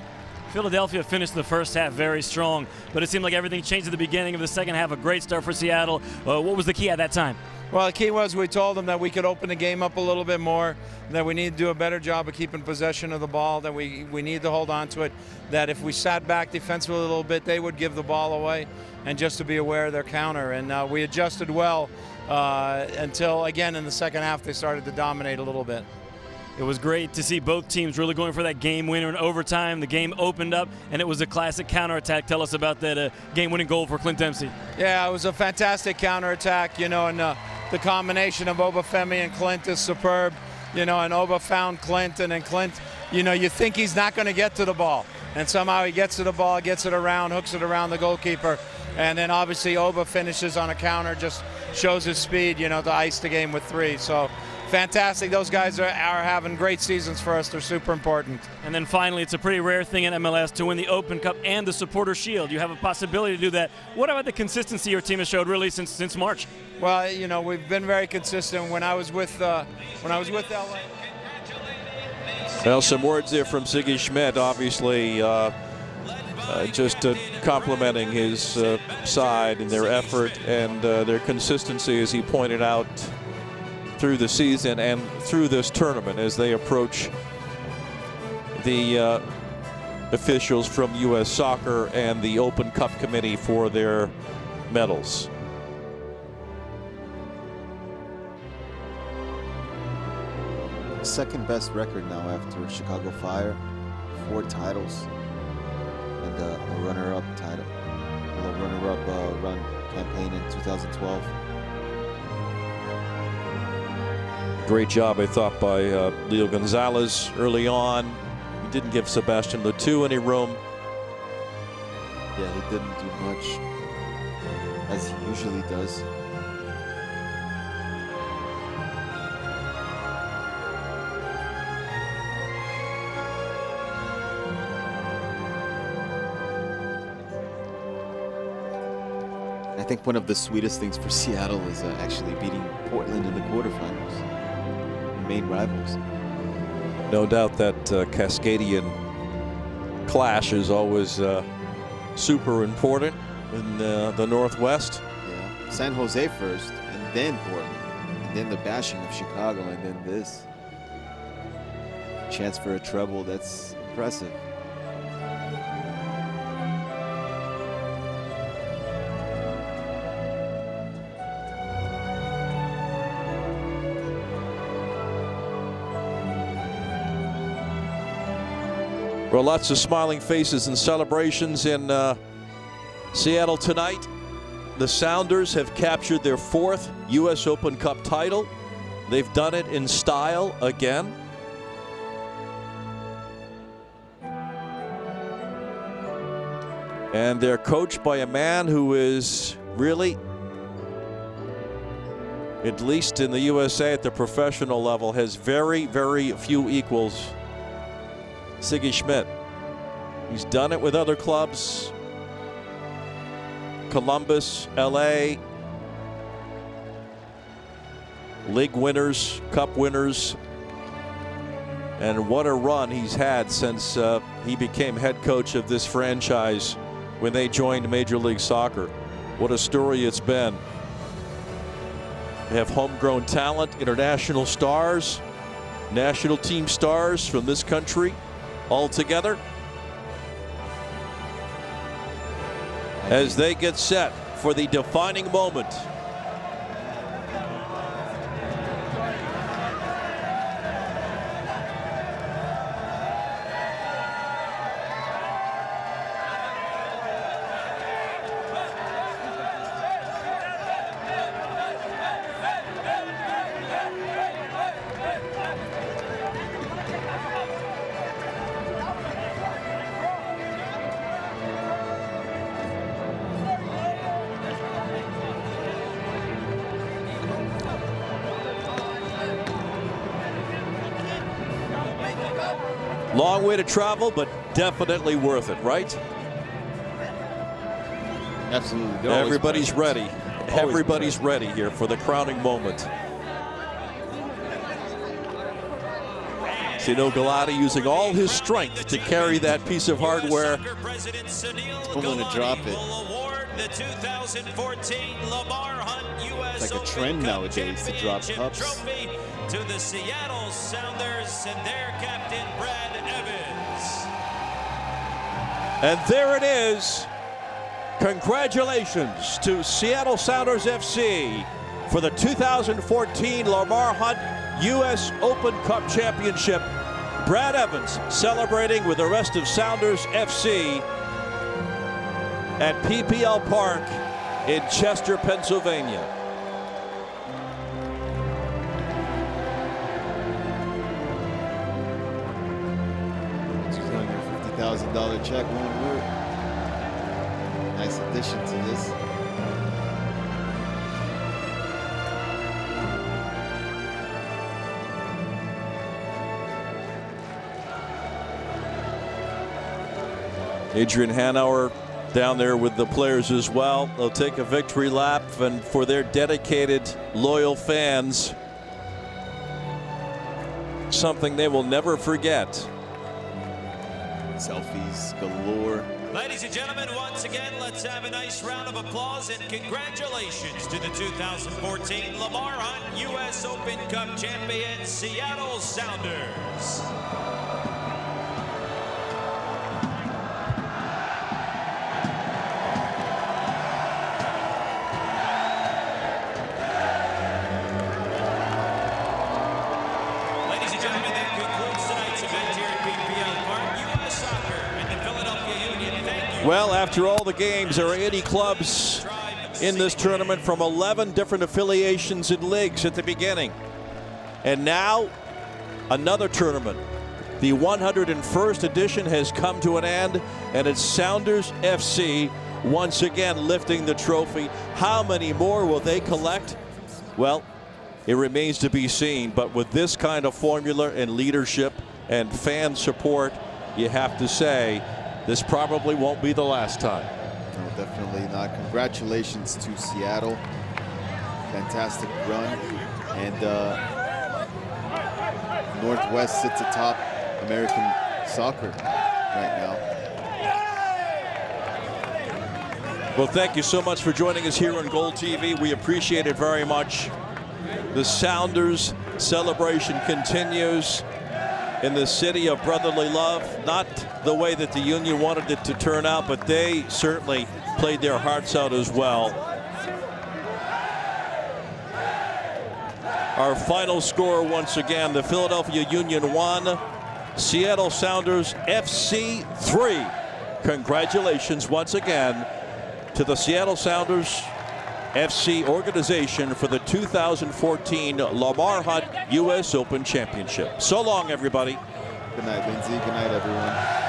Philadelphia finished the first half very strong, but it seemed like everything changed at the beginning of the second half. A great start for Seattle. What was the key at that time? Well, the key was we told them that we could open the game up a little bit more, that we need to do a better job of keeping possession of the ball, that we need to hold on to it, that if we sat back defensively a little bit, they would give the ball away, and just to be aware of their counter. And we adjusted well until, again, in the second half, they started to dominate a little bit. It was great to see both teams really going for that game winner in overtime. The game opened up, and it was a classic counterattack. Tell us about that game-winning goal for Clint Dempsey. Yeah, it was a fantastic counterattack, you know, and the combination of Obafemi and Clint is superb. You know, and Oba found Clint, and then Clint, you know, you think he's not going to get to the ball, and somehow he gets to the ball, gets it around, hooks it around the goalkeeper, and then obviously Oba finishes on a counter, just shows his speed, you know, to ice the game with 3. So fantastic. Those guys are having great seasons for us. They're super important. And then finally, it's a pretty rare thing in MLS to win the Open Cup and the Supporter Shield. You have a possibility to do that. What about the consistency your team has showed really since March? Well, you know, we've been very consistent. When I was with LA. Well, some words there from Sigi Schmidt, obviously just complimenting his side and their effort and their consistency, as he pointed out, through the season and through this tournament as they approach the officials from U.S. Soccer and the Open Cup Committee for their medals. Second best record now after Chicago Fire, 4 titles, and a runner-up title, a runner-up run campaign in 2012. Great job, I thought, by Leo Gonzalez early on. He didn't give Sebastian Le2 any room. Yeah, he didn't do much, as he usually does. think one of the sweetest things for Seattle is actually beating Portland in the quarterfinals. Main rivals. No doubt that Cascadian clash is always super important in the Northwest. Yeah, San Jose first, and then Portland, and then the bashing of Chicago, and then this. Chance for a treble, that's impressive. Well, lots of smiling faces and celebrations in Seattle tonight. The Sounders have captured their 4th U.S. Open Cup title. They've done it in style again. And they're coached by a man who is really, at least in the USA at the professional level, has very, very few equals. Sigi Schmidt. He's done it with other clubs. Columbus, LA. League winners, cup winners. And what a run he's had since he became head coach of this franchise when they joined Major League Soccer. What a story it's been. They have homegrown talent, international stars, national team stars from this country all together as they get set for the defining moment. Long way to travel, but definitely worth it, right? Absolutely. Everybody's ready. Everybody's ready here for the crowning moment. Sino Galati using all his strength to carry that piece of hardware. I'm going to drop it. The 2014 Lamar Hunt U.S. It's like a trend nowadays to drop cups. Trophy to the Seattle Sounders and their captain Brad Evans. And there it is. Congratulations to Seattle Sounders FC for the 2014 Lamar Hunt U.S. Open Cup Championship. Brad Evans celebrating with the rest of Sounders FC at PPL Park in Chester, Pennsylvania. $250,000 check won't hurt. Nice addition to this. Adrian Hanauer down there with the players as well. They'll take a victory lap, and for their dedicated, loyal fans, something they will never forget. Selfies galore. Ladies and gentlemen, once again, let's have a nice round of applause and congratulations to the 2014 Lamar Hunt U.S. Open Cup champion, Seattle Sounders. Well, after all the games, there are 80 clubs in this tournament from 11 different affiliations and leagues at the beginning. And now, another tournament. The 101st edition has come to an end, and it's Sounders FC once again lifting the trophy. How many more will they collect? Well, it remains to be seen, but with this kind of formula and leadership and fan support, you have to say, this probably won't be the last time. No, definitely not. Congratulations to Seattle. Fantastic run. And Northwest sits atop American soccer right now. Well, thank you so much for joining us here on Gold TV. We appreciate it very much. The Sounders celebration continues in the city of brotherly love. Not the way that the Union wanted it to turn out, but they certainly played their hearts out as well. Our final score once again, the Philadelphia Union 1, Seattle Sounders FC 3. Congratulations once again to the Seattle Sounders FC organization for the 2014 Lamar Hunt U.S. Open Championship. So long, everybody. Good night, Lindsay. Good night, everyone.